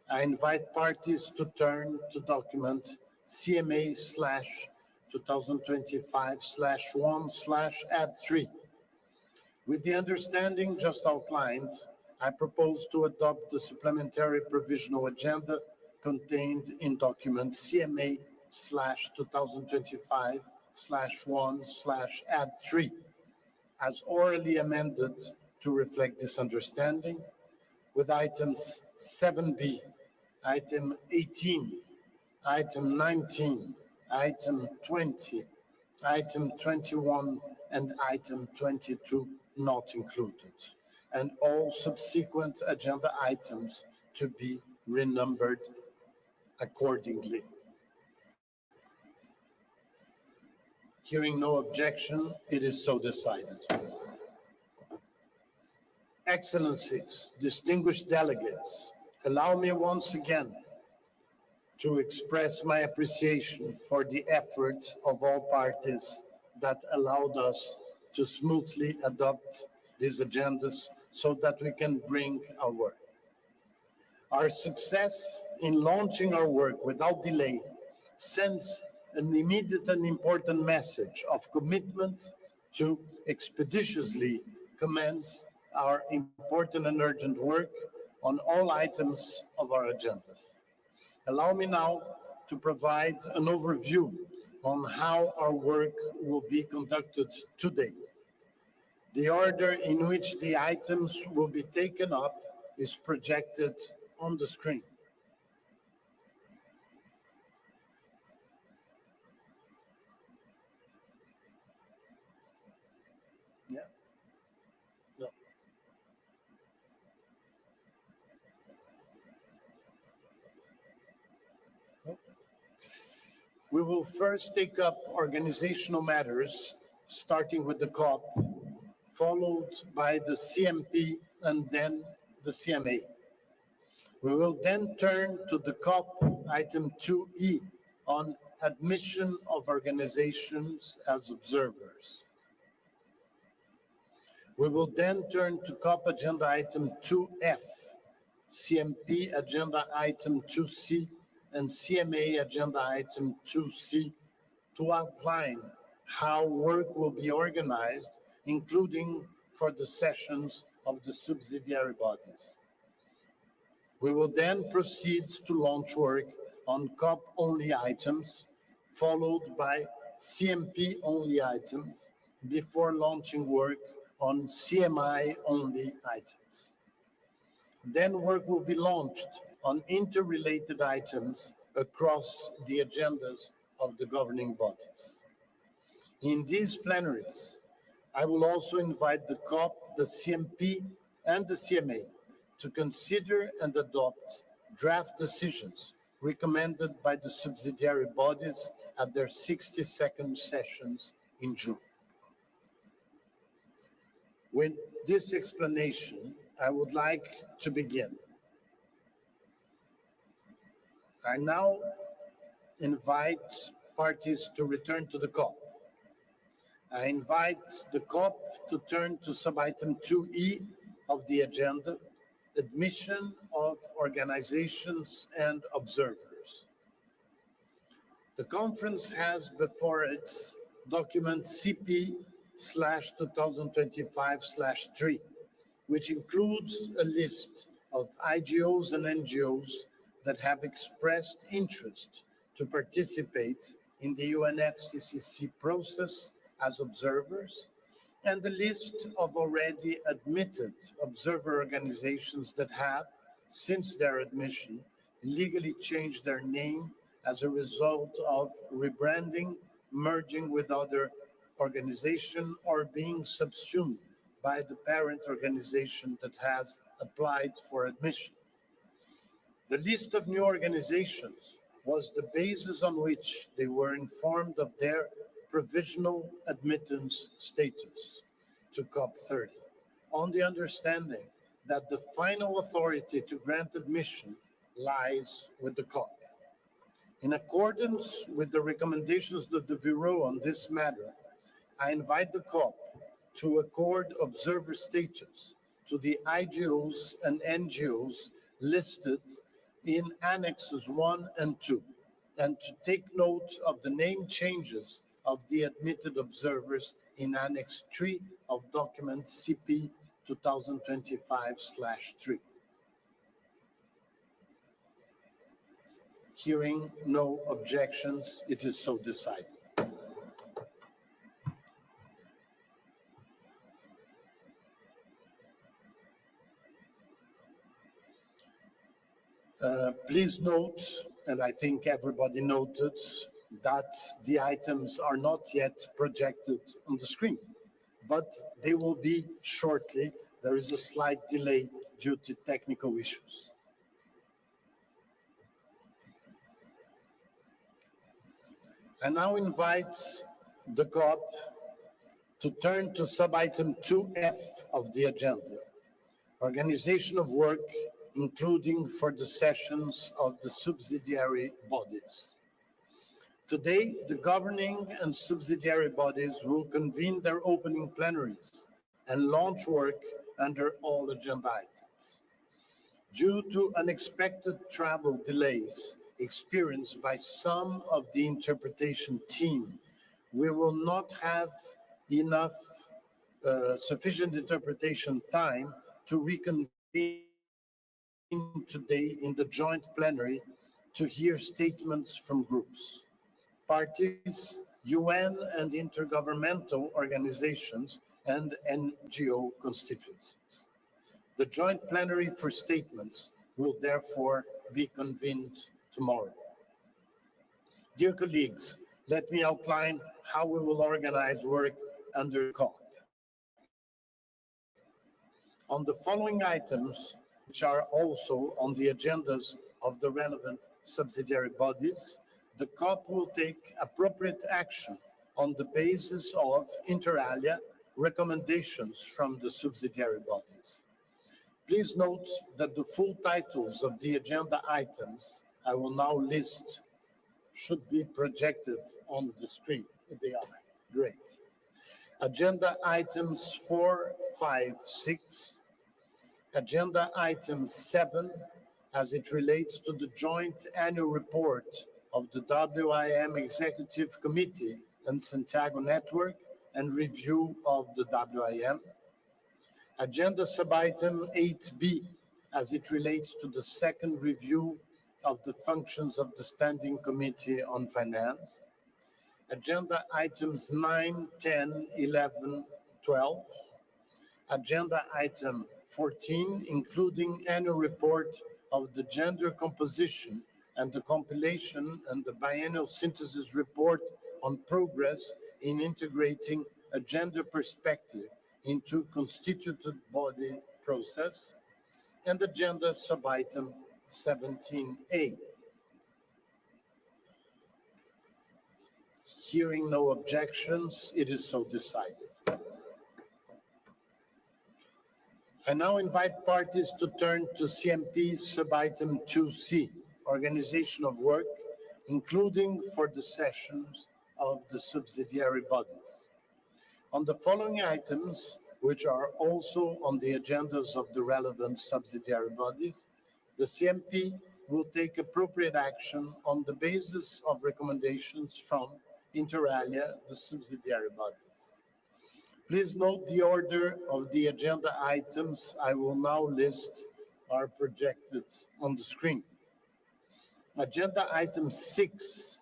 [SPEAKER 4] I invite parties to turn to document CMA/2025/1/add3. With the understanding just outlined, I propose to adopt the supplementary provisional agenda contained in document CMA/2025/1/add3, as orally amended to reflect this understanding, with items 7B, item 18, item 19, item 20, item 21, and item 22 not included, and all subsequent agenda items to be renumbered accordingly. Hearing no objection, it is so decided. Excellencies, distinguished delegates, allow me once again to express my appreciation for the efforts of all parties that allowed us to smoothly adopt these agendas so that we can bring our work. Our success in launching our work without delay sends an immediate and important message of commitment to expeditiously commence our important and urgent work on all items of our agendas. Allow me now to provide an overview on how our work will be conducted today. The order in which the items will be taken up is projected on the screen. Yeah. No. No. We will first take up organizational matters, starting with the COP followed by the CMP and then the CMA. We will then turn to the COP item 2E on admission of organizations as observers. We will then turn to COP agenda item 2F, CMP agenda item 2C, and CMA agenda item 2C to outline how work will be organized, including for the sessions of the subsidiary bodies. We will then proceed to launch work on COP-only items, followed by CMP-only items, before launching work on CMI-only items. Then work will be launched on interrelated items across the agendas of the governing bodies. In these plenaries, I will also invite the COP, the CMP, and the CMA to consider and adopt draft decisions recommended by the subsidiary bodies at their 62nd sessions in June. With this explanation, I would like to begin. I now invite parties to return to the COP. I invite the COP to turn to sub-item 2E of the agenda, admission of organizations and observers. The conference has before it document CP/2025/3, which includes a list of IGOs and NGOs that have expressed interest to participate in the UNFCCC process as observers, and the list of already admitted observer organizations that have, since their admission, legally changed their name as a result of rebranding, merging with other organization, or being subsumed by the parent organization that has applied for admission. The list of new organizations was the basis on which they were informed of their provisional admittance status to COP30, on the understanding that the final authority to grant admission lies with the COP. In accordance with the recommendations of the Bureau on this matter, I invite the COP to accord observer status to the IGOs and NGOs listed in Annexes 1 and 2, and to take note of the name changes of the admitted observers in Annex 3 of document CP 2025/3. Hearing no objections, it is so decided. Please note, and I think everybody noted, that the items are not yet projected on the screen, but they will be shortly. There is a slight delay due to technical issues. I now invite the COP to turn to sub-item 2F of the agenda, organization of work, including for the sessions of the subsidiary bodies. Today, the governing and subsidiary bodies will convene their opening plenaries and launch work under all agenda items. Due to unexpected travel delays experienced by some of the interpretation team, we will not have enough sufficient interpretation time to reconvene today in the joint plenary to hear statements from groups, parties, UN and intergovernmental organizations, and NGO constituencies. The joint plenary for statements will therefore be convened tomorrow. Dear colleagues, let me outline how we will organize work under COP. On the following items, which are also on the agendas of the relevant subsidiary bodies, the COP will take appropriate action on the basis of, inter alia, recommendations from the subsidiary bodies. Please note that the full titles of the agenda items I will now list should be projected on the screen. They are. Great. Agenda items 4, 5, 6. Agenda item 7, as it relates to the joint annual report of the WIM Executive Committee and Santiago Network and review of the WIM. Agenda sub-item 8B, as it relates to the second review of the functions of the Standing Committee on Finance. Agenda items 9, 10, 11, 12. Agenda item 14, including annual report of the gender composition and the compilation and the biennial synthesis report on progress in integrating a gender perspective into constituted body process, and agenda sub-item 17A. Hearing no objections, it is so decided. I now invite parties to turn to CMP sub-item 2C, organization of work, including for the sessions of the subsidiary bodies. On the following items, which are also on the agendas of the relevant subsidiary bodies, the CMP will take appropriate action on the basis of recommendations from inter alia, the subsidiary bodies. Please note the order of the agenda items I will now list are projected on the screen. Agenda item 6,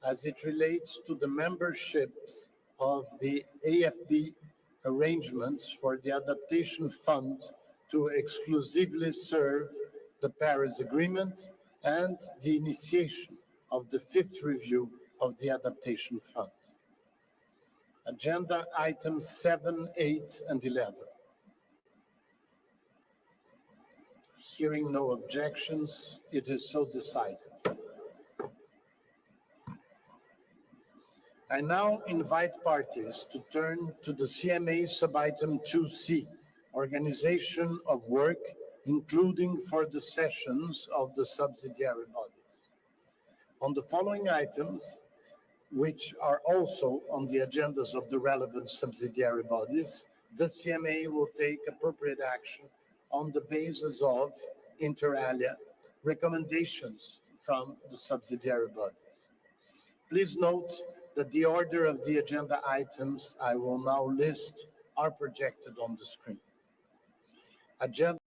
[SPEAKER 4] as it relates to the memberships of the AFB arrangements for the Adaptation Fund to exclusively serve the Paris Agreement and the initiation of the 5th review of the Adaptation Fund. Agenda items 7, 8, and 11. Hearing no objections, it is so decided. I now invite parties to turn to the CMA sub-item 2C, organization of work, including for the sessions of the subsidiary bodies. On the following items, which are also on the agendas of the relevant subsidiary bodies, the CMA will take appropriate action on the basis of, inter alia, recommendations from the subsidiary bodies. Please note that the order of the agenda items I will now list are projected on the screen. Agenda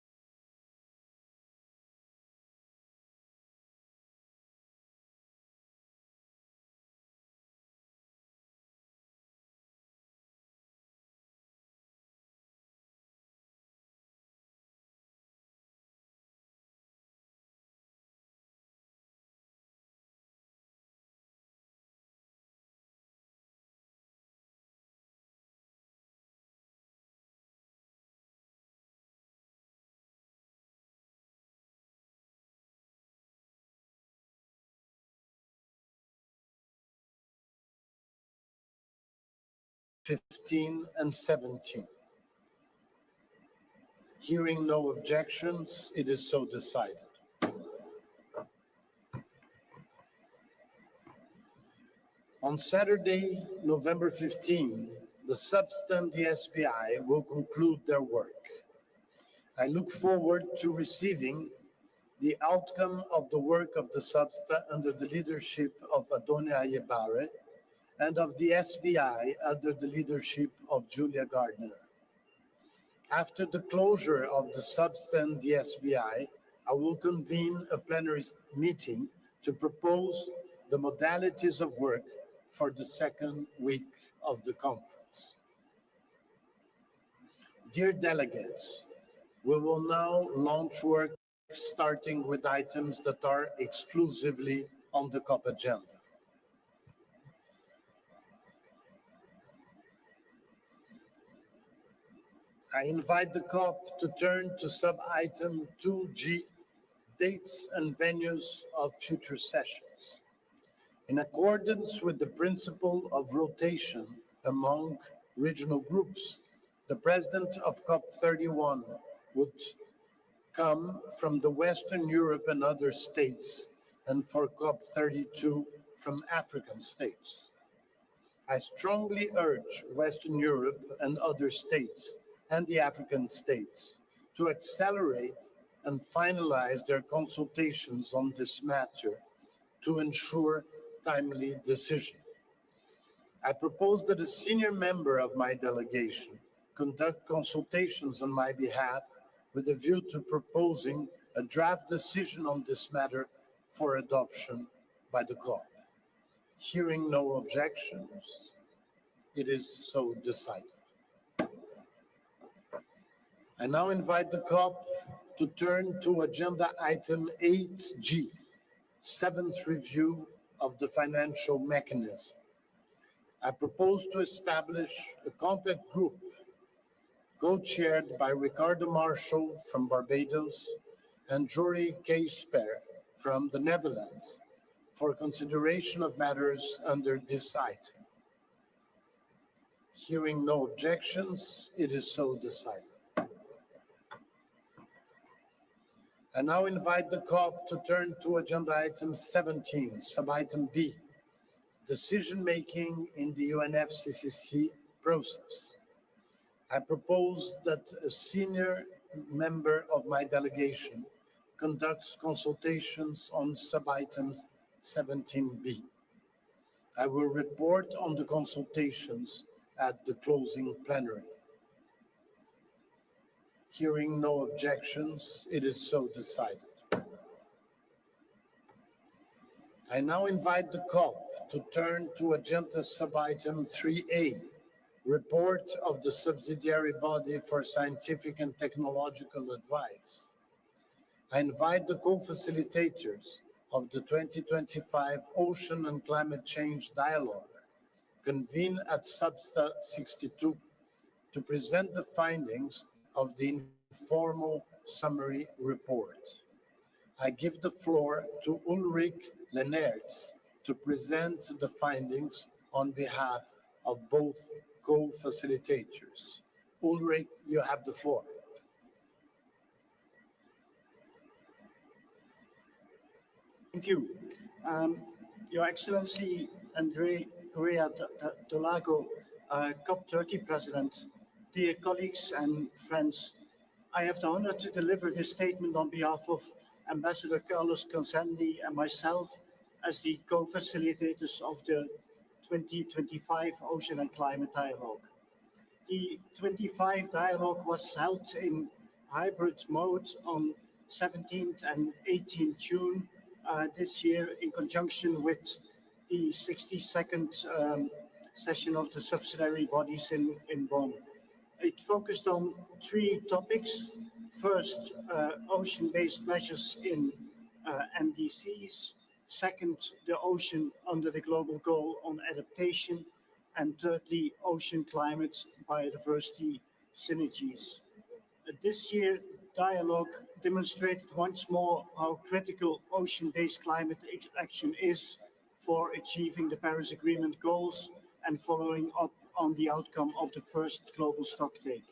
[SPEAKER 4] (15) and 17. Hearing no objections, it is so decided. On Saturday, November 15, the SUBSTA and the SBI will conclude their work. I look forward to receiving the outcome of the work of the SUBSTA under the leadership of Adonia Ayebare and of the SBI under the leadership of Julia Gardner. After the closure of the SUBSTA and the SBI, I will convene a plenary meeting to propose the modalities of work for the second week of the conference. Dear delegates, we will now launch work starting with items that are exclusively on the COP agenda. I invite the COP to turn to sub-item 2G, dates and venues of future sessions. In accordance with the principle of rotation among regional groups, The president of COP31 would come from the Western Europe and other states, and for COP32 from African states. I strongly urge Western Europe and other states and the African states to accelerate and finalize their consultations on this matter to ensure timely decision. I propose that a senior member of my delegation conduct consultations on my behalf with a view to proposing a draft decision on this matter for adoption by the COP. Hearing no objections, it is so decided. I now invite the COP to turn to agenda item 8G, seventh review of the financial mechanism. I propose to establish a contact group co-chaired by Ricardo Marshall from Barbados and Jory Keesper from the Netherlands for consideration of matters under this item. Hearing no objections, it is so decided. I now invite the COP to turn to agenda item 17, sub-item B, decision-making in the UNFCCC process. I propose that a senior member of my delegation conducts consultations on sub-items 17B. I will report on the consultations at the closing plenary. Hearing no objections, it is so decided. I now invite the COP to turn to agenda sub-item 3A, report of the subsidiary body for scientific and technological advice. I invite the co-facilitators of the 2025 Ocean and Climate Change Dialogue, convened at Substa 62, to present the findings of the informal summary report. I give the floor to Ulrich Lennertz to present the findings on behalf of both co-facilitators. Ulrich, you have the floor.
[SPEAKER 15] Thank you. Your Excellency, André Correa do Lago, COP30 President, dear colleagues and friends, I have the honor to deliver this statement on behalf of Ambassador Carlos Gonzandi and myself as the co-facilitators of the 2025 Ocean and Climate Dialogue. The 25 dialogue was held in hybrid mode on 17th and 18th June this year in conjunction with the 62nd session of the subsidiary bodies in Bonn. It focused on three topics. First, ocean-based measures in NDCs. Second, the ocean under the global goal on adaptation. And thirdly, ocean climate biodiversity synergies. This year, dialogue demonstrated once more how critical ocean-based climate action is for achieving the Paris Agreement goals and following up on the outcome of the first global stocktake.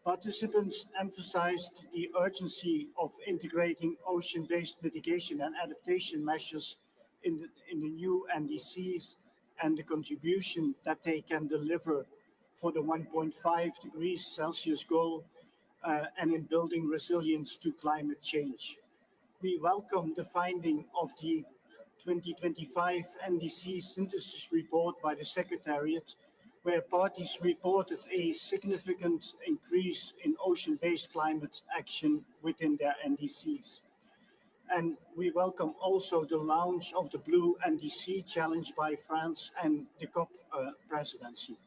[SPEAKER 15] Participants emphasized the urgency of integrating ocean-based mitigation and adaptation measures in the new NDCs and the contribution that they can deliver for the 1.5 degrees Celsius goal and in building resilience to climate change. We welcome the finding of the 2025 NDC synthesis report by the Secretariat, where parties reported a significant increase in ocean-based climate action within their NDCs. And we welcome also the launch of the Blue NDC Challenge by France and the COP presidency.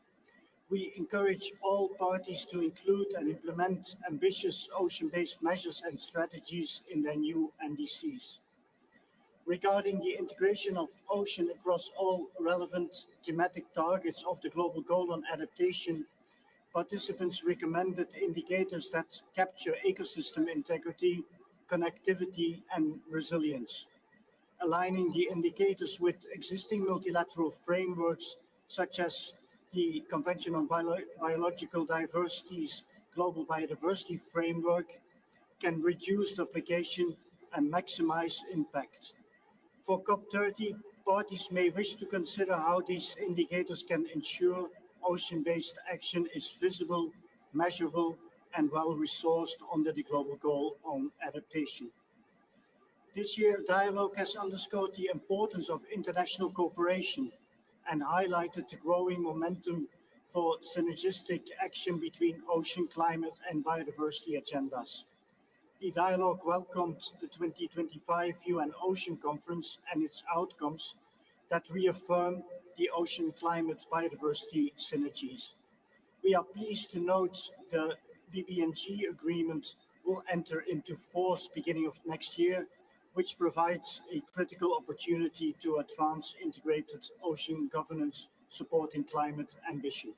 [SPEAKER 15] We encourage all parties to include and implement ambitious ocean-based measures and strategies in their new NDCs. Regarding the integration of ocean across all relevant thematic targets of the global goal on adaptation, participants recommended indicators that capture ecosystem integrity, connectivity, and resilience, aligning the indicators with existing multilateral frameworks such as the Convention on Biological Diversity's Global Biodiversity Framework can reduce duplication and maximize impact. For COP30, parties may wish to consider how these indicators can ensure ocean-based action is visible, measurable, and well-resourced under the global goal on adaptation. This year, dialogue has underscored the importance of international cooperation and highlighted the growing momentum for synergistic action between ocean, climate, and biodiversity agendas. The dialogue welcomed the 2025 UN Ocean Conference and its outcomes that reaffirm the ocean climate biodiversity synergies. We are pleased to note the BBNG agreement will enter into force beginning of next year, which provides a critical opportunity to advance integrated ocean governance supporting climate ambition.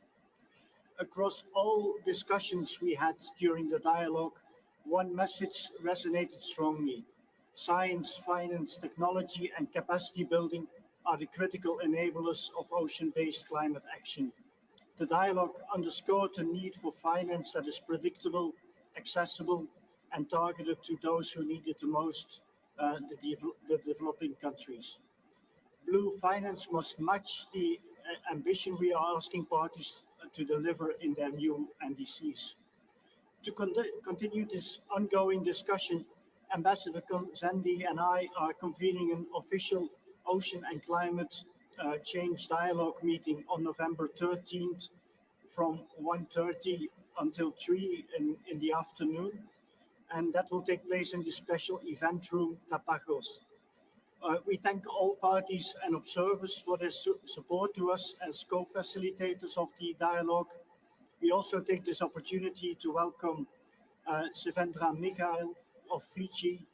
[SPEAKER 15] Across all discussions we had during the dialogue, one message resonated strongly. Science, finance, technology, and capacity building are the critical enablers of ocean-based climate action. The dialogue underscored the need for finance that is predictable, accessible, and targeted to those who need it the most, the developing countries. Blue finance must match the ambition we are asking parties to deliver in their new NDCs. To continue this ongoing discussion, Ambassador Kozendi and I are convening an official ocean and climate change dialogue meeting on November 13th from 1:30 until 3 in the afternoon. And that will take place in the special event room, Tapajos. We thank all parties and observers for their support to us as co-facilitators of the dialogue. We also take this opportunity to welcome Sivendra Mikhail of Fiji,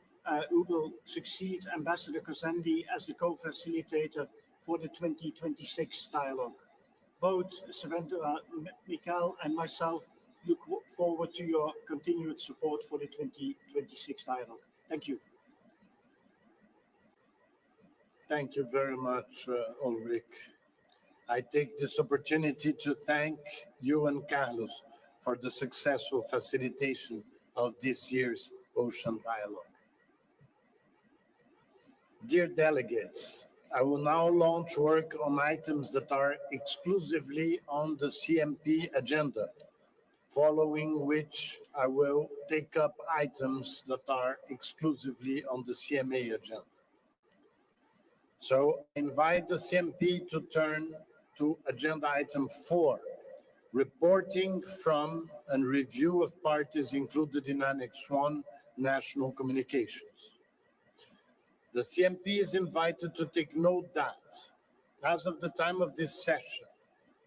[SPEAKER 15] who will succeed Ambassador Kozendi as the co-facilitator for the 2026 dialogue. Both Sivendra Mikhail and myself look forward to your continued support for the 2026 dialogue. Thank you.
[SPEAKER 4] Thank you very much, Ulrich. I take this opportunity to thank you and Carlos for the successful facilitation of this year's Ocean Dialogue. Dear delegates, I will now launch work on items that are exclusively on the CMP agenda, following which I will take up items that are exclusively on the CMA agenda. So I invite the CMP to turn to agenda item 4, reporting from and review of parties included in Annex 1 national communications. The CMP is invited to take note that, as of the time of this session,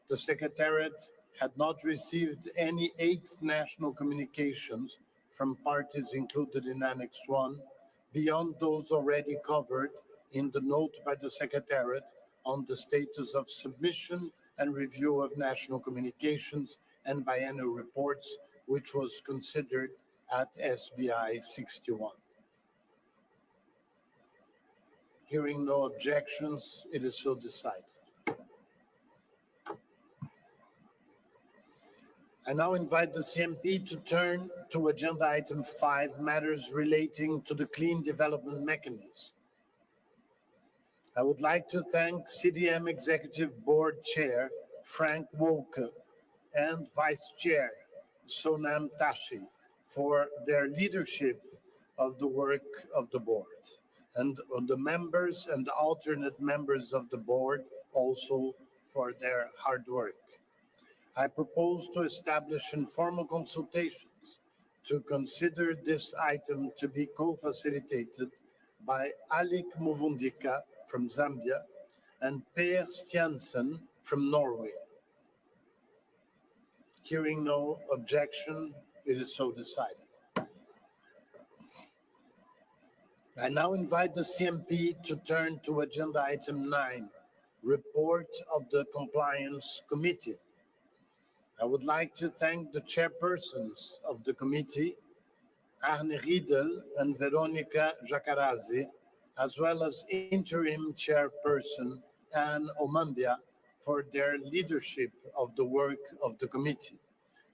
[SPEAKER 4] the Secretariat had not received any 8 national communications from parties included in Annex 1, beyond those already covered in the note by the Secretariat on the status of submission and review of national communications and biennial reports, which was considered at SBI 61. Hearing no objections, it is so decided. I now invite the CMP to turn to agenda item 5, matters relating to the Clean Development Mechanism. I would like to thank CDM Executive Board Chair Frank Wolke and Vice Chair Sonam Tashi for their leadership of the work of the board, and the members and alternate members of the board also for their hard work. I propose to establish informal consultations to consider this item to be co-facilitated by Alik Muvundika from Zambia and Per Stiansen from Norway. Hearing no objection, it is so decided. I now invite the CMP to turn to agenda item 9, report of the Compliance Committee. I would like to thank the chairpersons of the committee, Arne Riedel and Veronica Jacarazzi, as well as interim chairperson Anne Omandia for their leadership of the work of the committee,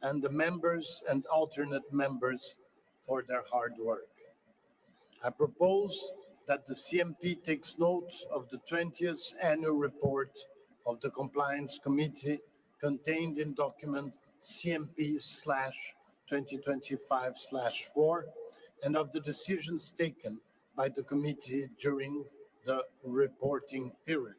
[SPEAKER 4] and the members and alternate members for their hard work. I propose that the CMP takes note of the 20th annual report of the Compliance Committee contained in document CMP/2025/4 and of the decisions taken by the committee during the reporting period.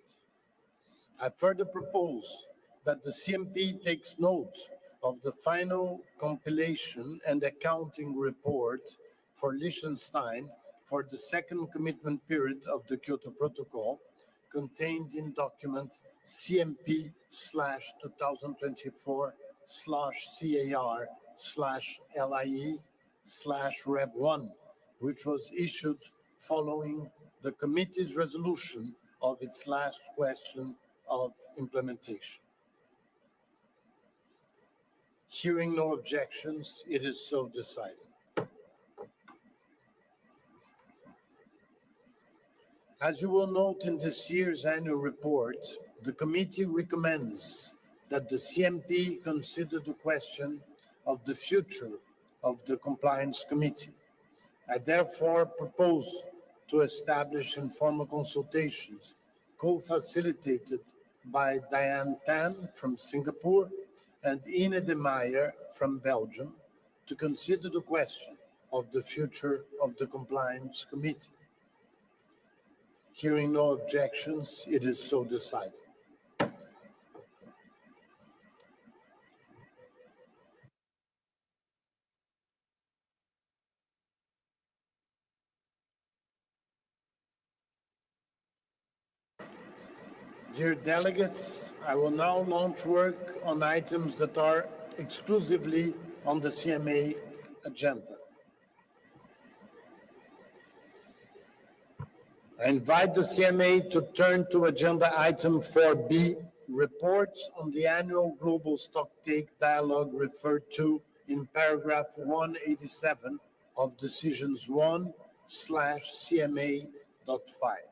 [SPEAKER 4] I further propose that the CMP takes note of the final compilation and accounting report for Liechtenstein for the second commitment period of the Kyoto Protocol contained in document CMP/2024/CAR/LIE/Rev1, which was issued following the committee's resolution of its last question of implementation. Hearing no objections, it is so decided. As you will note in this year's annual report, the committee recommends that the CMP consider the question of the future of the Compliance Committee. I therefore propose to establish informal consultations co-facilitated by Diane Tan from Singapore and Ine de Meyer from Belgium to consider the question of the future of the Compliance Committee. Hearing no objections, it is so decided. Dear delegates, I will now launch work on items that are exclusively on the CMA agenda. I invite the CMA to turn to agenda item 4B, reports on the annual global stocktake dialogue referred to in paragraph 187 of decisions 1/CMA.5.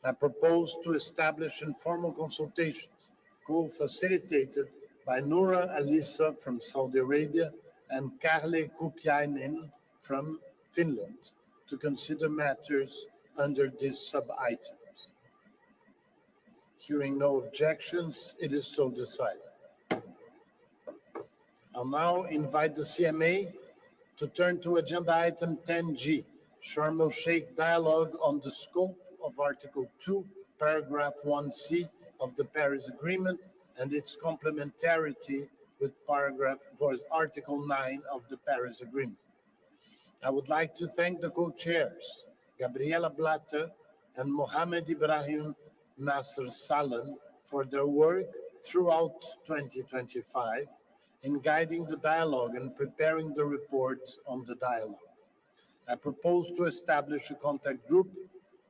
[SPEAKER 4] I propose to establish informal consultations co-facilitated by Noura Alissa from Saudi Arabia and Karle Kupiainen from Finland to consider matters under this sub-item. Hearing no objections, it is so decided. I'll now invite the CMA to turn to agenda item 10G, Sharm el-Sheikh dialogue on the scope of Article 2, paragraph 1C of the Paris Agreement and its complementarity with Article 9 of the Paris Agreement. I would like to thank the co-chairs, Gabriela Blatter and Mohamed Ibrahim Nasser Salem, for their work throughout 2025 in guiding the dialogue and preparing the report on the dialogue. I propose to establish a contact group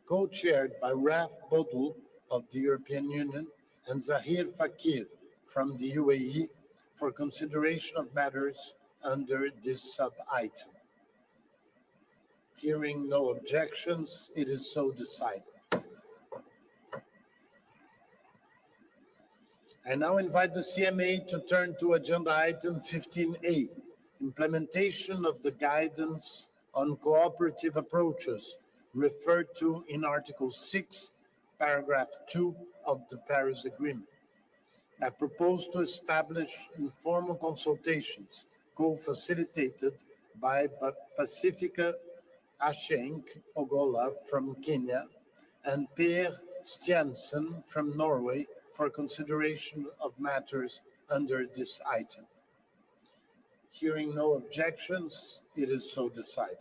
[SPEAKER 4] co-chaired by Raf Bodul of the European Union and Zahir Fakir from the UAE for consideration of matters under this sub-item. Hearing no objections, it is so decided. I now invite the CMA to turn to agenda item 15A, implementation of the guidance on cooperative approaches referred to in Article 6, paragraph 2 of the Paris Agreement. I propose to establish informal consultations co-facilitated by Pacifica Asheng Ogola from Kenya and Per Stiansen from Norway for consideration of matters under this item. Hearing no objections, it is so decided.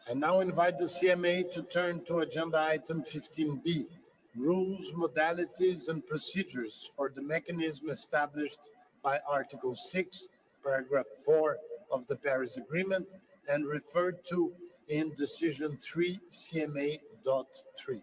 [SPEAKER 4] I now invite the CMA to turn to agenda item 15B, rules, modalities, and procedures for the mechanism established by Article 6, paragraph 4 of the Paris Agreement and referred to in decision 3 CMA.3.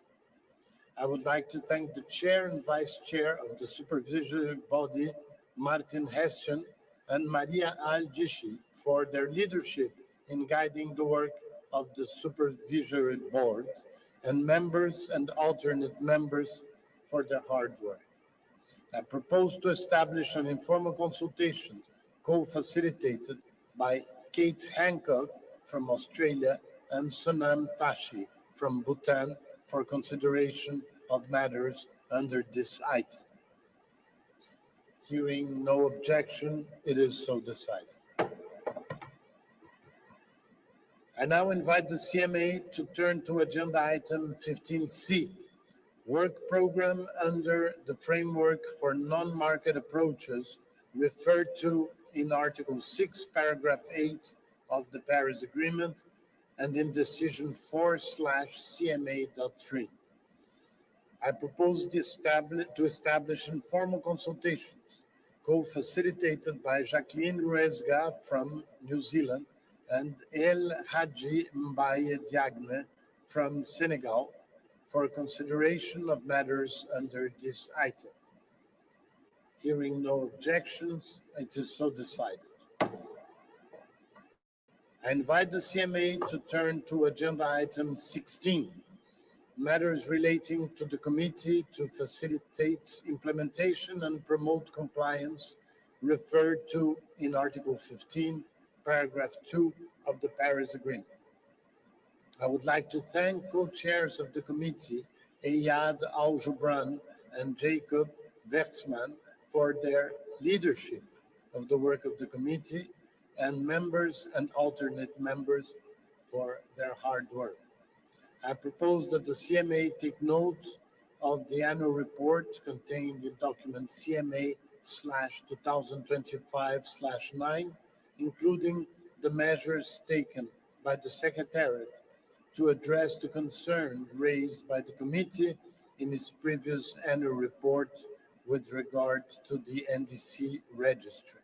[SPEAKER 4] I would like to thank the chair and vice chair of the supervisory body, Martin Hessen and Maria Al-Jishi, for their leadership in guiding the work of the supervisory board, and members and alternate members for their hard work. I propose to establish an informal consultation co-facilitated by Kate Hancock from Australia and Sonam Tashi from Bhutan for consideration of matters under this item. Hearing no objection, it is so decided. I now invite the CMA to turn to agenda item 15C, work program under the framework for non-market approaches referred to in Article 6, paragraph 8 of the Paris Agreement and in decision 4/CMA.3. I propose to establish informal consultations co-facilitated by Jacqueline Ruesga from New Zealand and El Hadji Mbaye Diagne from Senegal for consideration of matters under this item. Hearing no objections, it is so decided. I invite the CMA to turn to agenda item 16, matters relating to the committee to facilitate implementation and promote compliance referred to in Article 15, paragraph 2 of the Paris Agreement. I would like to thank co-chairs of the committee, Eyad Al-Jubran and Jacob Wertzman, for their leadership of the work of the committee, and members and alternate members for their hard work. I propose that the CMA take note of the annual report contained in document CMA/2025/9, including the measures taken by the Secretariat to address the concerns raised by the committee in its previous annual report with regard to the NDC registry.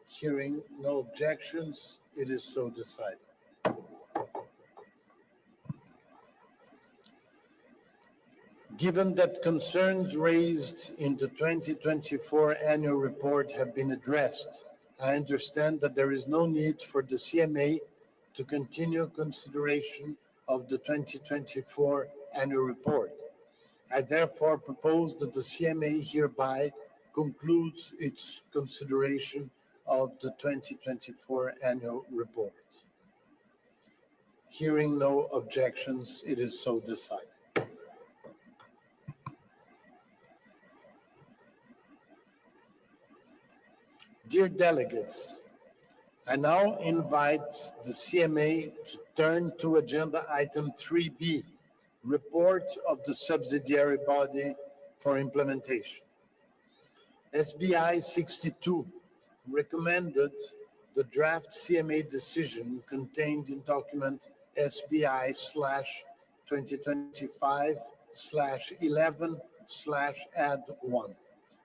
[SPEAKER 4] Hearing no objections, it is so decided. Given that concerns raised in the 2024 annual report have been addressed, I understand that there is no need for the CMA to continue consideration of the 2024 annual report. I therefore propose that the CMA hereby concludes its consideration of the 2024 annual report. Hearing no objections, it is so decided. Dear delegates, I now invite the CMA to turn to agenda item 3B, report of the subsidiary body for implementation. SBI 62 recommended the draft CMA decision contained in document SBI/2025/11/add1,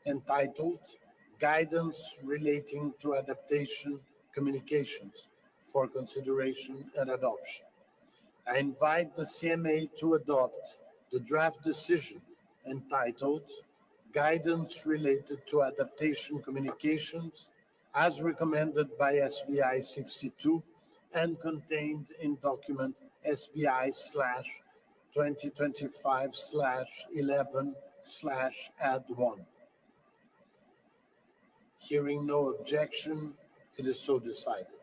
[SPEAKER 4] entitled Guidance Relating to Adaptation Communications for Consideration and Adoption. I invite the CMA to adopt the draft decision entitled Guidance Related to Adaptation Communications as recommended by SBI 62 and contained in document SBI/2025/11/add1. Hearing no objection, it is so decided.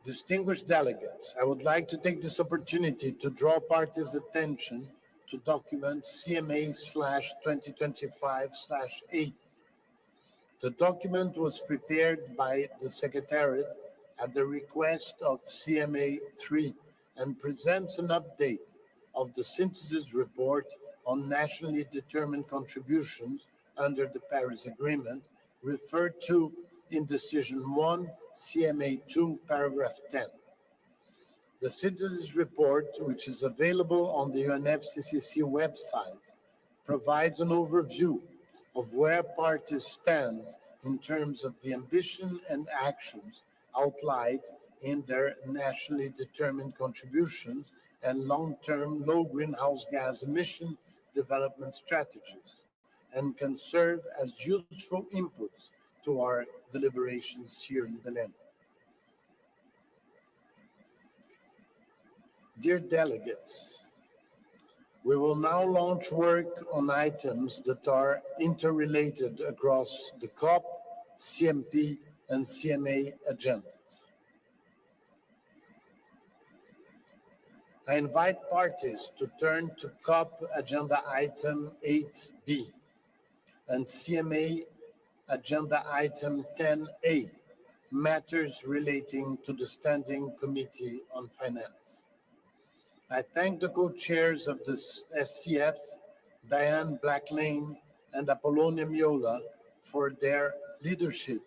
[SPEAKER 4] Distinguished delegates, I would like to take this opportunity to draw parties' attention to document CMA/2025/8. The document was prepared by the Secretariat at the request of CMA3 and presents an update of the synthesis report on nationally determined contributions under the Paris Agreement, referred to in Decision 1, CMA2, paragraph 10. The synthesis report, which is available on the UNFCCC website, provides an overview of where parties stand in terms of the ambition and actions outlined in their nationally determined contributions and long-term low greenhouse gas emission development strategies, and can serve as useful inputs to our deliberations here in Belém. Dear delegates, We will now launch work on items that are interrelated across the COP, CMP, and CMA agendas. I invite parties to turn to COP Agenda Item 8B and CMA Agenda Item 10A, matters relating to the Standing Committee on Finance. I thank the co-chairs of this SCF, Diane Blacklane and Apollonia Miola, for their leadership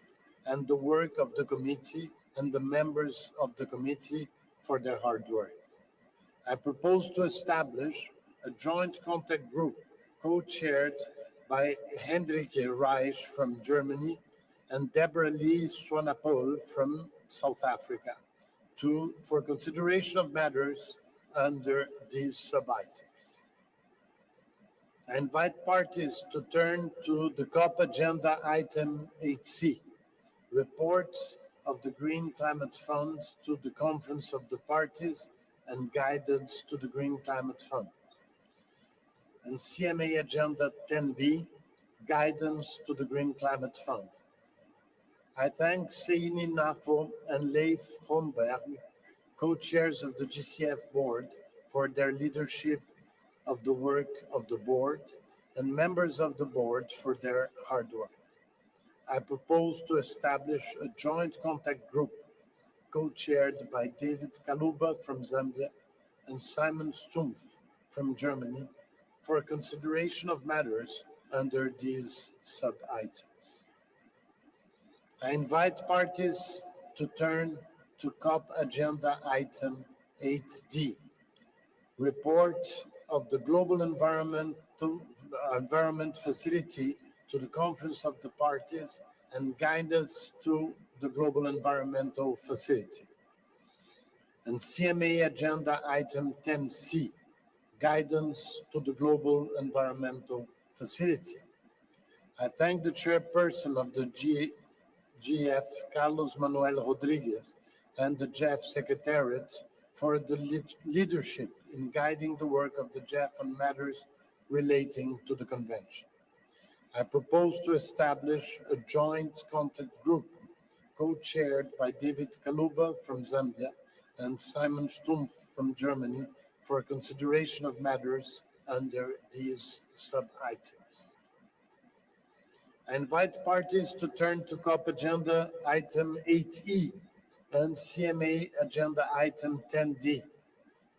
[SPEAKER 4] and the work of the committee, and the members of the committee for their hard work. I propose to establish a joint contact group co-chaired by Hendrike Reich from Germany and Deborah Lee Swanepoel from South Africa for consideration of matters under these sub-items. I invite parties to turn to the COP Agenda Item 8C, report of the Green Climate Fund to the Conference of the Parties and guidance to the Green Climate Fund. And CMA Agenda 10B, guidance to the Green Climate Fund. I thank Seini Nafo and Leif Homberg, co-chairs of the GCF board, for their leadership of the work of the board, and members of the board for their hard work. I propose to establish a joint contact group co-chaired by David Kaluba from Zambia and Simon Stumpf from Germany for consideration of matters under these sub-items. I invite parties to turn to COP Agenda Item 8D, report of the Global Environment Facility to the Conference of the Parties and guidance to the Global Environmental Facility. And CMA Agenda Item 10C, guidance to the Global Environmental Facility. I thank the chairperson of the GF, Carlos Manuel Rodriguez, and the GEF Secretariat for the leadership in guiding the work of the GEF on matters relating to the convention. I propose to establish a joint contact group co-chaired by David Kaluba from Zambia and Simon Stumpf from Germany for consideration of matters under these sub-items. I invite parties to turn to COP Agenda Item 8E and CMA Agenda Item 10D,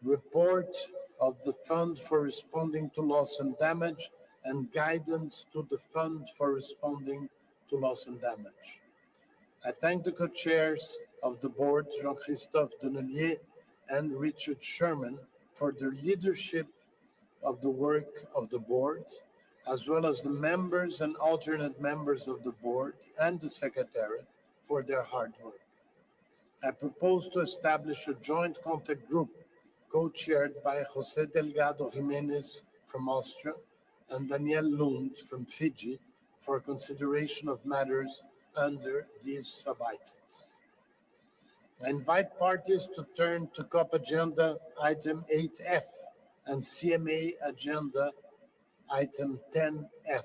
[SPEAKER 4] report of the Fund for Responding to Loss and Damage and guidance to the Fund for Responding to Loss and Damage. I thank the co-chairs of the board, Jean-Christophe Denelier and Richard Sherman, for their leadership of the work of the board, as well as the members and alternate members of the board and the secretariat for their hard work. I propose to establish a joint contact group co-chaired by José Delgado Jiménez from Austria and Daniel Lund from Fiji for consideration of matters under these sub-items. I invite parties to turn to COP Agenda Item 8F and CMA Agenda Item 10F.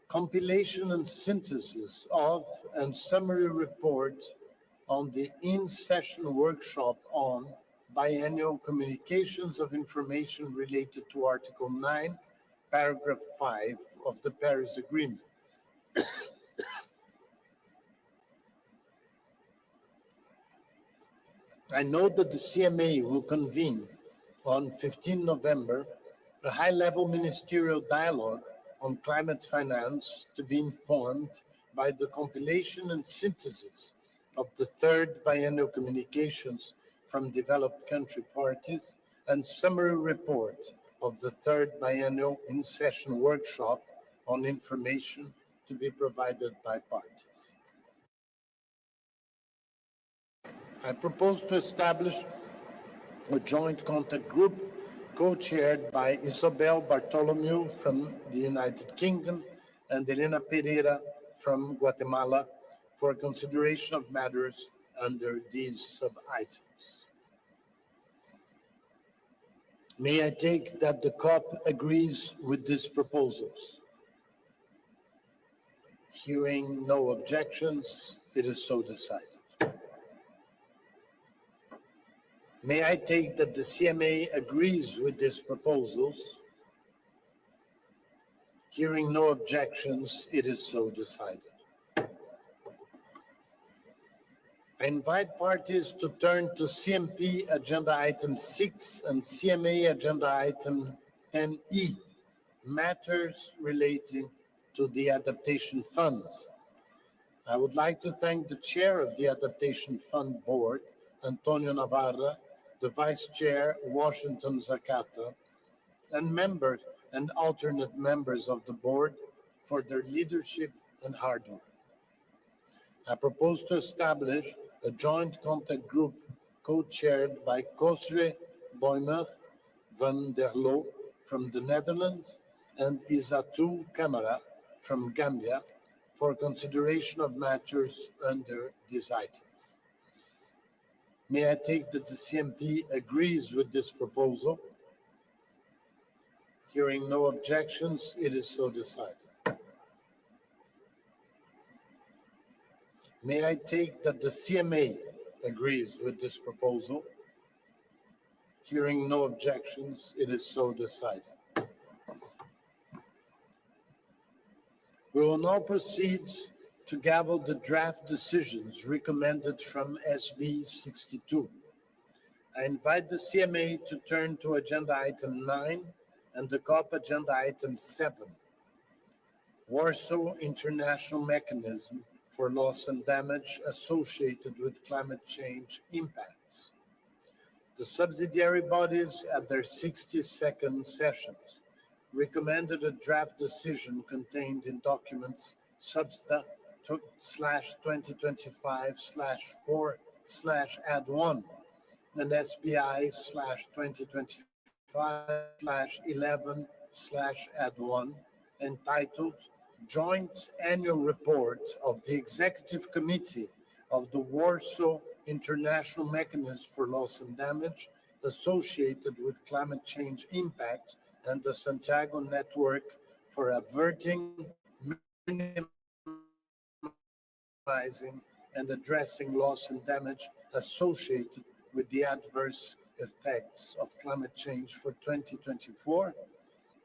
[SPEAKER 4] Compilation and synthesis of and summary report on the in-session workshop on biennial communications of information related to Article 9, Paragraph 5 of the Paris Agreement. I note that the CMA will convene on 15 November a high-level ministerial dialogue on climate finance to be informed by the compilation and synthesis of the third biennial communications from developed country parties and summary report of the third biennial in-session workshop on information to be provided by parties. I propose to establish a joint contact group co-chaired by Isabel Bartholomew from the United Kingdom and Elena Pereira from Guatemala for consideration of matters under these sub-items. May I take that the COP agrees with these proposals? Hearing no objections, it is so decided. May I take that the CMA agrees with these proposals? Hearing no objections, it is so decided. I invite parties to turn to CMP Agenda Item 6 and CMA Agenda Item 10E, matters relating to the Adaptation Fund. I would like to thank the Chair of the Adaptation Fund Board, Antonio Navarra, the Vice Chair, Washington Zakata, and members and alternate members of the board for their leadership and hard work. I propose to establish a joint contact group co-chaired by Kosre Boymer van der Loo from the Netherlands and Isatou Camara from Gambia for consideration of matters under these items. May I take that the CMP agrees with this proposal? Hearing no objections, it is so decided. May I take that the CMA agrees with this proposal? Hearing no objections, it is so decided. We will now proceed to gavel the draft decisions recommended from SB 62. I invite the CMA to turn to Agenda Item 9 and the COP Agenda Item 7, Warsaw International Mechanism for Loss and Damage Associated with Climate Change Impacts. The subsidiary bodies at their 62nd sessions recommended a draft decision contained in documents Substa/2025/4/Add1 and SBI/2025/11/Add1 entitled Joint Annual Report of the Executive Committee of the Warsaw International Mechanism for Loss and Damage Associated with Climate Change Impacts and the Santiago Network for Averting, Minimizing, and Addressing Loss and Damage Associated with the Adverse Effects of Climate Change for 2024,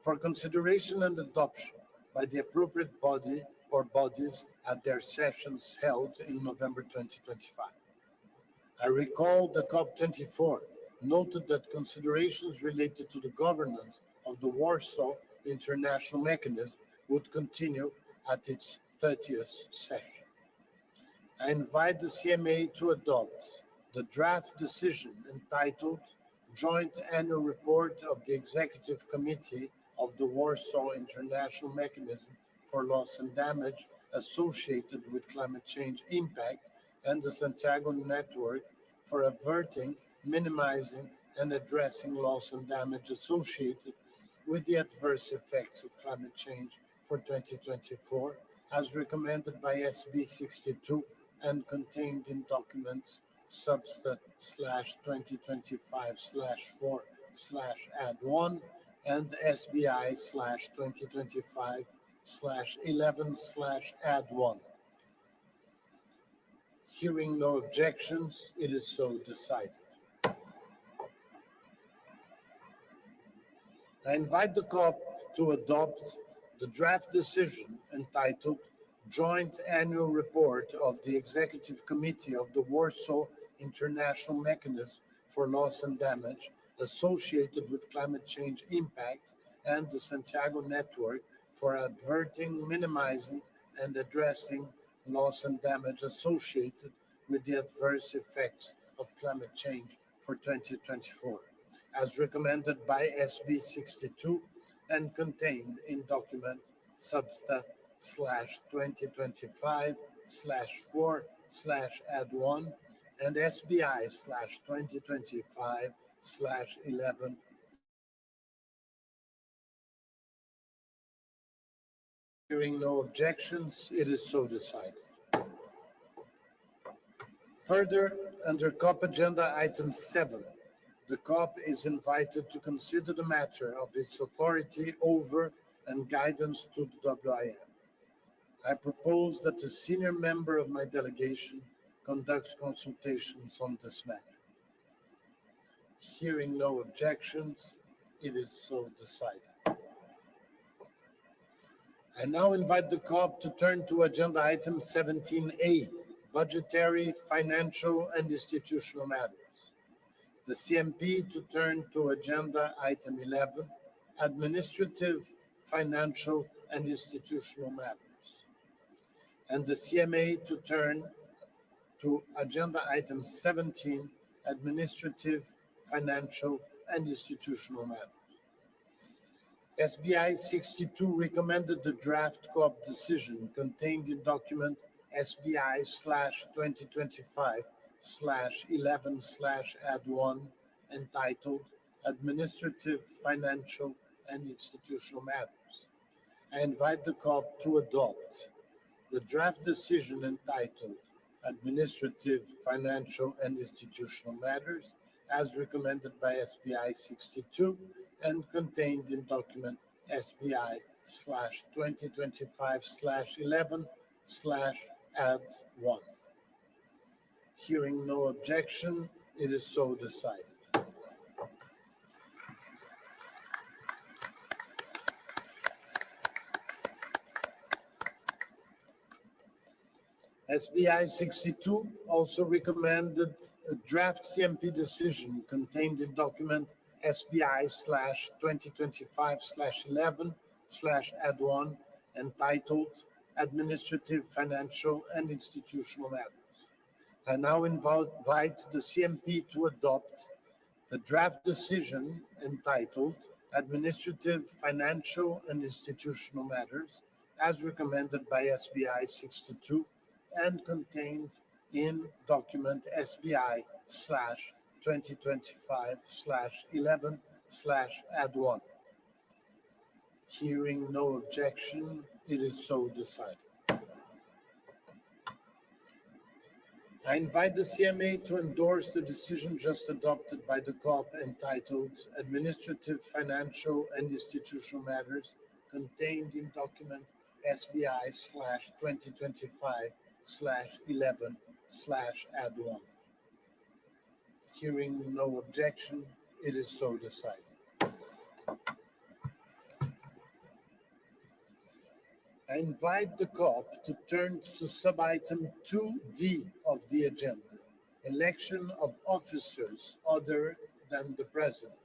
[SPEAKER 4] for consideration and adoption by the appropriate body or bodies at their sessions held in November 2025. I recall the COP24 noted that considerations related to the governance of the Warsaw International Mechanism would continue at its 30th session. I invite the CMA to adopt the draft decision entitled Joint Annual Report of the Executive Committee of the Warsaw International Mechanism for Loss and Damage Associated with Climate Change Impact and the Santiago Network for Averting, Minimizing, and Addressing Loss and Damage Associated with the Adverse Effects of Climate Change for 2024, as recommended by SB 62 and contained in documents Substa/2025/4/Add1 and SBI/2025/11/Add1. Hearing no objections, it is so decided. I invite the COP to adopt the draft decision entitled Joint Annual Report of the Executive Committee of the Warsaw International Mechanism for Loss and Damage Associated with Climate Change Impact and the Santiago Network for Averting, Minimizing, and Addressing Loss and Damage Associated with the Adverse Effects of Climate Change for 2024, as recommended by SB 62 and contained in document Substa/2025/4/Add1 and SBI/2025/11. Hearing no objections, it is so decided. Further, under COP Agenda Item 7, the COP is invited to consider the matter of its authority over and guidance to the WIM. I propose that a senior member of my delegation conducts consultations on this matter. Hearing no objections, it is so decided. I now invite the COP to turn to agenda item 17A, budgetary, financial, and institutional matters. The CMP to turn to agenda item 11, administrative, financial, and institutional matters. And the CMA to turn to agenda item 17, administrative, financial, and institutional matters. SBI 62 recommended the draft COP decision contained in document SBI/2025/11/add1 entitled Administrative, Financial, and Institutional Matters. I invite the COP to adopt the draft decision entitled Administrative, Financial, and Institutional Matters as recommended by SBI 62 and contained in document SBI/2025/11/add1. Hearing no objection, it is so decided. SBI 62 also recommended a draft CMP decision contained in document SBI/2025/11/add1 entitled Administrative, Financial, and Institutional Matters. I now invite the CMP to adopt the draft decision entitled Administrative, Financial, and Institutional Matters as recommended by SBI 62 and contained in document SBI/2025/11/add1. Hearing no objection, it is so decided. I invite the CMA to endorse the decision just adopted by the COP entitled Administrative, Financial, and Institutional Matters contained in document SBI/2025/11/add1. Hearing no objection, it is so decided. I invite the COP to turn to sub-item 2D of the agenda, election of officers other than the President.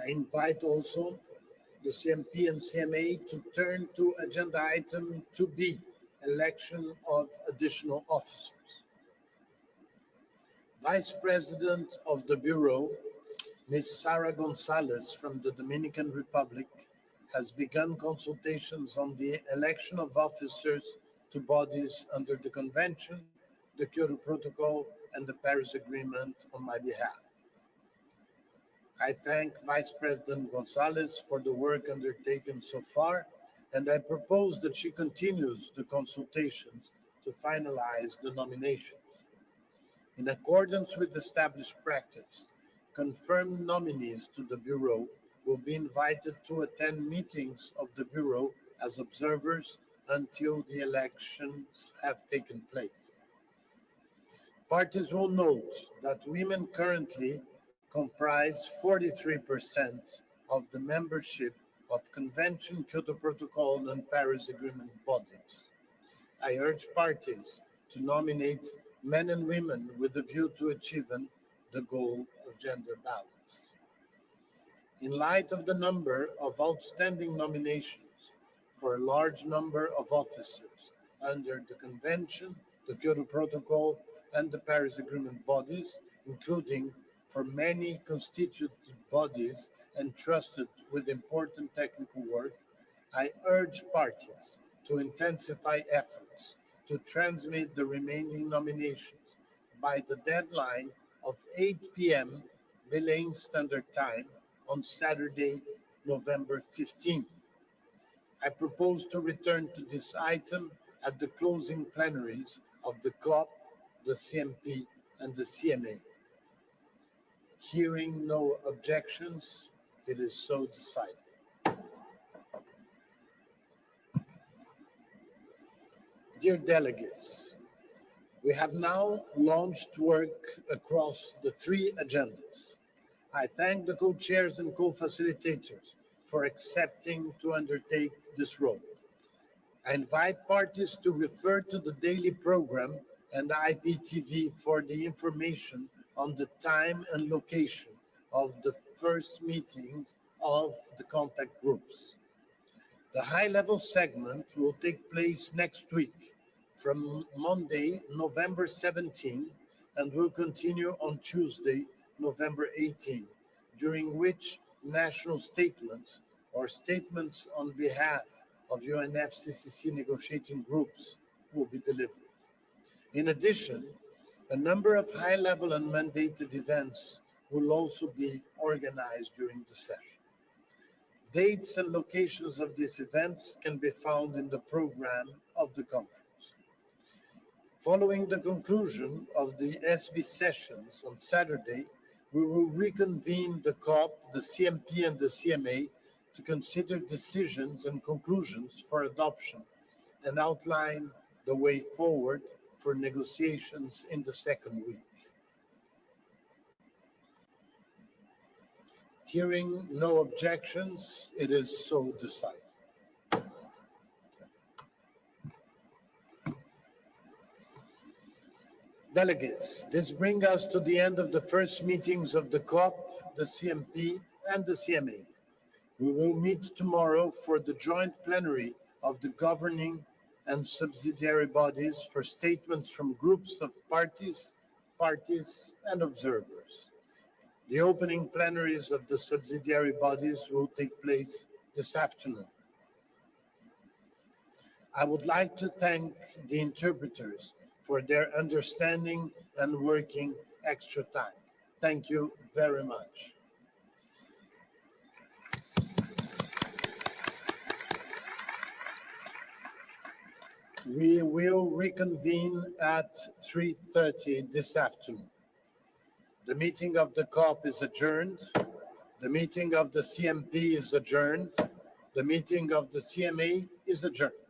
[SPEAKER 4] I invite also the CMP and CMA to turn to agenda item 2B, election of additional officers. Vice President of the Bureau, Ms. Sara Gonzalez from the Dominican Republic, has begun consultations on the election of officers to bodies under the Convention, the Kyoto Protocol, and the Paris Agreement on my behalf. I thank Vice President Gonzalez for the work undertaken so far, and I propose that she continues the consultations to finalize the nominations. In accordance with established practice, confirmed nominees to the Bureau will be invited to attend meetings of the Bureau as observers until the elections have taken place. Parties will note that women currently comprise 43% of the membership of Convention, Kyoto Protocol, and Paris Agreement bodies. I urge parties to nominate men and women with a view to achieving the goal of gender balance. In light of the number of outstanding nominations for a large number of officers under the Convention, the Kyoto Protocol, and the Paris Agreement bodies, including for many constituted bodies entrusted with important technical work, I urge parties to intensify efforts to transmit the remaining nominations by the deadline of 8 p.m. Belém Standard Time on Saturday, November 15. I propose to return to this item at the closing plenaries of the COP the CMP, and the CMA. Hearing no objections, it is so decided. Dear delegates, we have now launched work across the three agendas. I thank the co-chairs and co-facilitators for accepting to undertake this role. I invite parties to refer to the daily program and IPTV for the information on the time and location of the first meetings of the contact groups. The high-level segment will take place next week from Monday, November 17, and will continue on Tuesday, November 18, during which national statements or statements on behalf of UNFCCC negotiating groups will be delivered. In addition, a number of high-level and mandated events will also be organized during the session. Dates and locations of these events can be found in the program of the conference. Following the conclusion of the SB sessions on Saturday, we will reconvene the COP, the CMP, and the CMA to consider decisions and conclusions for adoption and outline the way forward for negotiations in the second week. Hearing no objections, it is so decided. Delegates, this brings us to the end of the first meetings of the COP, the CMP, and the CMA. We will meet tomorrow for the joint plenary of the governing and subsidiary bodies for statements from groups of parties, and observers. The opening plenaries of the subsidiary bodies will take place this afternoon. I would like to thank the interpreters for their understanding and working extra time. Thank you very much. We will reconvene at 3:30 this afternoon. The meeting of the COP is adjourned. The meeting of the CMP is adjourned. The meeting of the CMA is adjourned.